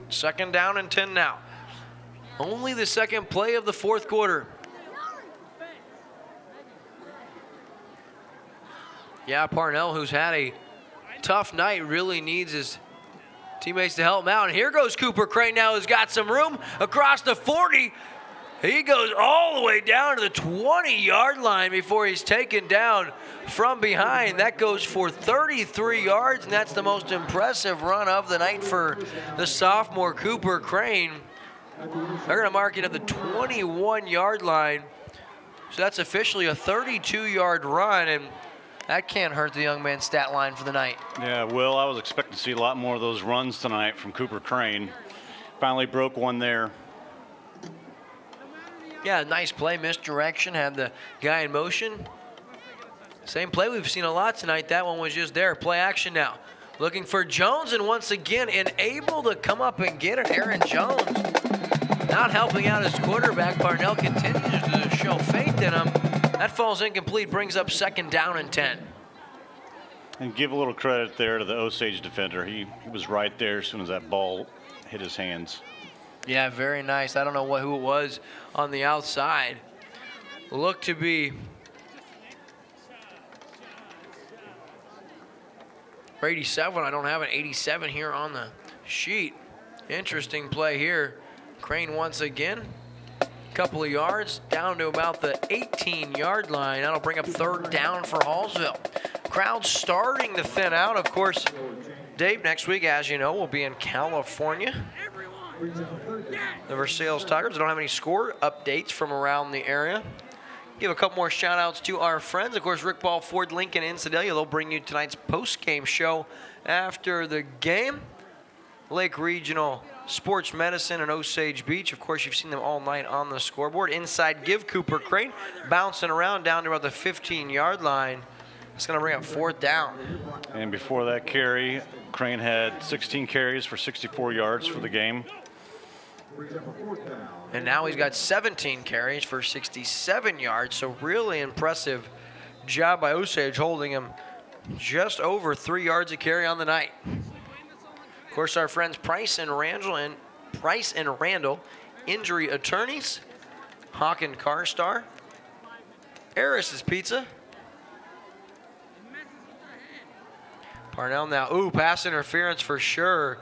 2nd down and 10 now. Only the second play of the fourth quarter. Yeah, Parnell, who's had a tough night, really needs his teammates to help him out. And here goes Cooper Crane now, who's got some room across the 40. He goes all the way down to the 20-yard line before he's taken down from behind. That goes for 33 yards, and that's the most impressive run of the night for the sophomore Cooper Crane. They're going to mark it at the 21-yard line. So that's officially a 32-yard run, and that can't hurt the young man's stat line for the night. Yeah, Will, I was expecting to see a lot more of those runs tonight from Cooper Crane. Finally broke one there. Yeah, nice play, misdirection, had the guy in motion. Same play we've seen a lot tonight. That one was just there. Play action now. Looking for Jones, and once again, able to come up and get it. Aaron Jones not helping out his quarterback. Parnell continues to show faith in him. That falls incomplete, brings up 2nd down and 10. And give a little credit there to the Osage defender. He was right there as soon as that ball hit his hands. Yeah, very nice. I don't know who it was on the outside. Looked to be for 87. I don't have an 87 here on the sheet. Interesting play here. Crane once again. Couple of yards down to about the 18-yard line. That'll bring up 3rd down for Hallsville. Crowd starting to thin out. Of course, Dave, next week, as you know, will be in California. The Versailles Tigers don't have any score updates from around the area. Give a couple more shout outs to our friends. Of course, Rick Ball, Ford, Lincoln, and Sedalia. They'll bring you tonight's post-game show after the game. Lake Regional Sports Medicine and Osage Beach. Of course, you've seen them all night on the scoreboard. Inside give, Cooper Crane bouncing around down to about the 15-yard line. It's going to bring up 4th down. And before that carry, Crane had 16 carries for 64 yards for the game. And now he's got 17 carries for 67 yards. So really impressive job by Osage, holding him just over 3 yards a carry on the night. Of course, our friends Price and Randall, injury attorneys, Hawk and Carstar, Eris's Pizza. Parnell now, pass interference for sure.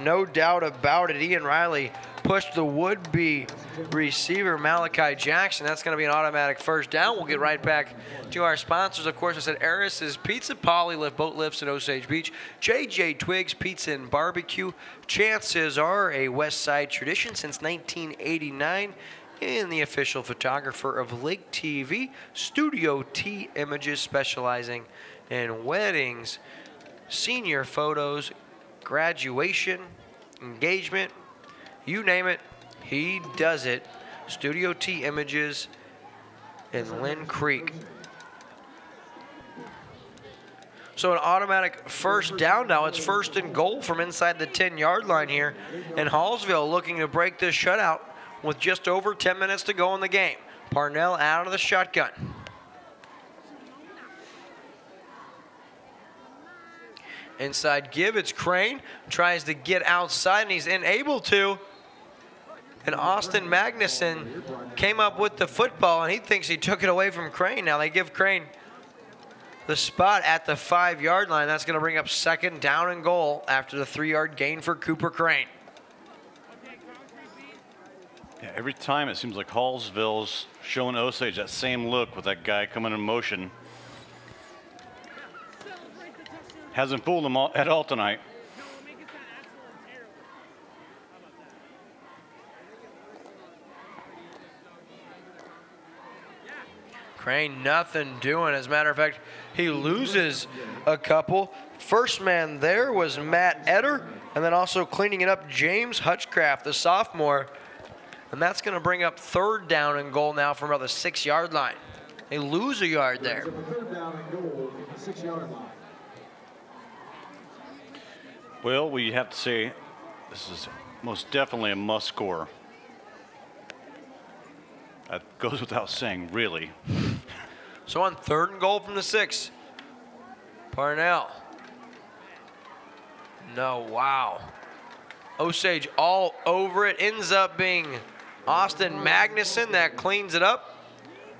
No doubt about it. Ian Riley pushed the would-be receiver, Malachi Jackson. That's going to be an automatic 1st down. We'll get right back to our sponsors. Of course, I said Eris's Pizza, Polylift Boat Lifts in Osage Beach, JJ Twiggs Pizza and Barbecue. Chances are a West Side tradition since 1989. And the official photographer of Lake TV, Studio T Images, specializing in weddings, senior photos, graduation, engagement, you name it, he does it. Studio T Images in Lynn Creek. So an automatic 1st down now. It's 1st and goal from inside the 10-yard line here. And Hallsville looking to break this shutout with just over 10 minutes to go in the game. Parnell out of the shotgun. Inside give, it's Crane. Tries to get outside, and he's unable to. And Austin Magnuson came up with the football, and he thinks he took it away from Crane. Now they give Crane the spot at the 5-yard line. That's going to bring up 2nd down and goal after the 3-yard gain for Cooper Crane. Yeah, every time it seems like Hallsville's showing Osage that same look with that guy coming in motion. Hasn't fooled them at all tonight. Crane, nothing doing. As a matter of fact, he loses a couple. First man there was Matt Eder, and then also cleaning it up, James Hutchcraft, the sophomore. And that's going to bring up 3rd down and goal now from about the 6-yard line. They lose a yard there. 3rd down and goal, 6-yard line. Well, we have to say this is most definitely a must score. That goes without saying, really. So on 3rd and goal from the 6, Parnell. No, wow. Osage all over it. Ends up being Austin Magnuson that cleans it up,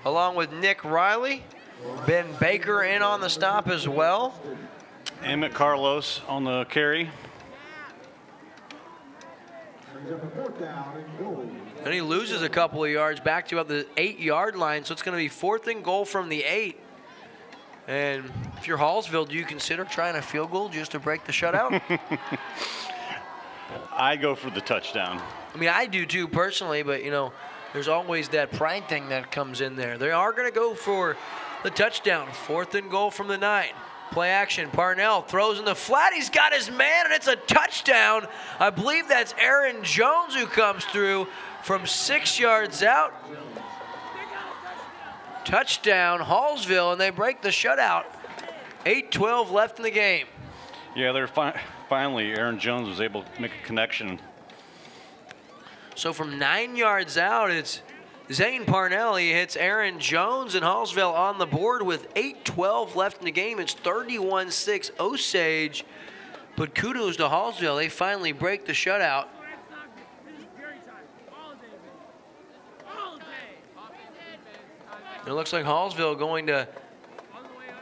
along with Nick Riley. Ben Baker in on the stop as well. Emmett Carlos on the carry. And he loses a couple of yards back to about the 8-yard line, so it's going to be 4th and goal from the 8. And if you're Hallsville, do you consider trying a field goal just to break the shutout? I go for the touchdown. I mean, I do too personally, but you know, there's always that pride thing that comes in there. They are going to go for the touchdown. 4th and goal from the 9. Play action. Parnell throws in the flat. He's got his man, and it's a touchdown. I believe that's Aaron Jones who comes through from 6 yards out. Touchdown, Hallsville, and they break the shutout. 8:12 left in the game. Yeah, they're finally, Aaron Jones was able to make a connection. So from 9 yards out, it's Zane Parnell. He hits Aaron Jones, and Hallsville on the board with 8:12 left in the game. It's 31-6 Osage. But kudos to Hallsville. They finally break the shutout. It looks like Hallsville going to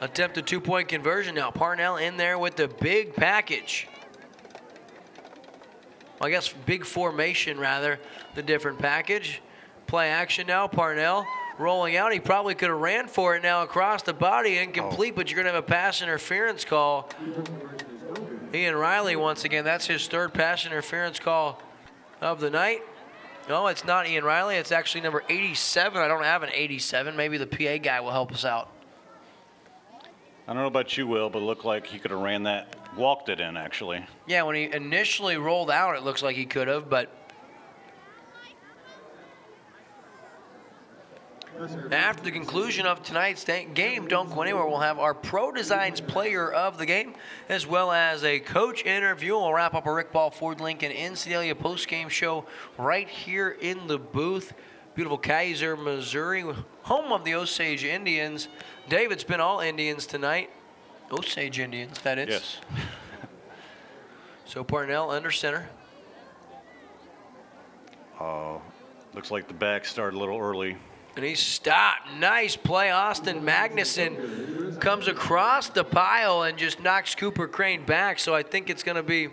attempt a 2-point conversion now. Parnell in there with the big package. Well, I guess big formation, rather, the different package. Play action now. Parnell rolling out. He probably could have ran for it now across the body. Incomplete, but you're going to have a pass interference call. Ian Riley, once again, that's his 3rd pass interference call of the night. No, it's not Ian Riley. It's actually number 87. I don't have an 87. Maybe the PA guy will help us out. I don't know about you, Will, but it looked like he could have walked it in, actually. Yeah, when he initially rolled out, it looks like he could have, but after the conclusion of tonight's game, don't go anywhere. We'll have our Pro Designs player of the game, as well as a coach interview. We'll wrap up our Rick Ball Ford Lincoln NCAA postgame show right here in the booth. Beautiful Kaiser, Missouri, home of the Osage Indians. Dave, it's been all Indians tonight. Osage Indians, that is. Yes. So Parnell under center. Looks like the back started a little early. And he stopped. Nice play. Austin Magnuson comes across the pile and just knocks Cooper Crane back. So I think it's going to be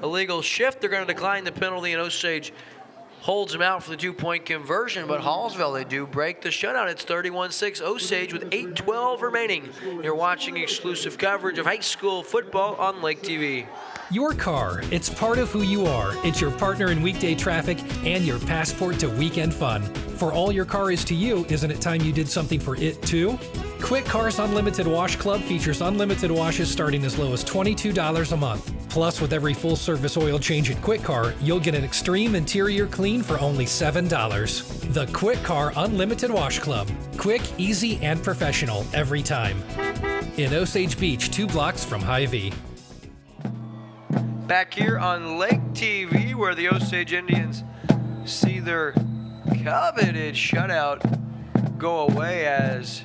a legal shift. They're going to decline the penalty, and Osage holds him out for the 2-point conversion. But Hallsville, they do break the shutout. It's 31-6 Osage with 8:12 remaining. You're watching exclusive coverage of high school football on Lake TV. Your car, it's part of who you are. It's your partner in weekday traffic and your passport to weekend fun. For all your car is to you, isn't it time you did something for it too? Quick Car's Unlimited Wash Club features unlimited washes starting as low as $22 a month. Plus, with every full-service oil change at Quick Car, you'll get an extreme interior clean for only $7. The Quick Car Unlimited Wash Club. Quick, easy, and professional every time. In Osage Beach, 2 blocks from Hy-Vee. Back here on Lake TV, where the Osage Indians see their coveted shutout go away as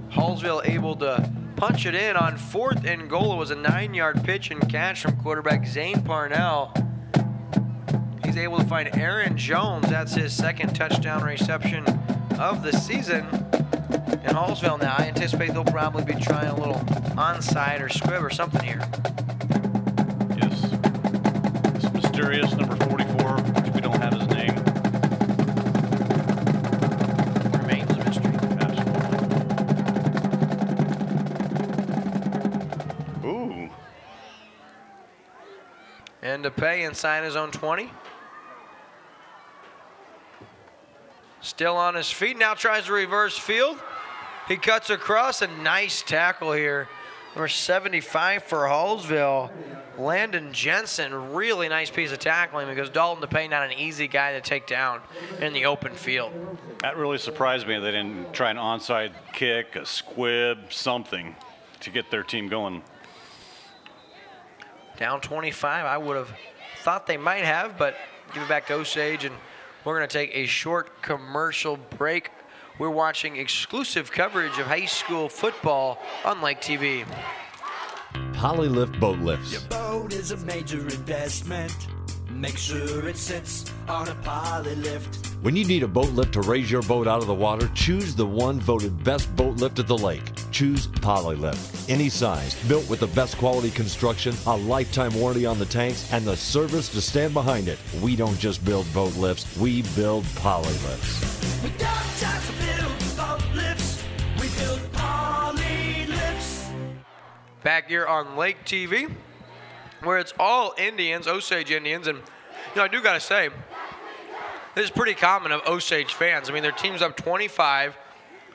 Hallsville able to punch it in on 4th and goal. It was a 9-yard pitch and catch from quarterback Zane Parnell. He's able to find Aaron Jones. That's his 2nd touchdown reception of the season. In Hallsville now, I anticipate they'll probably be trying a little onside or squib or something here. This mysterious number 44, which we don't have his name, remains a mystery. Absolutely. Ooh. And to pay inside his own 20. Still on his feet, now tries to reverse field. He cuts across, a nice tackle here. Number 75 for Hallsville, Landon Jensen. Really nice piece of tackling because Dalton DePay not an easy guy to take down in the open field. That really surprised me. They didn't try an onside kick, a squib, something to get their team going. Down 25, I would have thought they might have, but give it back to Osage, and we're going to take a short commercial break. We're watching exclusive coverage of high school football on Lake TV. Polylift Boat Lifts. Your boat is a major investment. Make sure it sits on a poly lift. When you need a boat lift to raise your boat out of the water, choose the one voted best boat lift at the lake. Choose Polylift. Any size, built with the best quality construction, a lifetime warranty on the tanks, and the service to stand behind it. We don't just build boat lifts, we build Polylifts. We don't just build boat lifts, we build poly lifts. Back here on Lake TV, where it's all Indians, Osage Indians, and I do gotta say, this is pretty common of Osage fans. I mean, their team's up 25,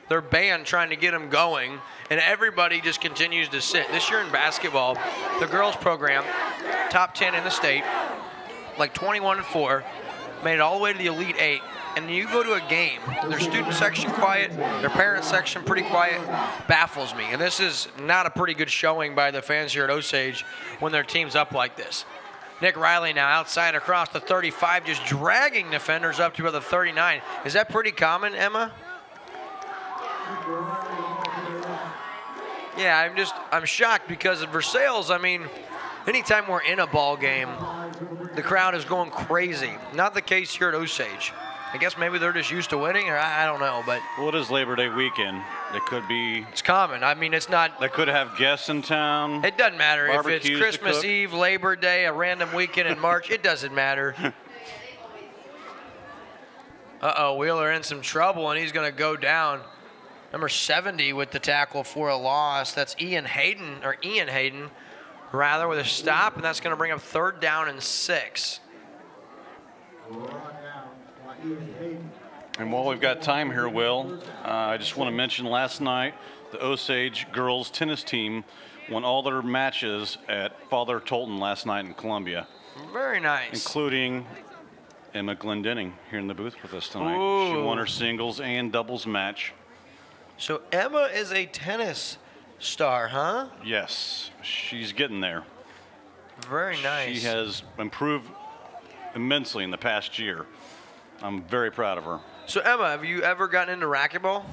their band trying to get them going, and everybody just continues to sit. This year in basketball, the girls program, top 10 in the state, like 21-4, made it all the way to the Elite 8. And you go to a game, their student section quiet, their parent section pretty quiet, baffles me. And this is not a pretty good showing by the fans here at Osage when their team's up like this. Nick Riley now outside across the 35, just dragging defenders up to about the 39. Is that pretty common, Emma? Yeah, I'm shocked because at Versailles, I mean, anytime we're in a ball game, the crowd is going crazy. Not the case here at Osage. I guess maybe they're just used to winning, or I don't know. But well, it is Labor Day weekend. It could be. It's common. I mean, it's not. They could have guests in town. It doesn't matter if it's Christmas Eve, Labor Day, a random weekend in March. It doesn't matter. Wheeler in some trouble, and he's going to go down. Number 70 with the tackle for a loss. That's Ian Hayden, rather, with a stop, and that's going to bring up 3rd down and 6. And while we've got time here, Will, I just want to mention last night the Osage girls tennis team won all their matches at Father Tolton last night in Columbia. Very nice. Including Emma Glendenning here in the booth with us tonight. Ooh. She won her singles and doubles match. So Emma is a tennis star, huh? Yes, she's getting there. Very nice. She has improved immensely in the past year. I'm very proud of her. So Emma, have you ever gotten into racquetball?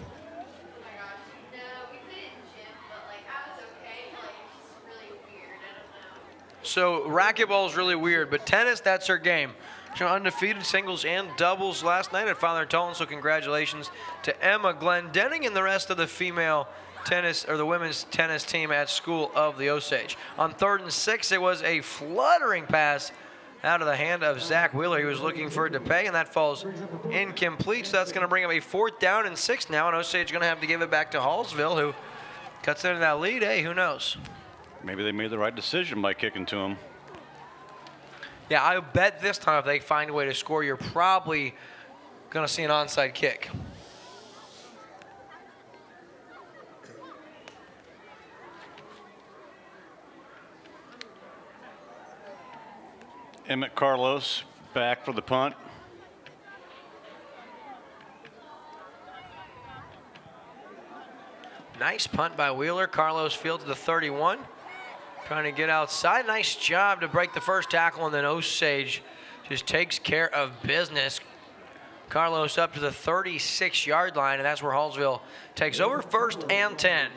So racquetball is really weird, but tennis, that's her game. She went undefeated singles and doubles last night at Father Tolton, so congratulations to Emma Glendenning and the rest of the female tennis, or the women's tennis team at School of the Osage. On 3rd and 6, it was a fluttering pass out of the hand of Zach Wheeler. He was looking for it to pay, and that falls incomplete, so that's going to bring up a 4th down and 6 now, and Osage is going to have to give it back to Hallsville, who cuts into that lead. Hey, who knows? Maybe they made the right decision by kicking to him. Yeah, I bet this time if they find a way to score, you're probably going to see an onside kick. Emmett Carlos back for the punt. Nice punt by Wheeler. Carlos fields the 31. Trying to get outside. Nice job to break the first tackle, and then Osage just takes care of business. Carlos up to the 36-yard line, and that's where Hallsville takes over. 1st and 10.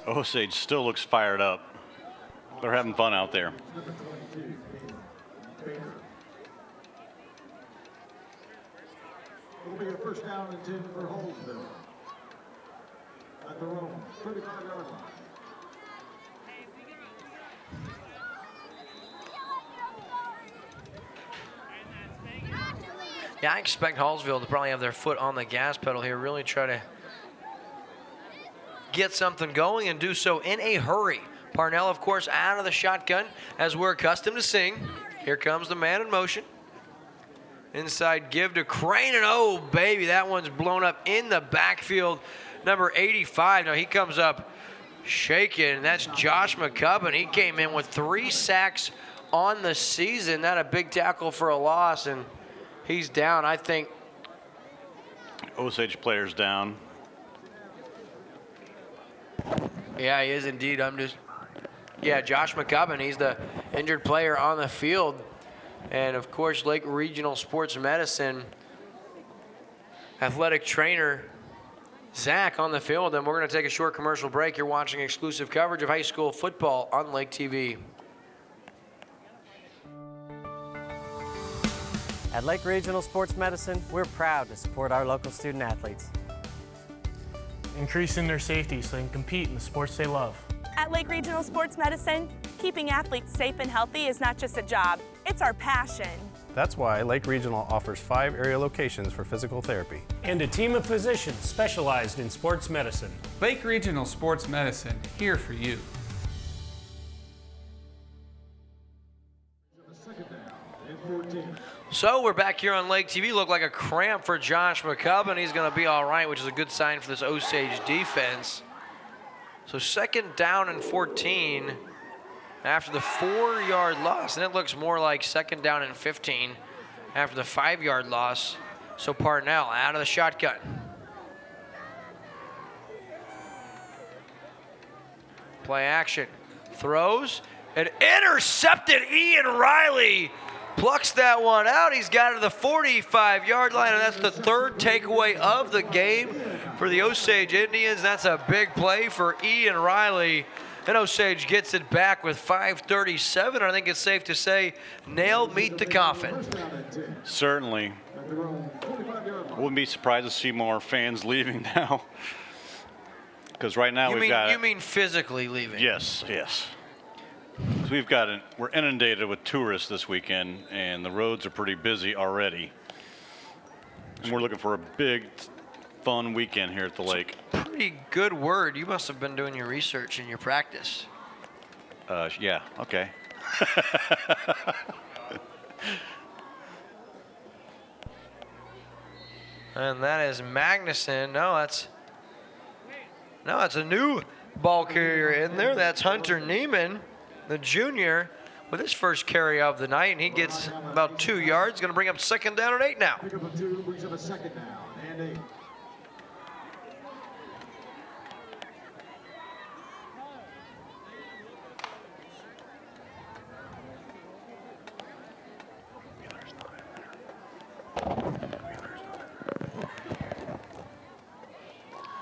Osage still looks fired up. They're having fun out there. It'll be a 1st down and 10 for Hallsville. At the Rome, 35-yard line. Yeah, I expect Hallsville to probably have their foot on the gas pedal here, really try to get something going and do so in a hurry. Parnell, of course, out of the shotgun, as we're accustomed to seeing. Here comes the man in motion. Inside give to Crane, and oh, baby, that one's blown up in the backfield. Number 85, now he comes up shaking, and that's Josh McCubbin. He came in with 3 sacks on the season. Not a big tackle for a loss, and he's down, I think. Osage players down. Yeah, he is indeed. Yeah, Josh McCubbin, he's the injured player on the field. And of course, Lake Regional Sports Medicine athletic trainer Zach on the field. And we're going to take a short commercial break. You're watching exclusive coverage of high school football on Lake TV. At Lake Regional Sports Medicine, we're proud to support our local student athletes. Increasing their safety so they can compete in the sports they love. At Lake Regional Sports Medicine, keeping athletes safe and healthy is not just a job, it's our passion. That's why Lake Regional offers 5 area locations for physical therapy. And a team of physicians specialized in sports medicine. Lake Regional Sports Medicine, here for you. So we're back here on Lake TV. Looked like a cramp for Josh McCubbin. He's going to be all right, which is a good sign for this Osage defense. So 2nd down and 14 after the 4-yard loss. And it looks more like 2nd down and 15 after the 5-yard loss. So Parnell out of the shotgun. Play action. Throws and intercepted. Ian Riley plucks that one out. He's got it to the 45-yard line, and that's the 3rd takeaway of the game for the Osage Indians. That's a big play for Ian Riley. And Osage gets it back with 5:37. I think it's safe to say nailed meet the coffin. Certainly. I wouldn't be surprised to see more fans leaving now. Because right now You mean physically leaving? Yes, yes. So we're inundated with tourists this weekend, and the roads are pretty busy already. And we're looking for a big, fun weekend here at the lake. Pretty good word. You must have been doing your research and your practice. Yeah, okay. And that is Magnuson. No, that's Now it's a new ball carrier in there. That's Hunter Neiman, the junior, with his first carry of the night, and he gets about 2 yards. Going to bring up 2nd down and 8 now. Pick up a 2, brings up a 2nd down and 8.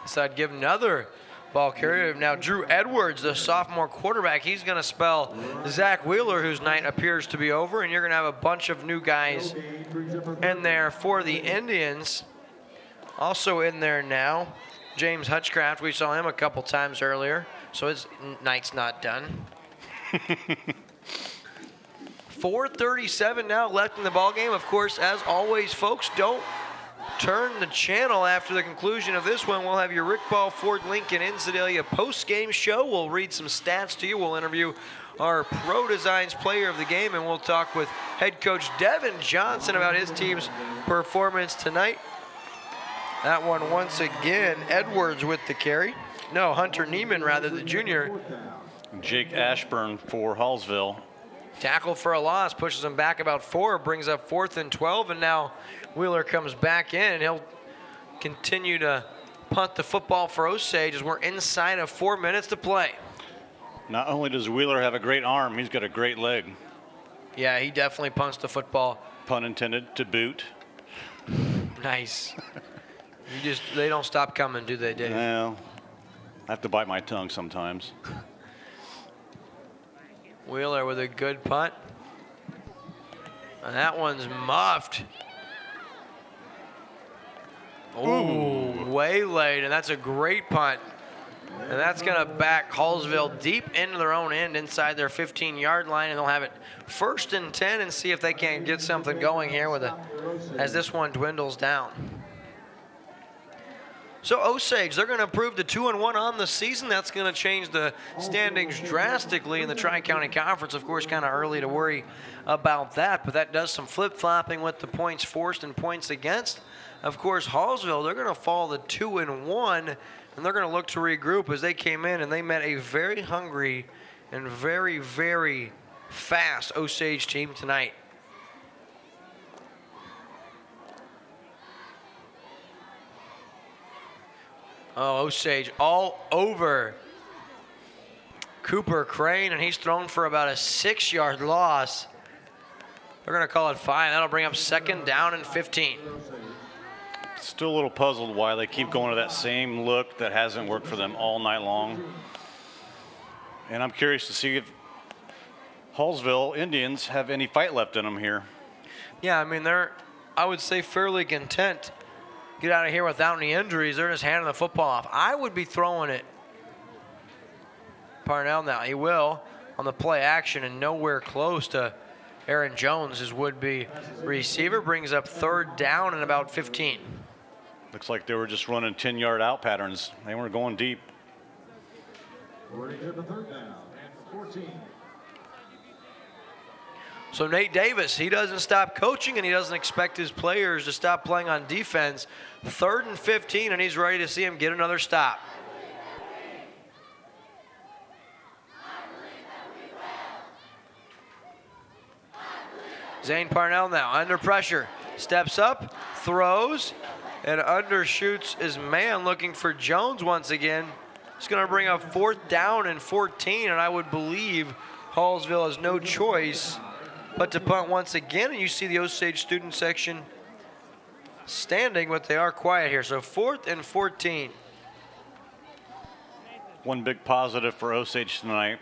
So I'd give another ball carrier. Now Drew Edwards, the sophomore quarterback, he's going to spell Zach Wheeler, whose night appears to be over, and you're going to have a bunch of new guys in there for the Indians. Also in there now, James Hutchcraft. We saw him a couple times earlier, so his night's not done. 4:37 now left in the ball game. Of course, as always, folks, don't turn the channel after the conclusion of this one. We'll have your Rick Ball Ford Lincoln in Sedalia post-game show. We'll read some stats to you. We'll interview our Pro Designs player of the game, and we'll talk with head coach Devin Johnson about his team's performance tonight. That one once again, Edwards with the carry. No, Hunter Neiman, rather, the junior. Jake Ashburn for Hallsville. Tackle for a loss, pushes him back about 4, brings up 4th and 12, and now Wheeler comes back in, and he'll continue to punt the football for Osage as we're inside of 4 minutes to play. Not only does Wheeler have a great arm, he's got a great leg. Yeah, he definitely punts the football. Pun intended, to boot. Nice. They don't stop coming, do they, Dave? No. I have to bite my tongue sometimes. Wheeler with a good punt. And that one's muffed. Ooh, way late, and that's a great punt. And that's going to back Hallsville deep into their own end inside their 15-yard line, and they'll have it 1st and 10 and see if they can't get something going here as this one dwindles down. So Osage, they're going to improve to 2-1 on the season. That's going to change the standings drastically in the Tri-County Conference. Of course, kind of early to worry about that, but that does some flip-flopping with the points forced and points against. Of course, Hallsville, they're going to fall to 2-1, and they're going to look to regroup as they came in and they met a very hungry and very, very fast Osage team tonight. Oh, Osage all over Cooper Crane, and he's thrown for about a 6-yard loss. They're going to call it 5. That'll bring up 2nd down and 15. Still a little puzzled why they keep going to that same look that hasn't worked for them all night long. And I'm curious to see if Hallsville Indians have any fight left in them here. Yeah, I mean, they're, I would say, fairly content. Get out of here without any injuries. They're just handing the football off. I would be throwing it. Parnell now. He will on the play action and nowhere close to Aaron Jones, his would-be receiver. Brings up 3rd down and about 15. Looks like they were just running 10-yard out patterns. They weren't going deep. We're into the 3rd down and 14. So Nate Davis, he doesn't stop coaching and he doesn't expect his players to stop playing on defense. 3rd and 15, and he's ready to see him get another stop. Zane Parnell now under pressure. Steps up, throws, and undershoots his man looking for Jones once again. It's going to bring up 4th down and 14, and I would believe Hallsville has no choice but to punt once again. And you see the Osage student section standing, but they are quiet here. So 4th and 14. One big positive for Osage tonight,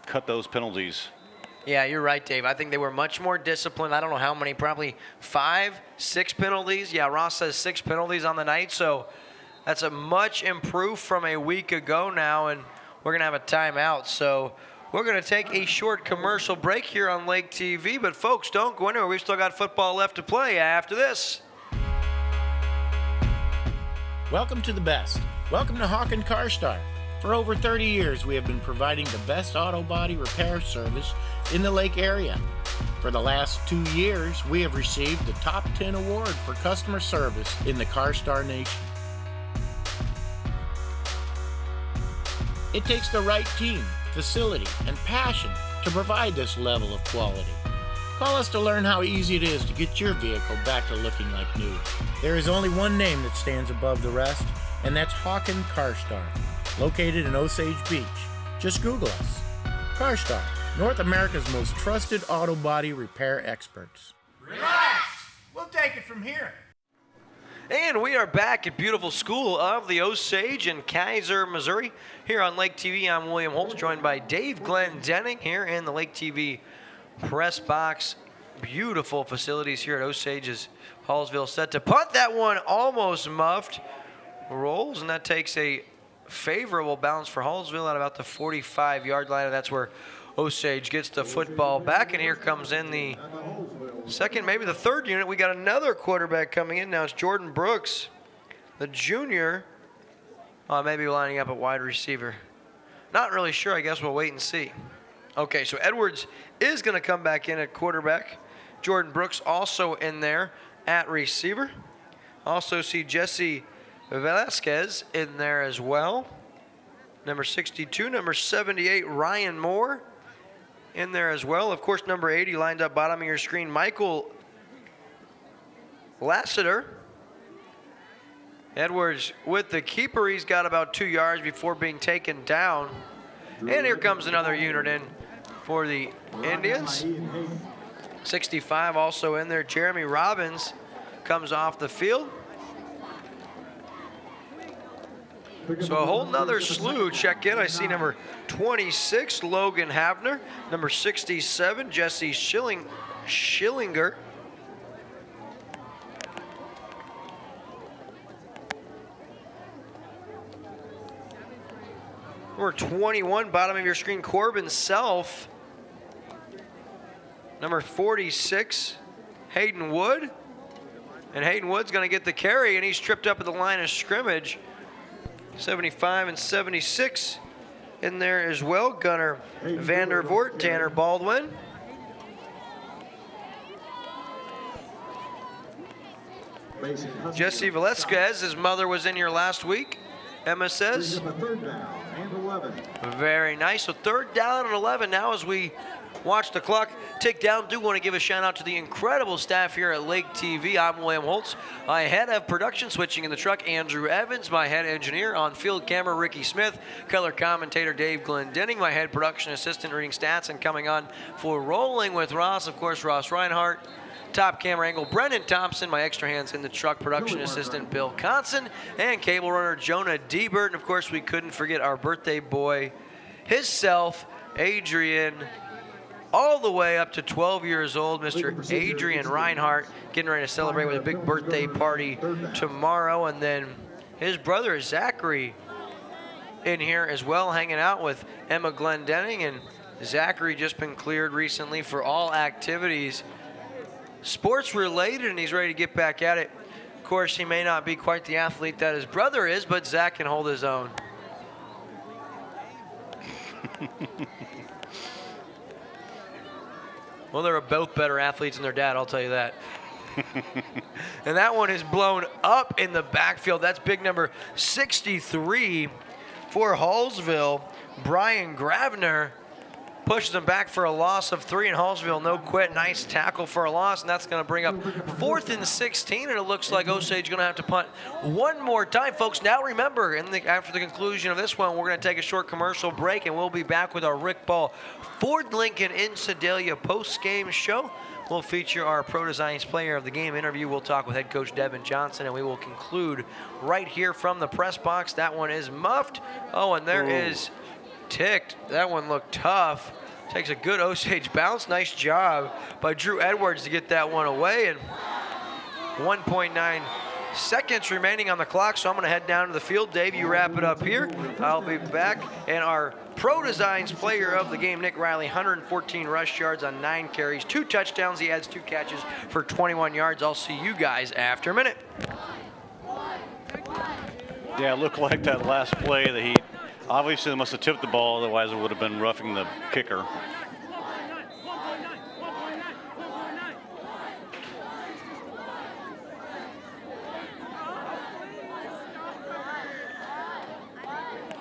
cut those penalties. Yeah, you're right, Dave. I think they were much more disciplined. I don't know how many, probably 5, 6 penalties. Yeah, Ross says 6 penalties on the night. So that's a much improved from a week ago now, and we're going to have a timeout. So we're going to take a short commercial break here on Lake TV. But, folks, don't go anywhere. We've still got football left to play after this. Welcome to the best. Welcome to Hawken Car Star. For over 30 years, we have been providing the best auto body repair service in the Lake area. For the last 2 years, we have received the Top 10 award for customer service in the Car Star Nation. It takes the right team, facility, and passion to provide this level of quality. Call us to learn how easy it is to get your vehicle back to looking like new. There is only one name that stands above the rest, and that's Hawken CarStar, located in Osage Beach. Just Google us. CarStar, North America's most trusted auto body repair experts. Relax! We'll take it from here. And we are back at beautiful School of the Osage in Kaiser, Missouri. Here on Lake TV, I'm William Holtz, joined by Dave Glendenning here in the Lake TV press box. Beautiful facilities here at Osage's Hallsville, set to punt. That one almost muffed. Rolls, and that takes a favorable bounce for Hallsville at about the 45-yard line, and that's where Osage gets the football back. And here comes in the second, maybe the third unit. We got another quarterback coming in now. It's Jordan Brooks, the junior. Maybe lining up at wide receiver. Not really sure. I guess we'll wait and see. Okay, so Edwards is going to come back in at quarterback. Jordan Brooks also in there at receiver. Also see Jesse Velasquez in there as well. Number 62, number 78, Ryan Moore in there as well. Of course, number 80 lined up bottom of your screen, Michael Lassiter. Edwards with the keeper. He's got about 2 yards before being taken down. And here comes another unit in for the Indians. 65 also in there. Jeremy Robbins comes off the field. So a whole nother slew check in. I see number 26, Logan Havner. Number 67, Jesse Schillinger. Number 21, bottom of your screen, Corbin Self. Number 46, Hayden Wood. And Hayden Wood's going to get the carry, and he's tripped up at the line of scrimmage. 75 and 76 in there as well. Gunnar Vandervoort, Tanner Baldwin. Jesse Velasquez, his mother was in here last week, Emma says. Very nice. So 3rd down and 11 now as we watch the clock tick down. Do want to give a shout out to the incredible staff here at Lake TV. I'm William Holtz. My head of production switching in the truck, Andrew Evans. My head engineer on field camera, Ricky Smith. Color commentator, Dave Glendenning. My head production assistant reading stats and coming on for Rolling with Ross, of course, Ross Reinhardt. Top camera angle, Brendan Thompson. My extra hands in the truck, production assistant, Bill Conson. And cable runner, Jonah Diebert. And of course, we couldn't forget our birthday boy, himself, Adrian, all the way up to 12 years old, Mr. Adrian Reinhardt, getting ready to celebrate with a big birthday party tomorrow. And then his brother, Zachary, in here as well, hanging out with Emma Glendenning. And Zachary just been cleared recently for all activities sports related, and he's ready to get back at it. Of course, he may not be quite the athlete that his brother is, but Zach can hold his own. Well, they're both better athletes than their dad, I'll tell you that. And that one is blown up in the backfield. That's big number 63 for Hallsville. Brian Gravner pushes him back for a loss of 3, and Hallsville no quit. Nice tackle for a loss, and that's going to bring up 4th and 16, and it looks like Osage going to have to punt one more time, folks. Now remember, after the conclusion of this one, we're going to take a short commercial break, and we'll be back with our Rick Ball Ford Lincoln in Sedalia post-game show. We'll feature our Pro Designs Player of the Game interview. We'll talk with head coach Devin Johnson, and we will conclude right here from the press box. That one is muffed. Oh, and there is ticked. That one looked tough. Takes a good Osage bounce. Nice job by Drew Edwards to get that one away. And 1.9 seconds remaining on the clock, so I'm going to head down to the field. Dave, you wrap it up here. I'll be back. And our Pro Designs Player of the Game, Nick Riley, 114 rush yards on 9 carries, 2 touchdowns. He adds 2 catches for 21 yards. I'll see you guys after a minute. Yeah, it looked like that last play that he obviously must have tipped the ball, otherwise it would have been roughing the kicker.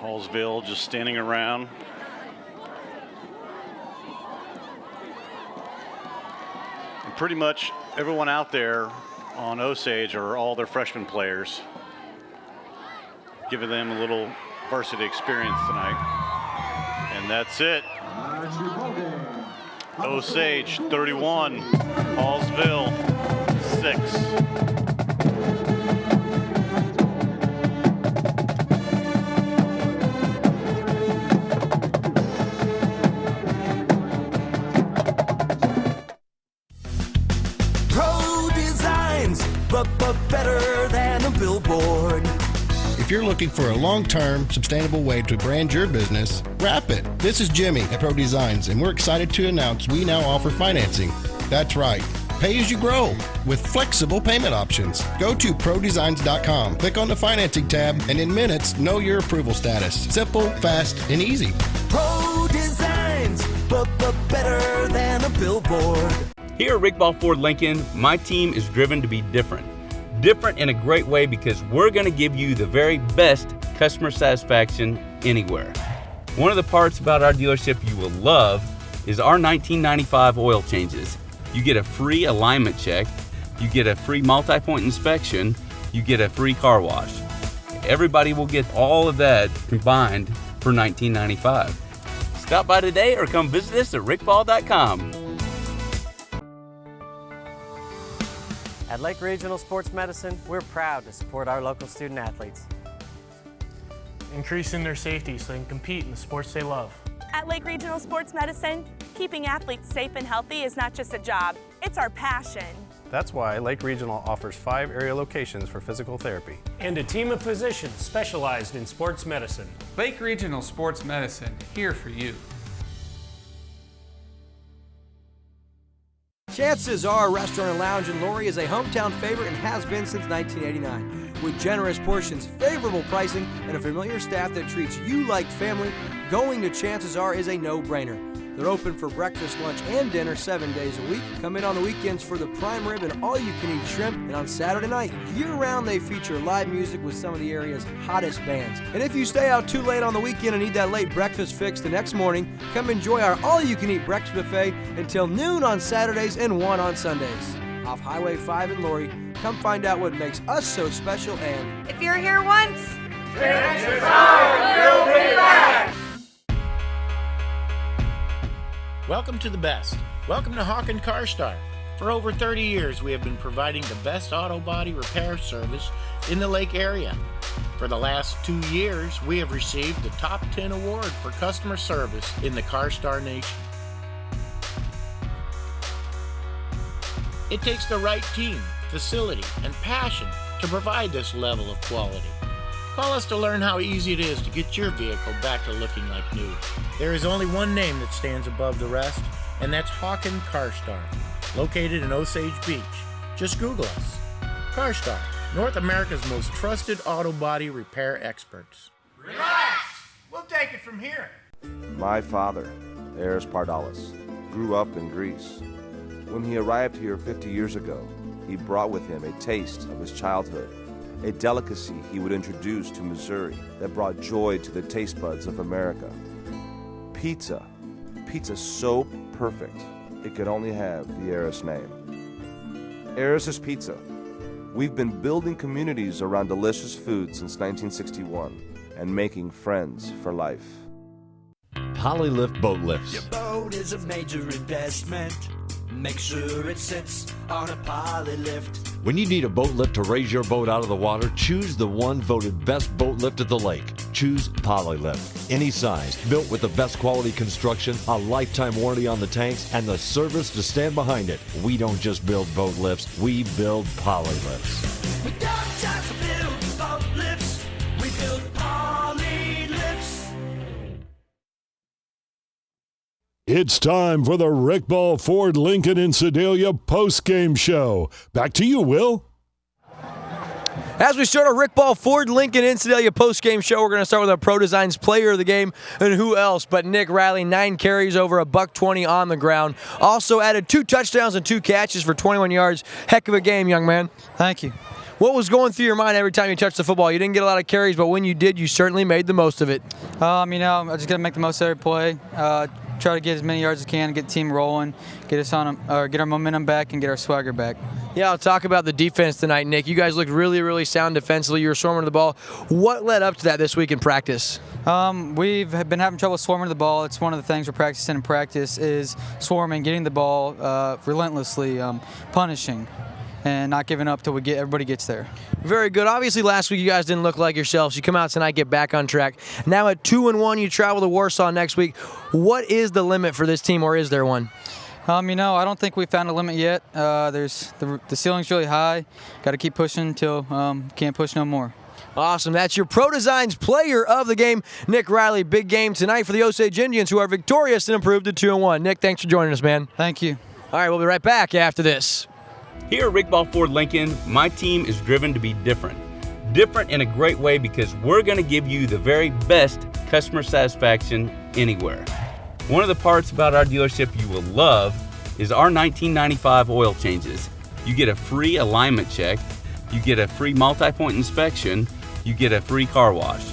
Hallsville just standing around. And pretty much everyone out there on Osage are all their freshman players, giving them a little varsity experience tonight. And that's it. Osage 31, Hallsville 6. But better than a billboard. If you're looking for a long-term, sustainable way to brand your business, wrap it. This is Jimmy at Pro Designs, and we're excited to announce we now offer financing. That's right. Pay as you grow with flexible payment options. Go to ProDesigns.com, click on the financing tab, and in minutes, know your approval status. Simple, fast, and easy. Pro Designs, but better than a billboard. Here at Rick Ball Ford Lincoln, my team is driven to be different. Different in a great way because we're going to give you the very best customer satisfaction anywhere. One of the parts about our dealership you will love is our 1995 oil changes. You get a free alignment check, you get a free multi-point inspection, you get a free car wash. Everybody will get all of that combined for $19.95. Stop by today or come visit us at rickball.com. At Lake Regional Sports Medicine, we're proud to support our local student athletes. Increasing their safety so they can compete in the sports they love. At Lake Regional Sports Medicine, keeping athletes safe and healthy is not just a job, it's our passion. That's why Lake Regional offers 5 area locations for physical therapy. And a team of physicians specialized in sports medicine. Lake Regional Sports Medicine, here for you. Chances Are Restaurant and Lounge in Laurie is a hometown favorite and has been since 1989. With generous portions, favorable pricing, and a familiar staff that treats you like family, going to Chances Are is a no-brainer. They're open for breakfast, lunch, and dinner 7 days a week. Come in on the weekends for the prime rib and all-you-can-eat shrimp. And on Saturday night, year-round, they feature live music with some of the area's hottest bands. And if you stay out too late on the weekend and need that late breakfast fix the next morning, come enjoy our all-you-can-eat breakfast buffet until noon on Saturdays and 1 on Sundays. Off Highway 5 in Laurie, come find out what makes us so special and... If you're here once, Chances are you'll be back! Welcome to the best. Welcome to Hawken Car Star. For over 30 years, we have been providing the best auto body repair service in the Lake area. For the last 2 years, we have received the Top 10 award for customer service in the Car Star Nation. It takes the right team, facility, and passion to provide this level of quality. Call us to learn how easy it is to get your vehicle back to looking like new. There is only one name that stands above the rest, and that's Hawken Car Star, located in Osage Beach. Just Google us. Car Star, North America's most trusted auto body repair experts. Relax! We'll take it from here. My father, Eris Pardalis, grew up in Greece. When he arrived here 50 years ago, he brought with him a taste of his childhood, a delicacy he would introduce to Missouri that brought joy to the taste buds of America. Pizza. Pizza so perfect, it could only have the Eris name. Eris's Pizza. We've been building communities around delicious food since 1961 and making friends for life. Polylift Boat Lifts. Your boat is a major investment. Make sure it sits on a poly lift. When you need a boat lift to raise your boat out of the water, choose the one voted best boat lift at the lake. Choose Polylift. Any size, built with the best quality construction, a lifetime warranty on the tanks, and the service to stand behind it. We don't just build boat lifts, we build Polylifts. We don't just build boat lifts, we build poly lifts. It's time for the Rick Ball Ford Lincoln in Sedalia postgame show. Back to you, Will. As we start our Rick Ball Ford Lincoln in Sedalia postgame show, we're going to start with our Pro Designs player of the game, and who else but Nick Riley. 9 carries, over $120 on the ground. Also added 2 touchdowns and 2 catches for 21 yards. Heck of a game, young man. Thank you. What was going through your mind every time you touched the football? You didn't get a lot of carries, but when you did, you certainly made the most of it. I just got to make the most of every play. Try to get as many yards as I can, get the team rolling, get our momentum back, and get our swagger back. Yeah, I'll talk about the defense tonight, Nick. You guys looked really, really sound defensively. You were swarming the ball. What led up to that this week in practice? We've been having trouble swarming the ball. It's one of the things we're practicing in practice is swarming, getting the ball relentlessly, punishing, and not giving up till everybody gets there. Very good. Obviously, last week you guys didn't look like yourselves. You come out tonight, get back on track. Now at 2-1, you travel to Warsaw next week. What is the limit for this team, or is there one? I don't think we found a limit yet. The ceiling's really high. Got to keep pushing until can't push no more. Awesome. That's your Pro Designs player of the game, Nick Riley. Big game tonight for the Osage Indians, who are victorious and improved to 2-1. Nick, thanks for joining us, man. Thank you. All right, we'll be right back after this. Here at Rick Ball Ford Lincoln, my team is driven to be different. Different in a great way because we're going to give you the very best customer satisfaction anywhere. One of the parts about our dealership you will love is our 1995 oil changes. You get a free alignment check, you get a free multi-point inspection, you get a free car wash.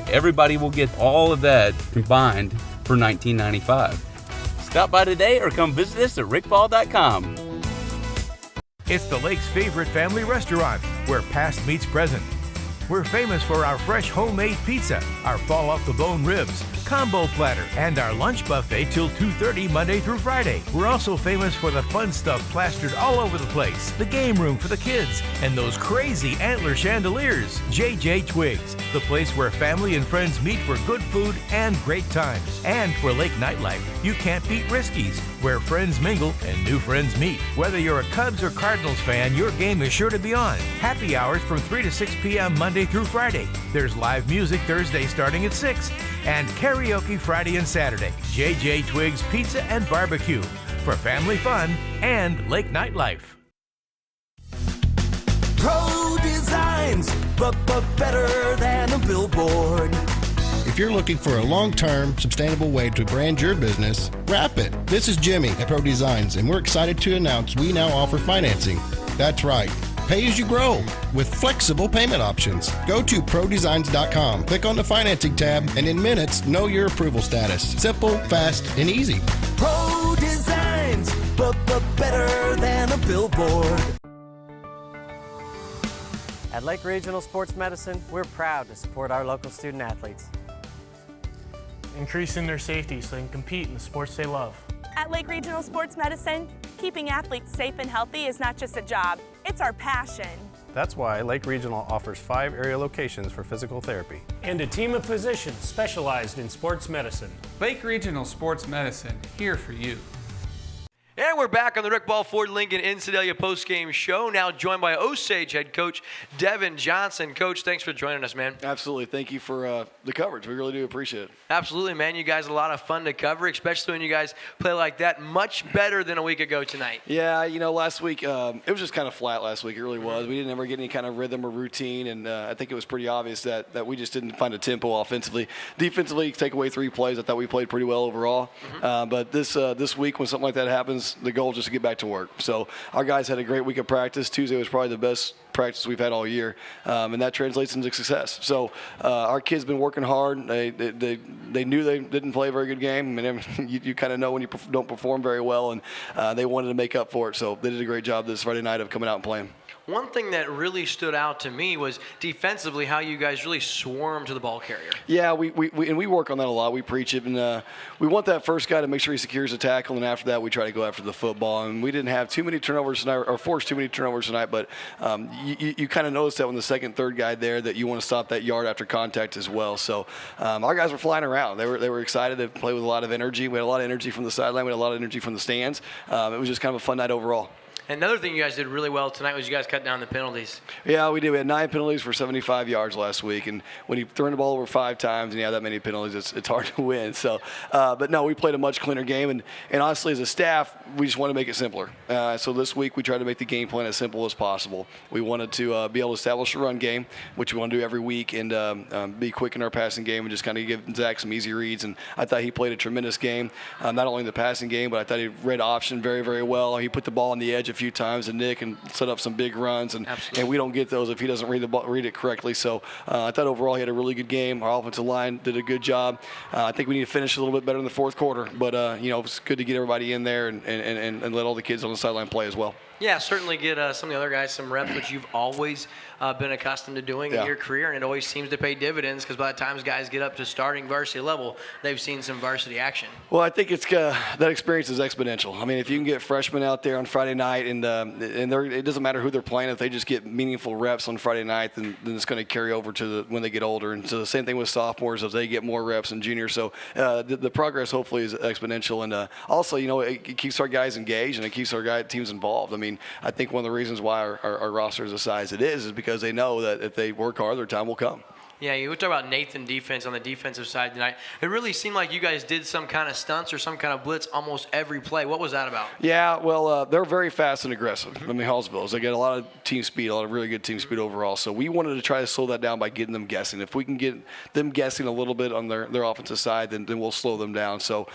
Everybody will get all of that combined for $19.95. Stop by today or come visit us at rickball.com. It's the Lake's favorite family restaurant, where past meets present. We're famous for our fresh homemade pizza, our fall-off-the-bone ribs, combo platter, and our lunch buffet till 2:30 Monday through Friday. We're also famous for the fun stuff plastered all over the place, the game room for the kids, and those crazy antler chandeliers. J.J. Twigs, the place where family and friends meet for good food and great times. And for Lake nightlife, you can't beat Risky's, where friends mingle and new friends meet. Whether you're a Cubs or Cardinals fan, your game is sure to be on. Happy hours from 3 to 6 p.m. Monday through Friday. There's live music Thursday starting at 6, and karaoke Friday and Saturday. J.J. Twigs Pizza and Barbecue for family fun and lake nightlife. Pro Designs, but better than a billboard. If you're looking for a long-term, sustainable way to brand your business, wrap it. This is Jimmy at Pro Designs, and we're excited to announce we now offer financing. That's right. Pay as you grow with flexible payment options. Go to prodesigns.com, click on the financing tab, and in minutes, know your approval status. Simple, fast, and easy. Pro Designs, but better than a billboard. At Lake Regional Sports Medicine, we're proud to support our local student athletes. Increasing their safety so they can compete in the sports they love. At Lake Regional Sports Medicine, keeping athletes safe and healthy is not just a job, it's our passion. That's why Lake Regional offers 5 area locations for physical therapy. And a team of physicians specialized in sports medicine. Lake Regional Sports Medicine, here for you. And we're back on the Rick Ball Ford Lincoln in Sedalia postgame show, now joined by Osage head coach Devin Johnson. Coach, thanks for joining us, man. Absolutely. Thank you for the coverage. We really do appreciate it. Absolutely, man. You guys are a lot of fun to cover, especially when you guys play like that. Much better than a week ago tonight. Yeah, last week, it was just kind of flat last week. It really was. We didn't ever get any kind of rhythm or routine, and I think it was pretty obvious that we just didn't find a tempo offensively. Defensively, take away 3 plays. I thought we played pretty well overall. But this week, when something like that happens, the goal is just to get back to work. So our guys had a great week of practice. Tuesday was probably the best practice we've had all year, and that translates into success. So our kids been working hard. They knew they didn't play a very good game. I mean, you kind of know when you don't perform very well, and they wanted to make up for it. So they did a great job this Friday night of coming out and playing. One thing that really stood out to me was defensively how you guys really swarmed to the ball carrier. Yeah, we work on that a lot. We preach it, and we want that first guy to make sure he secures the tackle, and after that we try to go after the football. And we didn't have too many turnovers tonight, or force too many turnovers tonight, but you kind of notice that when the second, third guy there that you want to stop that yard after contact as well. So our guys were flying around. They were excited to play with a lot of energy. We had a lot of energy from the sideline. We had a lot of energy from the stands. It was just kind of a fun night overall. Another thing you guys did really well tonight was you guys cut down the penalties. Yeah, we did. We had 9 penalties for 75 yards last week, and when you turn the ball over 5 times and you have that many penalties, it's hard to win. So, but no, we played a much cleaner game, and honestly, as a staff, we just want to make it simpler. So this week we tried to make the game plan as simple as possible. We wanted to be able to establish a run game, which we want to do every week, and be quick in our passing game and just kind of give Zach some easy reads. And I thought he played a tremendous game, not only in the passing game, but I thought he read option very, very well. He put the ball on the edge few times, and Nick can set up some big runs, and we don't get those if he doesn't read it correctly. So I thought overall he had a really good game. Our offensive line did a good job. I think we need to finish a little bit better in the fourth quarter, but it's good to get everybody in there and let all the kids on the sideline play as well. Yeah, certainly get some of the other guys some reps, which you've always been accustomed to doing in your career, and it always seems to pay dividends because by the time guys get up to starting varsity level, they've seen some varsity action. Well, I think it's that experience is exponential. I mean, if you can get freshmen out there on Friday night, and it doesn't matter who they're playing, if they just get meaningful reps on Friday night, then it's going to carry over to when they get older. And so the same thing with sophomores as they get more reps and juniors. So the progress hopefully is exponential, and also it keeps our guys engaged and it keeps our teams involved. I mean, I think one of the reasons why our roster is the size it is because they know that if they work hard, their time will come. Yeah, you were talking about Nathan defense on the defensive side tonight. It really seemed like you guys did some kind of stunts or some kind of blitz almost every play. What was that about? Yeah, well, they're very fast and aggressive. I mean, Hallsville. They get a lot of team speed, a lot of really good team speed overall. So we wanted to try to slow that down by getting them guessing. If we can get them guessing a little bit on their offensive side, then we'll slow them down. So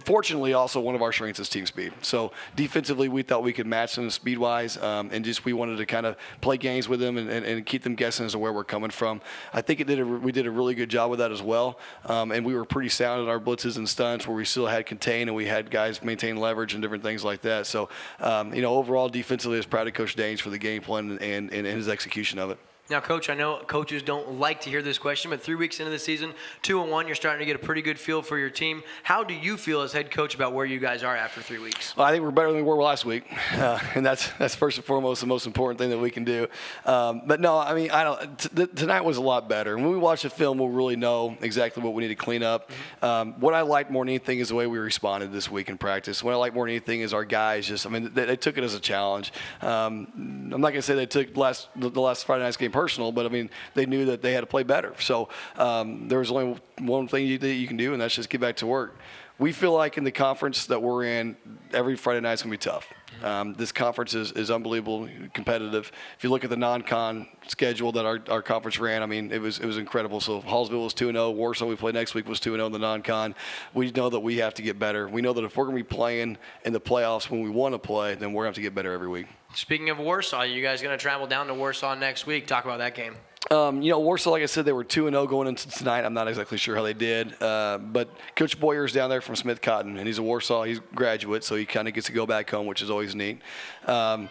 fortunately, also one of our strengths is team speed. So defensively, we thought we could match them speed-wise, and just we wanted to kind of play games with them and keep them guessing as to where we're coming from. I think we did a really good job with that as well, and we were pretty sound in our blitzes and stunts where we still had contain and we had guys maintain leverage and different things like that. So, overall defensively, I was proud of Coach Daines for the game plan and his execution of it. Now, Coach, I know coaches don't like to hear this question, but 3 weeks into the season, 2-1, you're starting to get a pretty good feel for your team. How do you feel as head coach about where you guys are after 3 weeks? Well, I think we're better than we were last week, and that's first and foremost the most important thing that we can do. But no, I mean, tonight was a lot better. When we watch the film, we'll really know exactly what we need to clean up. What I liked more than anything is the way we responded this week in practice. What I like more than anything is our guys they took it as a challenge. I'm not going to say they took the last Friday night's game personal, but I mean, they knew that they had to play better. So there was only one thing that you can do, and that's just get back to work. We feel like in the conference that we're in, every Friday night's going to be tough. This conference is unbelievable competitive. If you look at the non-con schedule that our conference ran, I mean, it was incredible. So Hallsville was 2-0. Warsaw, we played next week, was 2-0 in the non-con. We know that we have to get better. We know that if we're going to be playing in the playoffs when we want to play, then we're going to have to get better every week. Speaking of Warsaw, you guys going to travel down to Warsaw next week. Talk about that game. Warsaw, like I said, they were 2-0 going into tonight. I'm not exactly sure how they did. But Coach Boyer's down there from Smith Cotton, and he's a Warsaw. He's a graduate, so he kind of gets to go back home, which is always neat. And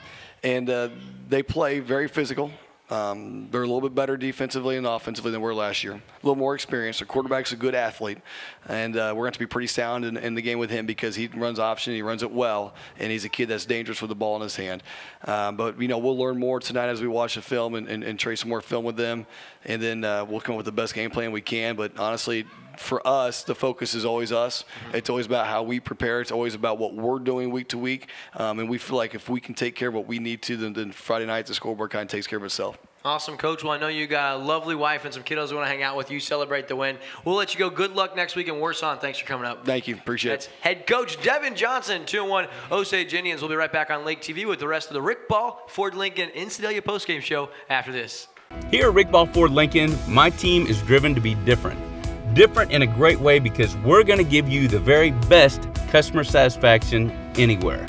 they play very physical. They're a little bit better defensively and offensively than we were last year. A little more experience. Their quarterback's a good athlete, and we're going to have to be pretty sound in the game with him because he runs option, he runs it well, and he's a kid that's dangerous with the ball in his hand. But we'll learn more tonight as we watch the film and trace some more film with them, and then we'll come up with the best game plan we can. But honestly, for us, the focus is always us. It's always about how we prepare. It's always about what we're doing week to week. And we feel like if we can take care of what we need to, then Friday night the scoreboard kind of takes care of itself. Awesome, Coach. Well, I know you got a lovely wife and some kiddos who want to hang out with you, celebrate the win. We'll let you go. Good luck next week in Warsaw, and thanks for coming up. Thank you. Appreciate That's it. Head Coach Devin Johnson, 2-1 Osage Indians. We'll be right back on Lake TV with the rest of the Rick Ball Ford Lincoln in Sedalia postgame show after this. Here at Rick Ball Ford Lincoln, my team is driven to be different. Different in a great way because we're going to give you the very best customer satisfaction anywhere.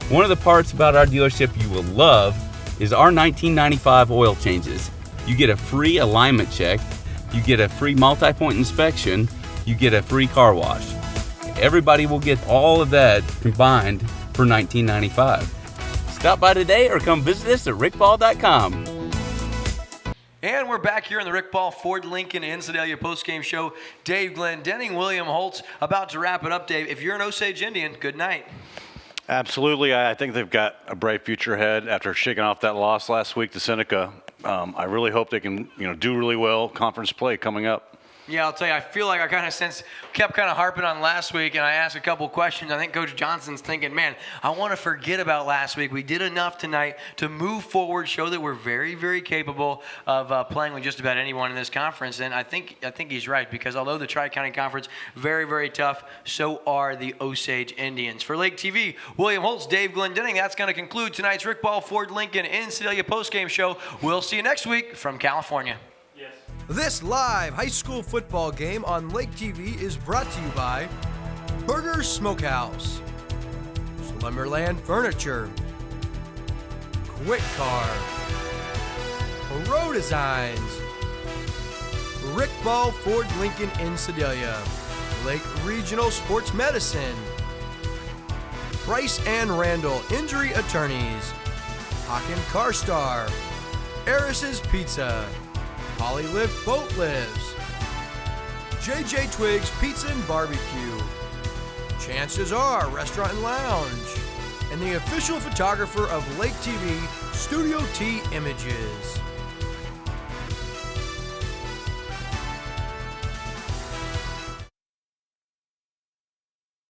One of the parts about our dealership you will love is our 1995 oil changes. You get a free alignment check, you get a free multi-point inspection, you get a free car wash. Everybody will get all of that combined for $19.95. Stop by today or come visit us at rickball.com. And we're back here in the Rick Ball Ford Lincoln in Sedalia postgame show. Dave Glendenning, William Holtz, about to wrap it up. Dave, if you're an Osage Indian, good night. Absolutely. I think they've got a bright future ahead after shaking off that loss last week to Seneca. I really hope they can, do really well conference play coming up. Yeah, I'll tell you, I feel like I kept harping on last week, and I asked a couple questions. I think Coach Johnson's thinking, man, I want to forget about last week. We did enough tonight to move forward, show that we're very, very capable of playing with just about anyone in this conference. And I think he's right, because although the Tri-County Conference, very, very tough, so are the Osage Indians. For Lake TV, William Holtz, Dave Glendenning, that's going to conclude tonight's Rick Ball Ford Lincoln in Sedalia postgame show. We'll see you next week from California. This live high school football game on Lake TV is brought to you by Burger Smokehouse, Slumberland Furniture, Whitcar, Pro Designs, Rick Ball Ford Lincoln in Sedalia, Lake Regional Sports Medicine, Price and Randall Injury Attorneys, Hawken Car Star, Eris's Pizza, Polylift Boat Lives, JJ Twiggs Pizza and Barbecue, Chances Are Restaurant and Lounge, and the official photographer of Lake TV, Studio T Images.